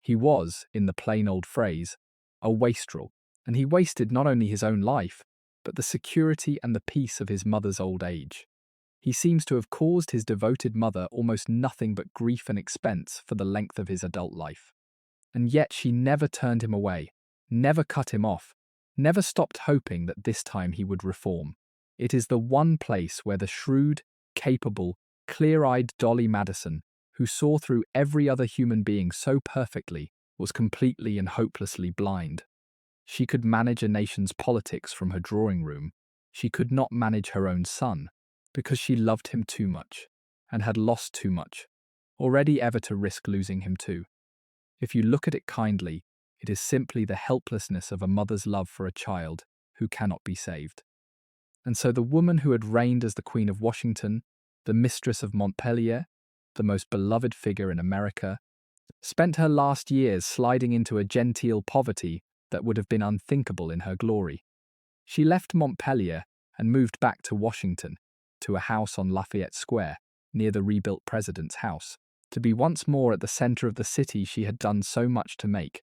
Speaker 1: He was, in the plain old phrase, a wastrel, and he wasted not only his own life, but the security and the peace of his mother's old age. He seems to have caused his devoted mother almost nothing but grief and expense for the length of his adult life. And yet she never turned him away, never cut him off, never stopped hoping that this time he would reform. It is the one place where the shrewd, capable, clear-eyed Dolley Madison, who saw through every other human being so perfectly, was completely and hopelessly blind. She could manage a nation's politics from her drawing room. She could not manage her own son, because she loved him too much, and had lost too much, already ever to risk losing him too. If you look at it kindly, it is simply the helplessness of a mother's love for a child who cannot be saved. And so the woman who had reigned as the Queen of Washington, the mistress of Montpelier, the most beloved figure in America, spent her last years sliding into a genteel poverty that would have been unthinkable in her glory. She left Montpelier and moved back to Washington, to a house on Lafayette Square, near the rebuilt president's house, to be once more at the center of the city she had done so much to make.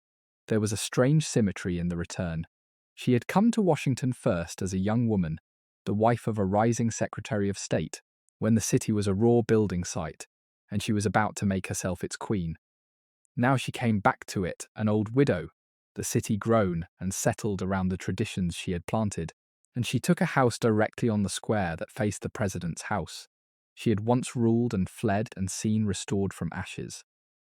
Speaker 1: There was a strange symmetry in the return. She had come to Washington first as a young woman, the wife of a rising Secretary of State, when the city was a raw building site, and she was about to make herself its queen. Now she came back to it, an old widow, the city grown and settled around the traditions she had planted, and she took a house directly on the square that faced the president's house. She had once ruled and fled and seen restored from ashes.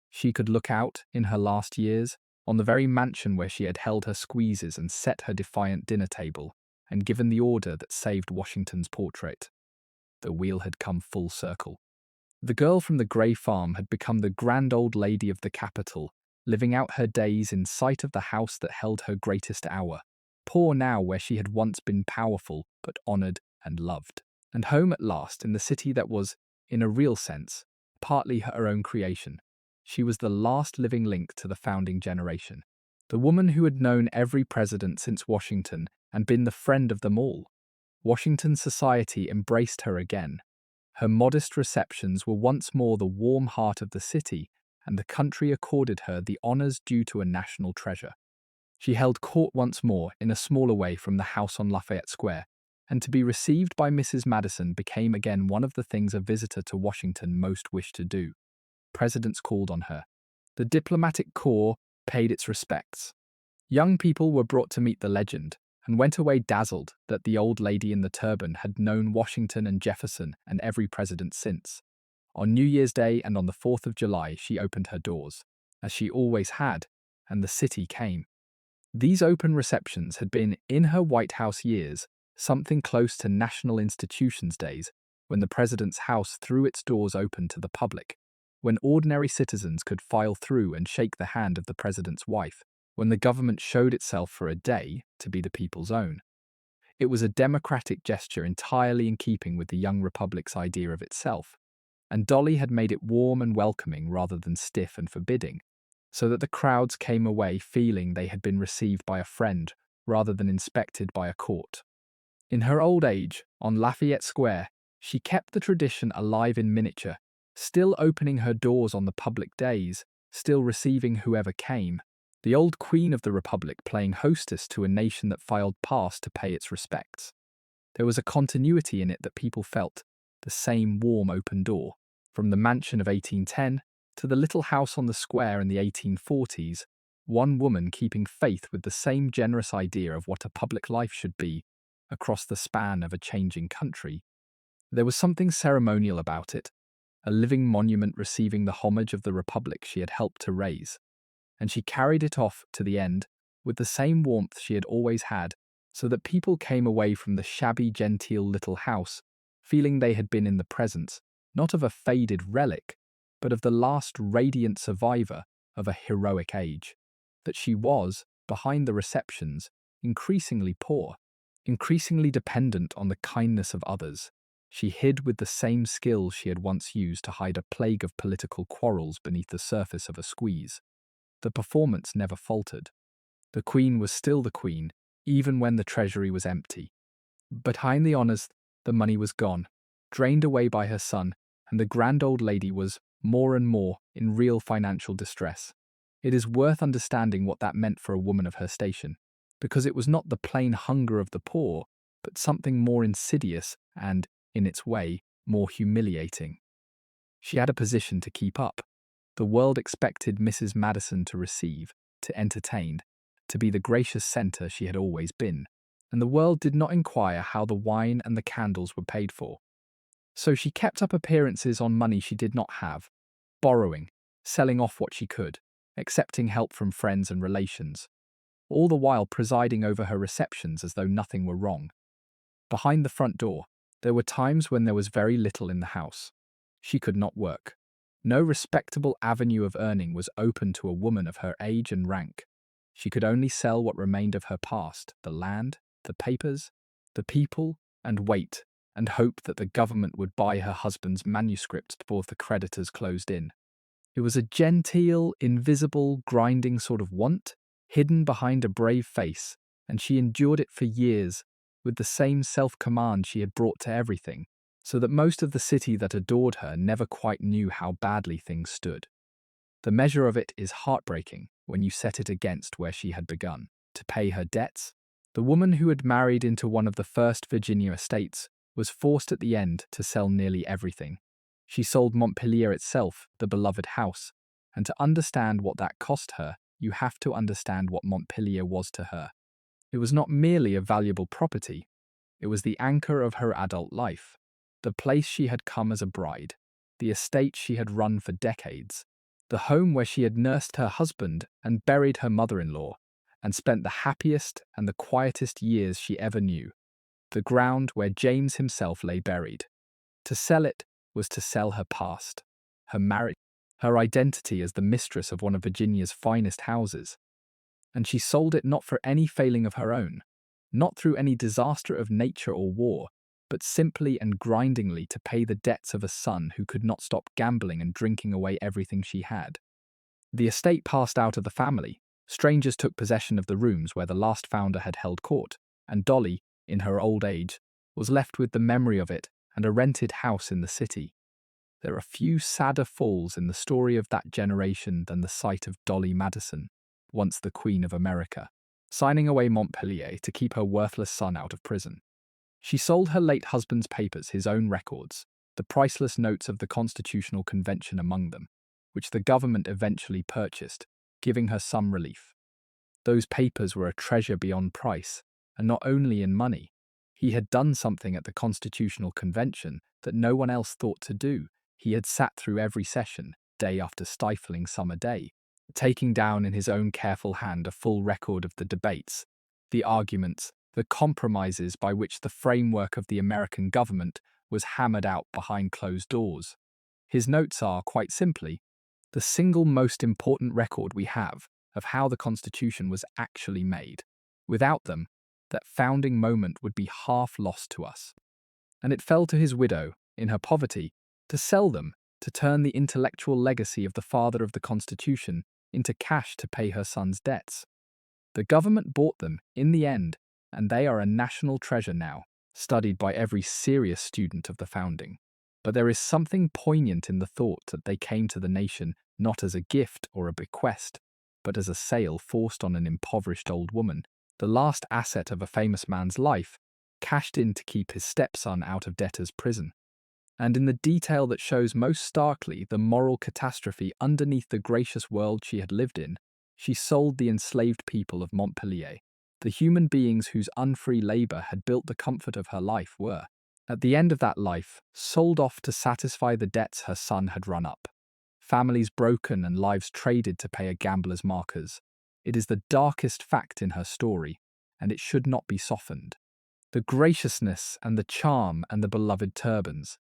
Speaker 1: She could look out, in her last years, on the very mansion where she had held her squeezes and set her defiant dinner table, and given the order that saved Washington's portrait. The wheel had come full circle. The girl from the grey farm had become the grand old lady of the capital, living out her days in sight of the house that held her greatest hour, poor now where she had once been powerful but honoured and loved, and home at last in the city that was, in a real sense, partly her own creation. She was the last living link to the founding generation, the woman who had known every president since Washington and been the friend of them all. Washington society embraced her again. Her modest receptions were once more the warm heart of the city, and the country accorded her the honours due to a national treasure. She held court once more in a smaller way from the house on Lafayette Square, and to be received by Mrs. Madison became again one of the things a visitor to Washington most wished to do. Presidents called on her. The diplomatic corps paid its respects. Young people were brought to meet the legend, and went away dazzled that the old lady in the turban had known Washington and Jefferson and every president since. On New Year's Day and on the 4th of July she opened her doors, as she always had, and the city came. These open receptions had been, in her White House years, something close to National Institutions Days, when the president's house threw its doors open to the public, when ordinary citizens could file through and shake the hand of the president's wife, when the government showed itself for a day to be the people's own. It was a democratic gesture entirely in keeping with the young republic's idea of itself, and Dolley had made it warm and welcoming rather than stiff and forbidding, so that the crowds came away feeling they had been received by a friend rather than inspected by a court. In her old age, on Lafayette Square, she kept the tradition alive in miniature, still opening her doors on the public days, still receiving whoever came, the old Queen of the Republic playing hostess to a nation that filed past to pay its respects. There was a continuity in it that people felt, the same warm open door, from the mansion of 1810 to the little house on the square in the 1840s, one woman keeping faith with the same generous idea of what a public life should be across the span of a changing country. There was something ceremonial about it, a living monument receiving the homage of the Republic she had helped to raise, and she carried it off to the end with the same warmth she had always had, so that people came away from the shabby, genteel little house feeling they had been in the presence, not of a faded relic, but of the last radiant survivor of a heroic age, that she was, behind the receptions, increasingly poor, increasingly dependent on the kindness of others. She hid with the same skill she had once used to hide a plague of political quarrels beneath the surface of a squeeze. The performance never faltered. The Queen was still the Queen, even when the treasury was empty. Behind the honours, the money was gone, drained away by her son, and the grand old lady was, more and more, in real financial distress. It is worth understanding what that meant for a woman of her station, because it was not the plain hunger of the poor, but something more insidious and, in its way, more humiliating. She had a position to keep up. The world expected Mrs. Madison to receive, to entertain, to be the gracious centre she had always been, and the world did not inquire how the wine and the candles were paid for. So she kept up appearances on money she did not have, borrowing, selling off what she could, accepting help from friends and relations, all the while presiding over her receptions as though nothing were wrong. Behind the front door, there were times when there was very little in the house. She could not work. No respectable avenue of earning was open to a woman of her age and rank. She could only sell what remained of her past, the land, the papers, the people, and wait, and hope that the government would buy her husband's manuscripts before the creditors closed in. It was a genteel, invisible, grinding sort of want, hidden behind a brave face, and she endured it for years, with the same self-command she had brought to everything, so that most of the city that adored her never quite knew how badly things stood. The measure of it is heartbreaking when you set it against where she had begun. To pay her debts, the woman who had married into one of the first Virginia estates was forced at the end to sell nearly everything. She sold Montpelier itself, the beloved house, and to understand what that cost her, you have to understand what Montpelier was to her. It was not merely a valuable property, it was the anchor of her adult life, the place she had come as a bride, the estate she had run for decades, the home where she had nursed her husband and buried her mother-in-law, and spent the happiest and the quietest years she ever knew, the ground where James himself lay buried. To sell it was to sell her past, her marriage, her identity as the mistress of one of Virginia's finest houses. And she sold it not for any failing of her own, not through any disaster of nature or war, but simply and grindingly to pay the debts of a son who could not stop gambling and drinking away everything she had. The estate passed out of the family. Strangers took possession of the rooms where the last founder had held court, and Dolley, in her old age, was left with the memory of it and a rented house in the city. There are few sadder falls in the story of that generation than the sight of Dolley Madison, once the Queen of America, signing away Montpelier to keep her worthless son out of prison. She sold her late husband's papers, his own records, the priceless notes of the Constitutional Convention among them, which the government eventually purchased, giving her some relief. Those papers were a treasure beyond price, and not only in money. He had done something at the Constitutional Convention that no one else thought to do. He had sat through every session, day after stifling summer day, taking down in his own careful hand a full record of the debates, the arguments, the compromises by which the framework of the American government was hammered out behind closed doors. His notes are, quite simply, the single most important record we have of how the Constitution was actually made. Without them, that founding moment would be half lost to us. And it fell to his widow, in her poverty, to sell them, to turn the intellectual legacy of the father of the Constitution into cash to pay her son's debts. The government bought them, in the end, and they are a national treasure now, studied by every serious student of the founding. But there is something poignant in the thought that they came to the nation not as a gift or a bequest, but as a sale forced on an impoverished old woman, the last asset of a famous man's life, cashed in to keep his stepson out of debtor's prison. And in the detail that shows most starkly the moral catastrophe underneath the gracious world she had lived in, she sold the enslaved people of Montpelier. The human beings whose unfree labor had built the comfort of her life were, at the end of that life, sold off to satisfy the debts her son had run up. Families broken and lives traded to pay a gambler's markers. It is the darkest fact in her story, and it should not be softened. The graciousness and the charm and the beloved turbans,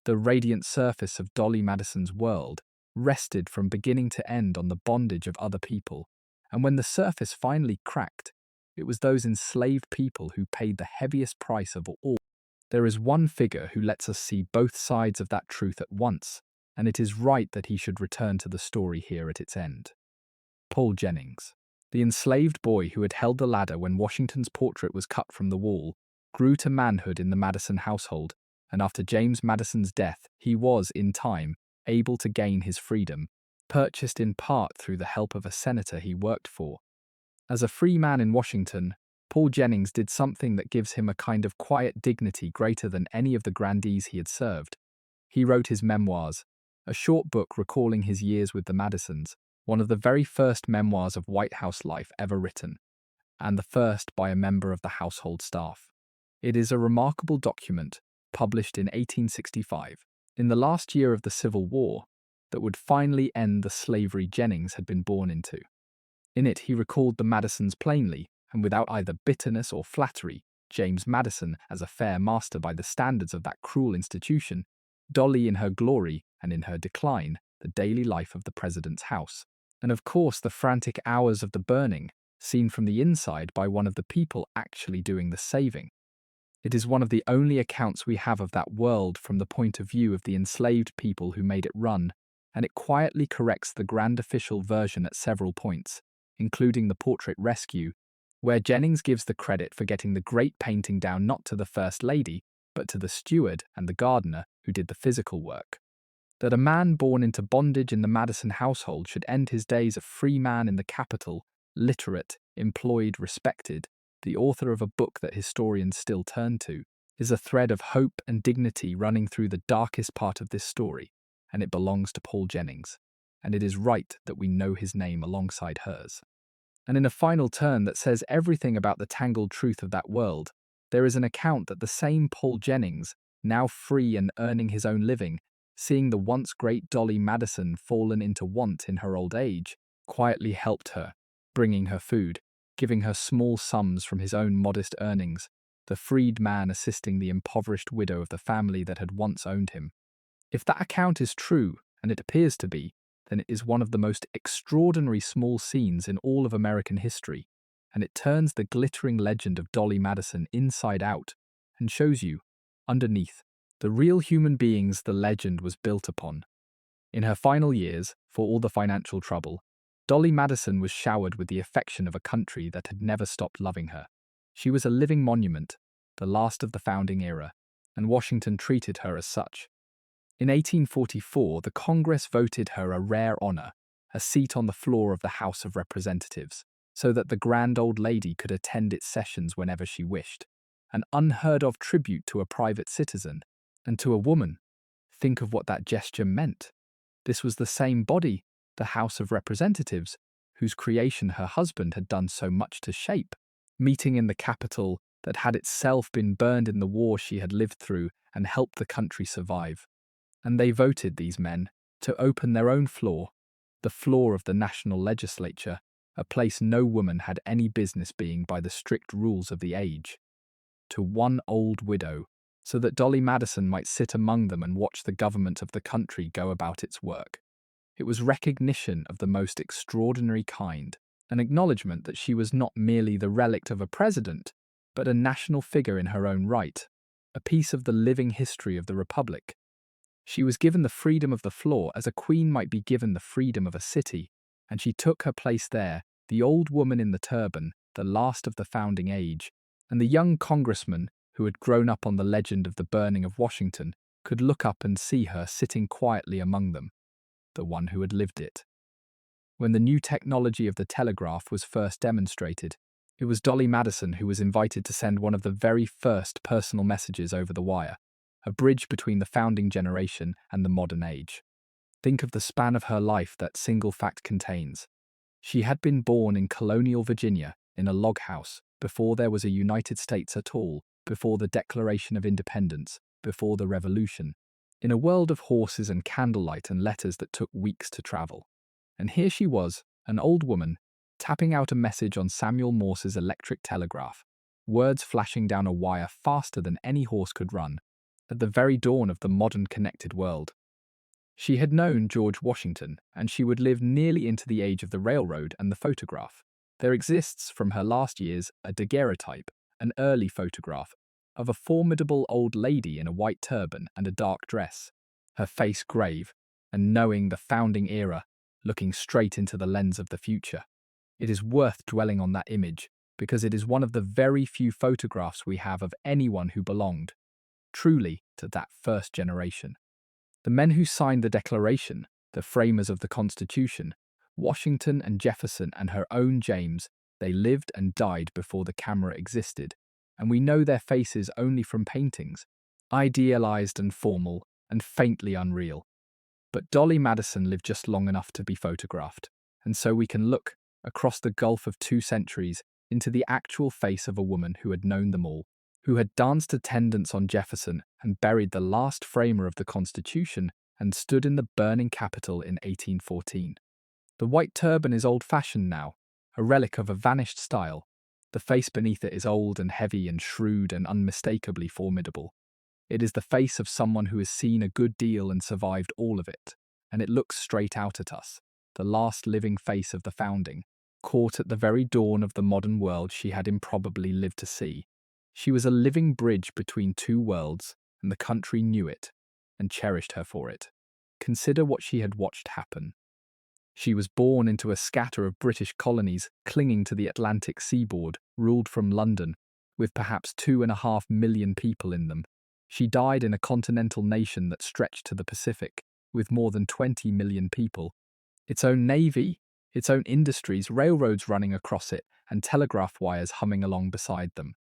Speaker 1: the radiant surface of Dolley Madison's world, rested from beginning to end on the bondage of other people, and when the surface finally cracked, it was those enslaved people who paid the heaviest price of all. There is one figure who lets us see both sides of that truth at once, and it is right that he should return to the story here at its end. Paul Jennings, the enslaved boy who had held the ladder when Washington's portrait was cut from the wall, grew to manhood in the Madison household, and after James Madison's death, he was, in time, able to gain his freedom, purchased in part through the help of a senator he worked for. As a free man in Washington, Paul Jennings did something that gives him a kind of quiet dignity greater than any of the grandees he had served. He wrote his memoirs, a short book recalling his years with the Madisons, one of the very first memoirs of White House life ever written, and the first by a member of the household staff. It is a remarkable document, published in 1865, in the last year of the Civil War, that would finally end the slavery Jennings had been born into. In it, he recalled the Madisons plainly, and without either bitterness or flattery, James Madison as a fair master by the standards of that cruel institution, Dolley in her glory and in her decline, the daily life of the president's house, and of course the frantic hours of the burning, seen from the inside by one of the people actually doing the saving. It is one of the only accounts we have of that world from the point of view of the enslaved people who made it run, and it quietly corrects the grand official version at several points, including the portrait rescue, where Jennings gives the credit for getting the great painting down not to the First Lady, but to the steward and the gardener who did the physical work. That a man born into bondage in the Madison household should end his days a free man in the capital, literate, employed, respected, the author of a book that historians still turn to, is a thread of hope and dignity running through the darkest part of this story, and it belongs to Paul Jennings, and it is right that we know his name alongside hers. And in a final turn that says everything about the tangled truth of that world, there is an account that the same Paul Jennings, now free and earning his own living, seeing the once great Dolley Madison fallen into want in her old age, quietly helped her, bringing her food, giving her small sums from his own modest earnings, the freed man assisting the impoverished widow of the family that had once owned him. If that account is true, and it appears to be, then it is one of the most extraordinary small scenes in all of American history, and it turns the glittering legend of Dolley Madison inside out and shows you, underneath, the real human beings the legend was built upon. In her final years, for all the financial trouble, Dolley Madison was showered with the affection of a country that had never stopped loving her. She was a living monument, the last of the founding era, and Washington treated her as such. In 1844, the Congress voted her a rare honor, a seat on the floor of the House of Representatives, so that the grand old lady could attend its sessions whenever she wished. An unheard-of tribute to a private citizen, and to a woman. Think of what that gesture meant. This was the same body, the House of Representatives, whose creation her husband had done so much to shape, meeting in the Capitol that had itself been burned in the war she had lived through and helped the country survive. And they voted, these men, to open their own floor, the floor of the national legislature, a place no woman had any business being by the strict rules of the age, to one old widow, so that Dolley Madison might sit among them and watch the government of the country go about its work. It was recognition of the most extraordinary kind, an acknowledgement that she was not merely the relict of a president, but a national figure in her own right, a piece of the living history of the Republic. She was given the freedom of the floor as a queen might be given the freedom of a city, and she took her place there, the old woman in the turban, the last of the founding age, and the young congressman, who had grown up on the legend of the burning of Washington, could look up and see her sitting quietly among them, the one who had lived it. When the new technology of the telegraph was first demonstrated, it was Dolley Madison who was invited to send one of the very first personal messages over the wire, a bridge between the founding generation and the modern age. Think of the span of her life that single fact contains. She had been born in colonial Virginia, in a log house, before there was a United States at all, before the Declaration of Independence, before the Revolution, in a world of horses and candlelight and letters that took weeks to travel. And here she was, an old woman, tapping out a message on Samuel Morse's electric telegraph, words flashing down a wire faster than any horse could run, at the very dawn of the modern connected world. She had known George Washington, and she would live nearly into the age of the railroad and the photograph. There exists, from her last years, a daguerreotype, an early photograph, of a formidable old lady in a white turban and a dark dress, her face grave, and knowing the founding era, looking straight into the lens of the future. It is worth dwelling on that image, because it is one of the very few photographs we have of anyone who belonged, truly, to that first generation. The men who signed the Declaration, the framers of the Constitution, Washington and Jefferson and her own James, they lived and died before the camera existed, and we know their faces only from paintings, idealized and formal and faintly unreal. But Dolley Madison lived just long enough to be photographed, and so we can look across the gulf of 2 centuries into the actual face of a woman who had known them all, who had danced attendance on Jefferson and buried the last framer of the Constitution and stood in the burning Capitol in 1814. The white turban is old-fashioned now, a relic of a vanished style. The face beneath it is old and heavy and shrewd and unmistakably formidable. It is the face of someone who has seen a good deal and survived all of it, and it looks straight out at us, the last living face of the founding, caught at the very dawn of the modern world she had improbably lived to see. She was a living bridge between two worlds, and the country knew it, and cherished her for it. Consider what she had watched happen. She was born into a scatter of British colonies clinging to the Atlantic seaboard, ruled from London, with perhaps 2.5 million people in them. She died in a continental nation that stretched to the Pacific, with more than 20 million people. Its own navy, its own industries, railroads running across it, and telegraph wires humming along beside them.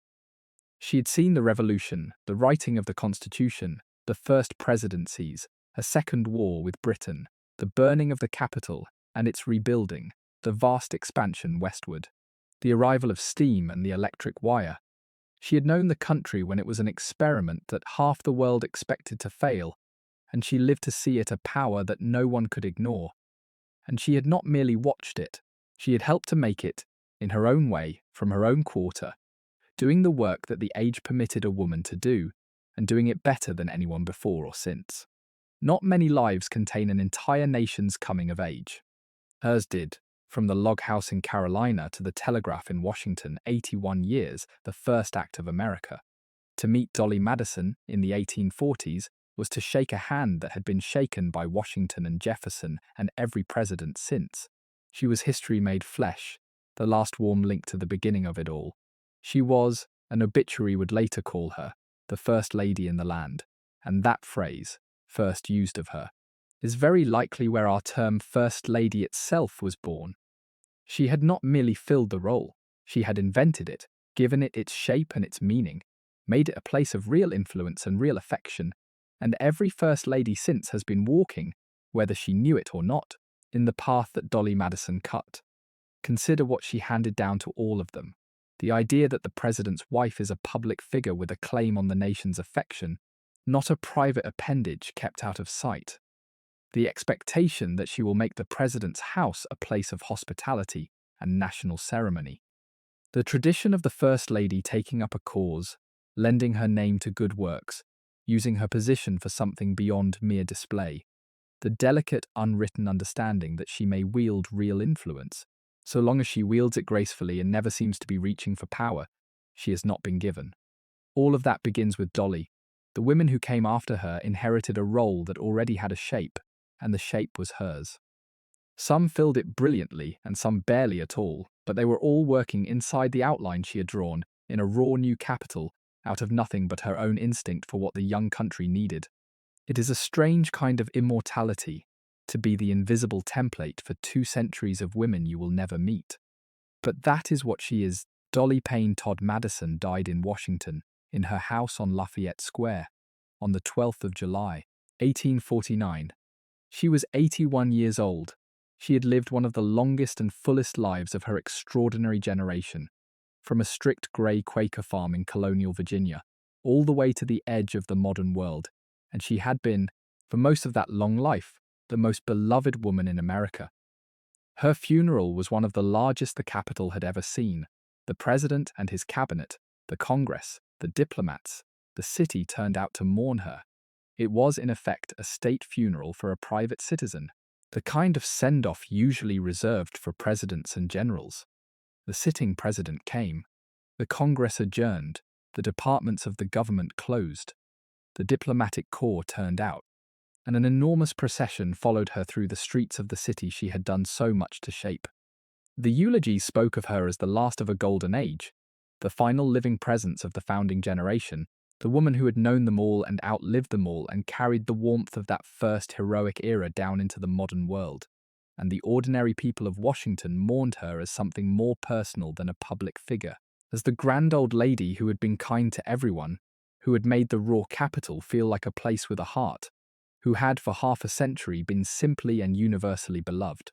Speaker 1: She had seen the revolution, the writing of the Constitution, the first presidencies, a second war with Britain, the burning of the Capitol and its rebuilding, the vast expansion westward, the arrival of steam and the electric wire. She had known the country when it was an experiment that half the world expected to fail, and she lived to see it a power that no one could ignore. And she had not merely watched it, she had helped to make it, in her own way, from her own quarter, doing the work that the age permitted a woman to do, and doing it better than anyone before or since. Not many lives contain an entire nation's coming of age. Hers did. From the log house in Carolina to the telegraph in Washington, 81 years, the first act of America. To meet Dolley Madison in the 1840s was to shake a hand that had been shaken by Washington and Jefferson and every president since. She was history made flesh, the last warm link to the beginning of it all. She was, an obituary would later call her, the first lady in the land, and that phrase, first used of her, is very likely where our term First Lady itself was born. She had not merely filled the role, she had invented it, given it its shape and its meaning, made it a place of real influence and real affection, and every First Lady since has been walking, whether she knew it or not, in the path that Dolley Madison cut. Consider what she handed down to all of them. The idea that the president's wife is a public figure with a claim on the nation's affection, not a private appendage kept out of sight. The expectation that she will make the president's house a place of hospitality and national ceremony. The tradition of the First Lady taking up a cause, lending her name to good works, using her position for something beyond mere display. The delicate, unwritten understanding that she may wield real influence. So long as she wields it gracefully and never seems to be reaching for power, she has not been given. All of that begins with Dolley. The women who came after her inherited a role that already had a shape, and the shape was hers. Some filled it brilliantly and some barely at all, but they were all working inside the outline she had drawn in a raw new capital out of nothing but her own instinct for what the young country needed. It is a strange kind of immortality to be the invisible template for 2 centuries of women you will never meet. But that is what she is. Dolley Payne Todd Madison died in Washington, in her house on Lafayette Square, on the 12th of July, 1849. She was 81 years old. She had lived one of the longest and fullest lives of her extraordinary generation, from a strict grey Quaker farm in colonial Virginia, all the way to the edge of the modern world, and she had been, for most of that long life, the most beloved woman in America. Her funeral was one of the largest the Capitol had ever seen. The president and his cabinet, the Congress, the diplomats, the city turned out to mourn her. It was, in effect, a state funeral for a private citizen, the kind of send-off usually reserved for presidents and generals. The sitting president came. The Congress adjourned. The departments of the government closed. The diplomatic corps turned out, and an enormous procession followed her through the streets of the city she had done so much to shape. The eulogies spoke of her as the last of a golden age, the final living presence of the founding generation, the woman who had known them all and outlived them all and carried the warmth of that first heroic era down into the modern world. And the ordinary people of Washington mourned her as something more personal than a public figure, as the grand old lady who had been kind to everyone, who had made the raw capital feel like a place with a heart. who had for half a century been simply and universally beloved.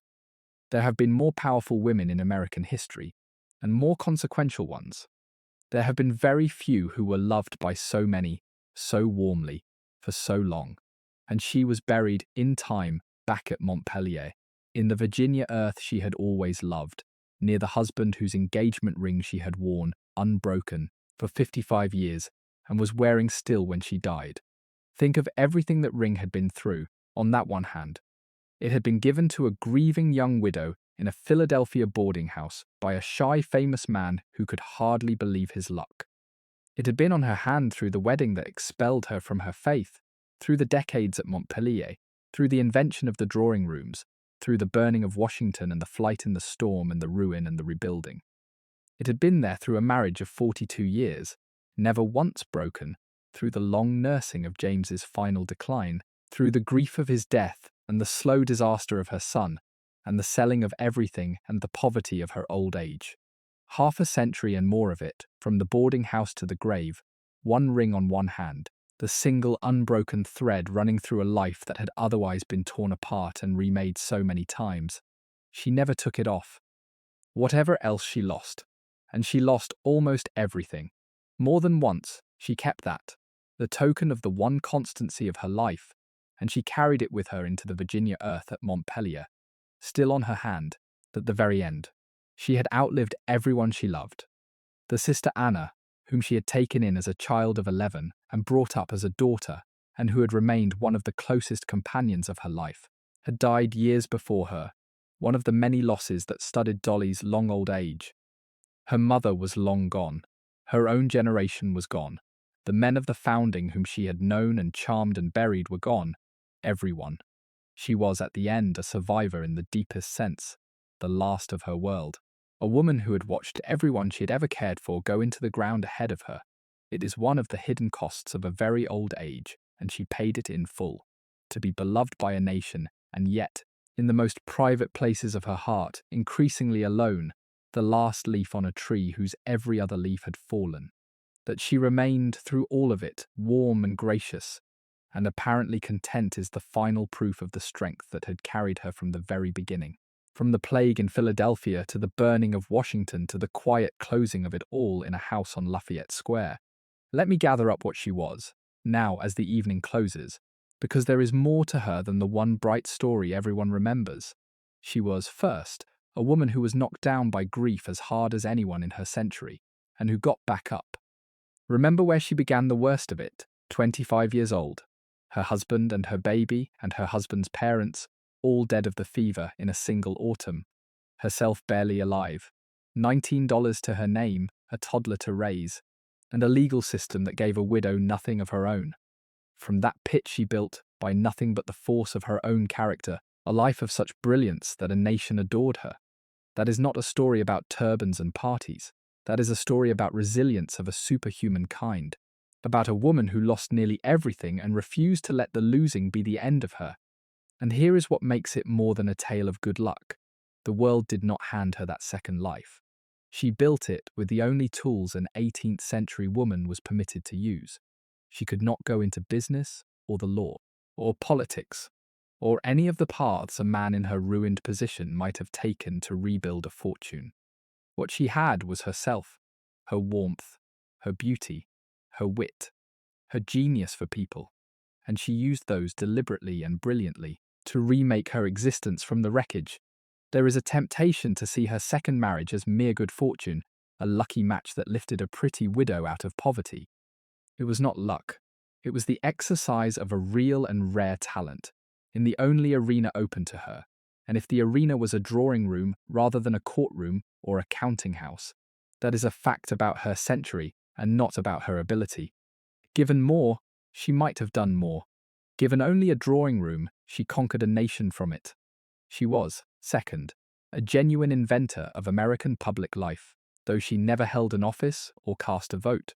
Speaker 1: There have been more powerful women in American history, and more consequential ones. There have been very few who were loved by so many, so warmly, for so long. And she was buried in time back at Montpelier, in the Virginia earth she had always loved, near the husband whose engagement ring she had worn, unbroken, for 55 years, and was wearing still when she died. Think of everything that ring had been through, on that one hand. It had been given to a grieving young widow in a Philadelphia boarding house by a shy famous man who could hardly believe his luck. It had been on her hand through the wedding that expelled her from her faith, through the decades at Montpelier, through the invention of the drawing rooms, through the burning of Washington and the flight in the storm and the ruin and the rebuilding. It had been there through a marriage of 42 years, never once broken, through the long nursing of James's final decline, through the grief of his death and the slow disaster of her son, and the selling of everything and the poverty of her old age. Half a century and more of it, from the boarding house to the grave, one ring on one hand, the single unbroken thread running through a life that had otherwise been torn apart and remade so many times. She never took it off. Whatever else she lost, and she lost almost everything. More than once, she kept that, the token of the one constancy of her life, and she carried it with her into the Virginia earth at Montpelier, still on her hand, at the very end. She had outlived everyone she loved. The sister Anna, whom she had taken in as a child of 11 and brought up as a daughter, and who had remained one of the closest companions of her life, had died years before her, one of the many losses that studded Dolley's long old age. Her mother was long gone. Her own generation was gone. The men of the founding whom she had known and charmed and buried were gone. Everyone. She was, at the end, a survivor in the deepest sense, the last of her world. A woman who had watched everyone she had ever cared for go into the ground ahead of her. It is one of the hidden costs of a very old age, and she paid it in full. To be beloved by a nation, and yet, in the most private places of her heart, increasingly alone, the last leaf on a tree whose every other leaf had fallen. That she remained, through all of it, warm and gracious, and apparently content is the final proof of the strength that had carried her from the very beginning. From the plague in Philadelphia to the burning of Washington to the quiet closing of it all in a house on Lafayette Square. Let me gather up what she was, now as the evening closes, because there is more to her than the one bright story everyone remembers. She was, first, a woman who was knocked down by grief as hard as anyone in her century, and who got back up. Remember where she began the worst of it, 25 years old. Her husband and her baby and her husband's parents, all dead of the fever in a single autumn, herself barely alive, $19 to her name, a toddler to raise, and a legal system that gave a widow nothing of her own. From that pit she built, by nothing but the force of her own character, a life of such brilliance that a nation adored her. That is not a story about turbans and parties. That is a story about resilience of a superhuman kind, about a woman who lost nearly everything and refused to let the losing be the end of her. And here is what makes it more than a tale of good luck. The world did not hand her that second life. She built it with the only tools an 18th century woman was permitted to use. She could not go into business or the law, or politics, or any of the paths a man in her ruined position might have taken to rebuild a fortune. What she had was herself, her warmth, her beauty, her wit, her genius for people, and she used those deliberately and brilliantly to remake her existence from the wreckage. There is a temptation to see her second marriage as mere good fortune, a lucky match that lifted a pretty widow out of poverty. It was not luck. It was the exercise of a real and rare talent, in the only arena open to her, and if the arena was a drawing room rather than a courtroom or a counting house, that is a fact about her century and not about her ability. Given more, she might have done more. Given only a drawing room, she conquered a nation from it. She was, second, a genuine inventor of American public life, though she never held an office or cast a vote.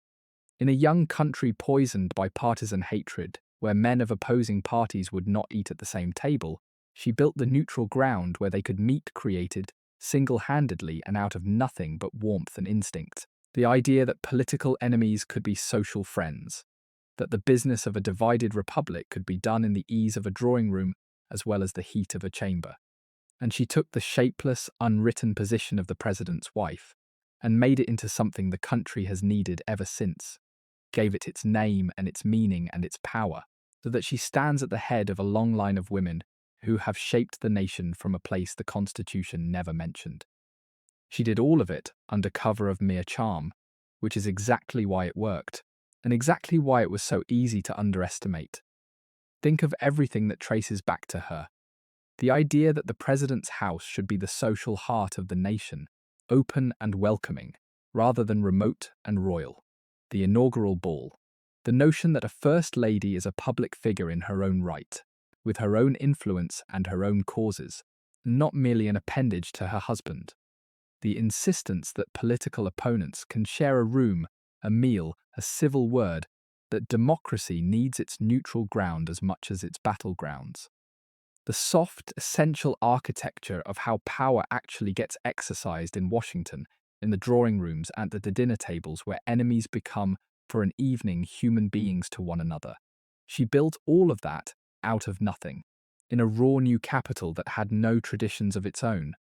Speaker 1: In a young country poisoned by partisan hatred, where men of opposing parties would not eat at the same table, she built the neutral ground where they could meet created, single-handedly and out of nothing but warmth and instinct, the idea that political enemies could be social friends. that the business of a divided republic could be done in the ease of a drawing room as well as the heat of a chamber. And she took the shapeless, unwritten position of the president's wife and made it into something the country has needed ever since, gave it its name and its meaning and its power, so that she stands at the head of a long line of women who have shaped the nation from a place the Constitution never mentioned. She did all of it under cover of mere charm, which is exactly why it worked, and exactly why it was so easy to underestimate. Think of everything that traces back to her. The idea that the president's house should be the social heart of the nation, open and welcoming, rather than remote and royal. The inaugural ball. The notion that a first lady is a public figure in her own right, with her own influence and her own causes, not merely an appendage to her husband. The insistence that political opponents can share a room, a meal, a civil word, that democracy needs its neutral ground as much as its battlegrounds. The soft, essential architecture of how power actually gets exercised in Washington, in the drawing rooms and at the dinner tables where enemies become, for an evening, human beings to one another. She built all of that out of nothing, in a raw new capital that had no traditions of its own,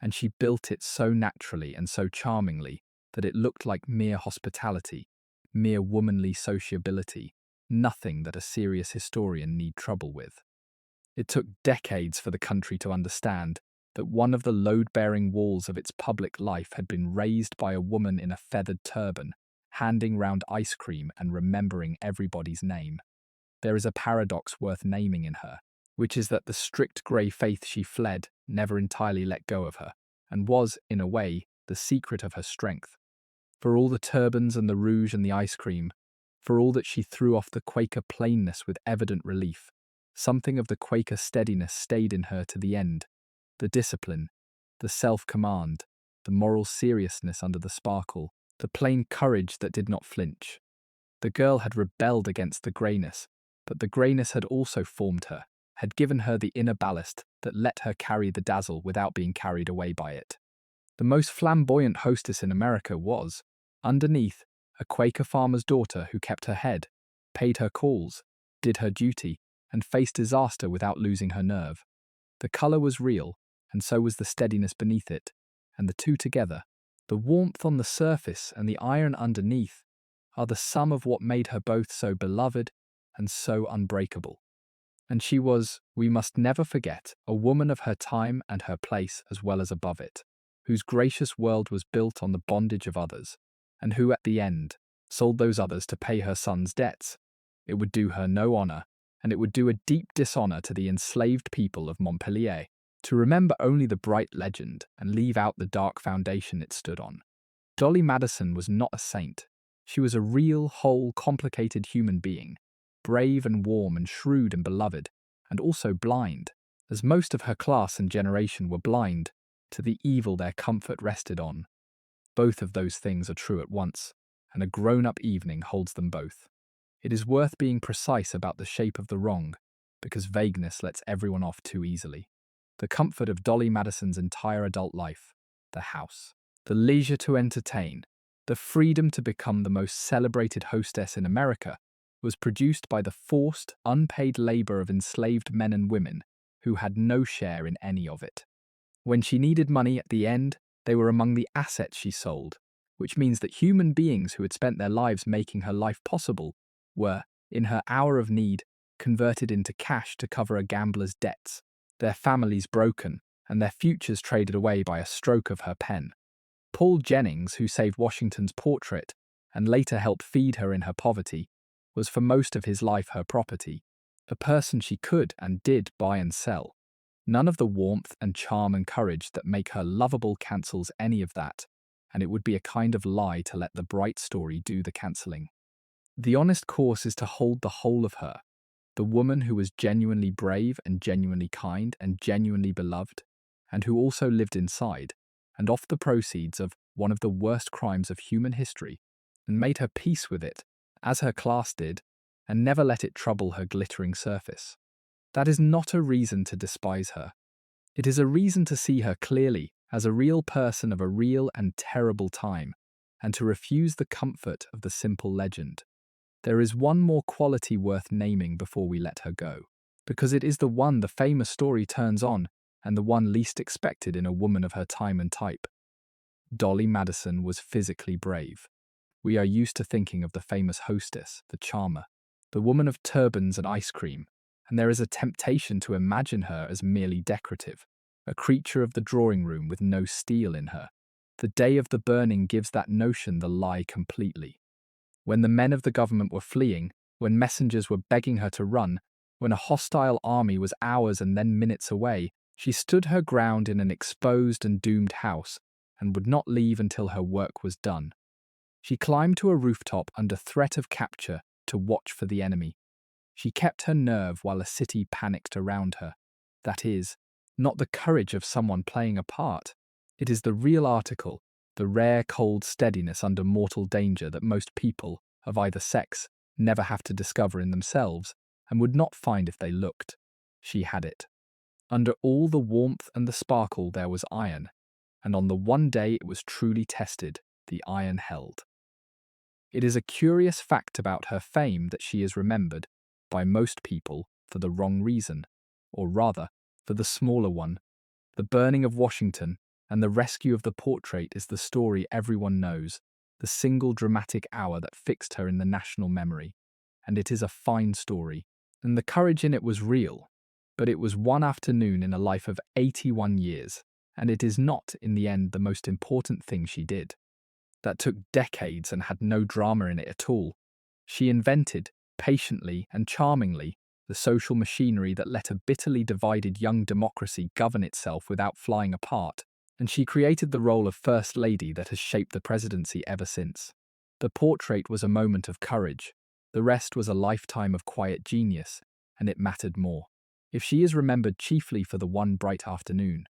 Speaker 1: and she built it so naturally and so charmingly that it looked like mere hospitality, mere womanly sociability, nothing that a serious historian need trouble with. It took decades for the country to understand that one of the load-bearing walls of its public life had been raised by a woman in a feathered turban, handing round ice cream and remembering everybody's name. There is a paradox worth naming in her, which is that the strict grey faith she fled never entirely let go of her, and was, in a way, the secret of her strength. For all the turbans and the rouge and the ice cream, for all that she threw off the Quaker plainness with evident relief, something of the Quaker steadiness stayed in her to the end. The discipline, the self-command, the moral seriousness under the sparkle, the plain courage that did not flinch. The girl had rebelled against the greyness, but the greyness had also formed her, had given her the inner ballast that let her carry the dazzle without being carried away by it. The most flamboyant hostess in America was, underneath, a Quaker farmer's daughter who kept her head, paid her calls, did her duty, and faced disaster without losing her nerve. The colour was real, and so was the steadiness beneath it, and the two together, the warmth on the surface and the iron underneath, are the sum of what made her both so beloved and so unbreakable. And she was, we must never forget, a woman of her time and her place as well as above it, whose gracious world was built on the bondage of others, and who at the end sold those others to pay her son's debts. It would do her no honour, and it would do a deep dishonour to the enslaved people of Montpellier, to remember only the bright legend and leave out the dark foundation it stood on. Dolley Madison was not a saint. She was a real, whole, complicated human being, brave and warm and shrewd and beloved, and also blind, as most of her class and generation were blind, to the evil their comfort rested on. Both of those things are true at once, and a grown-up evening holds them both. It is worth being precise about the shape of the wrong, because vagueness lets everyone off too easily. The comfort of Dolley Madison's entire adult life, the house, the leisure to entertain, the freedom to become the most celebrated hostess in America, was produced by the forced, unpaid labor of enslaved men and women who had no share in any of it. When she needed money at the end, they were among the assets she sold, which means that human beings who had spent their lives making her life possible were, in her hour of need, converted into cash to cover a gambler's debts, their families broken, and their futures traded away by a stroke of her pen. Paul Jennings, who saved Washington's portrait and later helped feed her in her poverty, was for most of his life her property, a person she could and did buy and sell. None of the warmth and charm and courage that make her lovable cancels any of that, and it would be a kind of lie to let the bright story do the cancelling. The honest course is to hold the whole of her, the woman who was genuinely brave and genuinely kind and genuinely beloved, and who also lived inside, and off the proceeds of one of the worst crimes of human history, and made her peace with it, as her class did, and never let it trouble her glittering surface. That is not a reason to despise her. It is a reason to see her clearly as a real person of a real and terrible time, and to refuse the comfort of the simple legend. There is one more quality worth naming before we let her go, because it is the one the famous story turns on and the one least expected in a woman of her time and type. Dolley Madison was physically brave. We are used to thinking of the famous hostess, the charmer, the woman of turbans and ice cream, and there is a temptation to imagine her as merely decorative, a creature of the drawing room with no steel in her. The day of the burning gives that notion the lie completely. When the men of the government were fleeing, when messengers were begging her to run, when a hostile army was hours and then minutes away, she stood her ground in an exposed and doomed house and would not leave until her work was done. She climbed to a rooftop under threat of capture to watch for the enemy. She kept her nerve while a city panicked around her. That is, not the courage of someone playing a part. It is the real article, the rare cold steadiness under mortal danger that most people, of either sex, never have to discover in themselves and would not find if they looked. She had it. Under all the warmth and the sparkle there was iron, and on the one day it was truly tested, the iron held. It is a curious fact about her fame that she is remembered, by most people, for the wrong reason, or rather, for the smaller one. The burning of Washington and the rescue of the portrait is the story everyone knows, the single dramatic hour that fixed her in the national memory. And it is a fine story, and the courage in it was real. But it was one afternoon in a life of 81 years, and it is not, in the end, the most important thing she did. That took decades and had no drama in it at all. She invented, patiently and charmingly, the social machinery that let a bitterly divided young democracy govern itself without flying apart, and she created the role of First Lady that has shaped the presidency ever since. The portrait was a moment of courage. The rest was a lifetime of quiet genius, and it mattered more. If she is remembered chiefly for the one bright afternoon,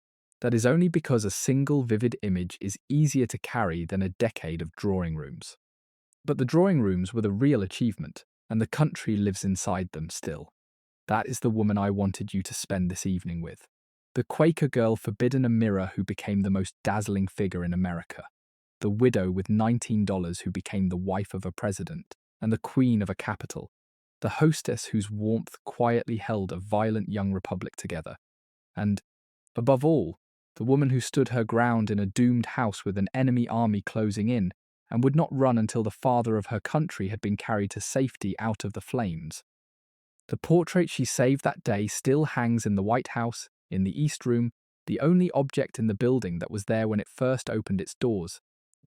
Speaker 1: that is only because a single vivid image is easier to carry than a decade of drawing rooms. But the drawing rooms were the real achievement, and the country lives inside them still. That is the woman I wanted you to spend this evening with. The Quaker girl forbidden a mirror who became the most dazzling figure in America. The widow with $19 who became the wife of a president and the queen of a capital. The hostess whose warmth quietly held a violent young republic together. And, above all, the woman who stood her ground in a doomed house with an enemy army closing in and would not run until the father of her country had been carried to safety out of the flames. The portrait she saved that day still hangs in the White House, in the East Room, the only object in the building that was there when it first opened its doors.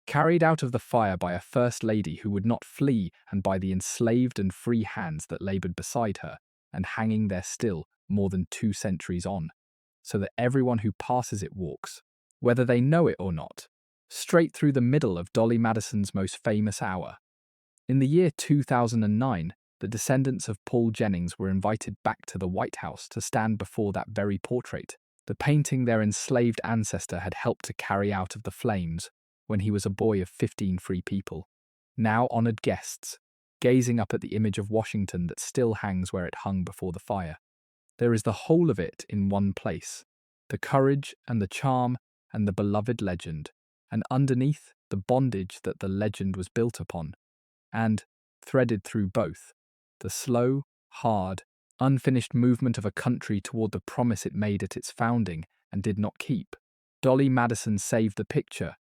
Speaker 1: Carried out of the fire by a First Lady who would not flee and by the enslaved and free hands that laboured beside her, and hanging there still more than 2 centuries on, so that everyone who passes it walks, whether they know it or not, straight through the middle of Dolley Madison's most famous hour. In the year 2009, the descendants of Paul Jennings were invited back to the White House to stand before that very portrait, the painting their enslaved ancestor had helped to carry out of the flames when he was a boy of 15 free people, now honoured guests, gazing up at the image of Washington that still hangs where it hung before the fire. There is the whole of it in one place, the courage and the charm and the beloved legend, and underneath, the bondage that the legend was built upon, and, threaded through both, the slow, hard, unfinished movement of a country toward the promise it made at its founding and did not keep. Dolley Madison saved the picture.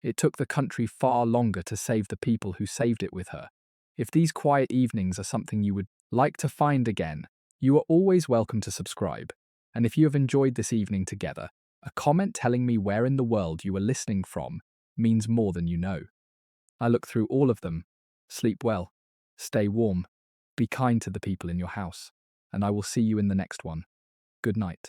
Speaker 1: It took the country far longer to save the people who saved it with her. If these quiet evenings are something you would like to find again, you are always welcome to subscribe. And if you have enjoyed this evening together, a comment telling me where in the world you are listening from means more than you know. I look through all of them. Sleep well. Stay warm. Be kind to the people in your house. And I will see you in the next one. Good night.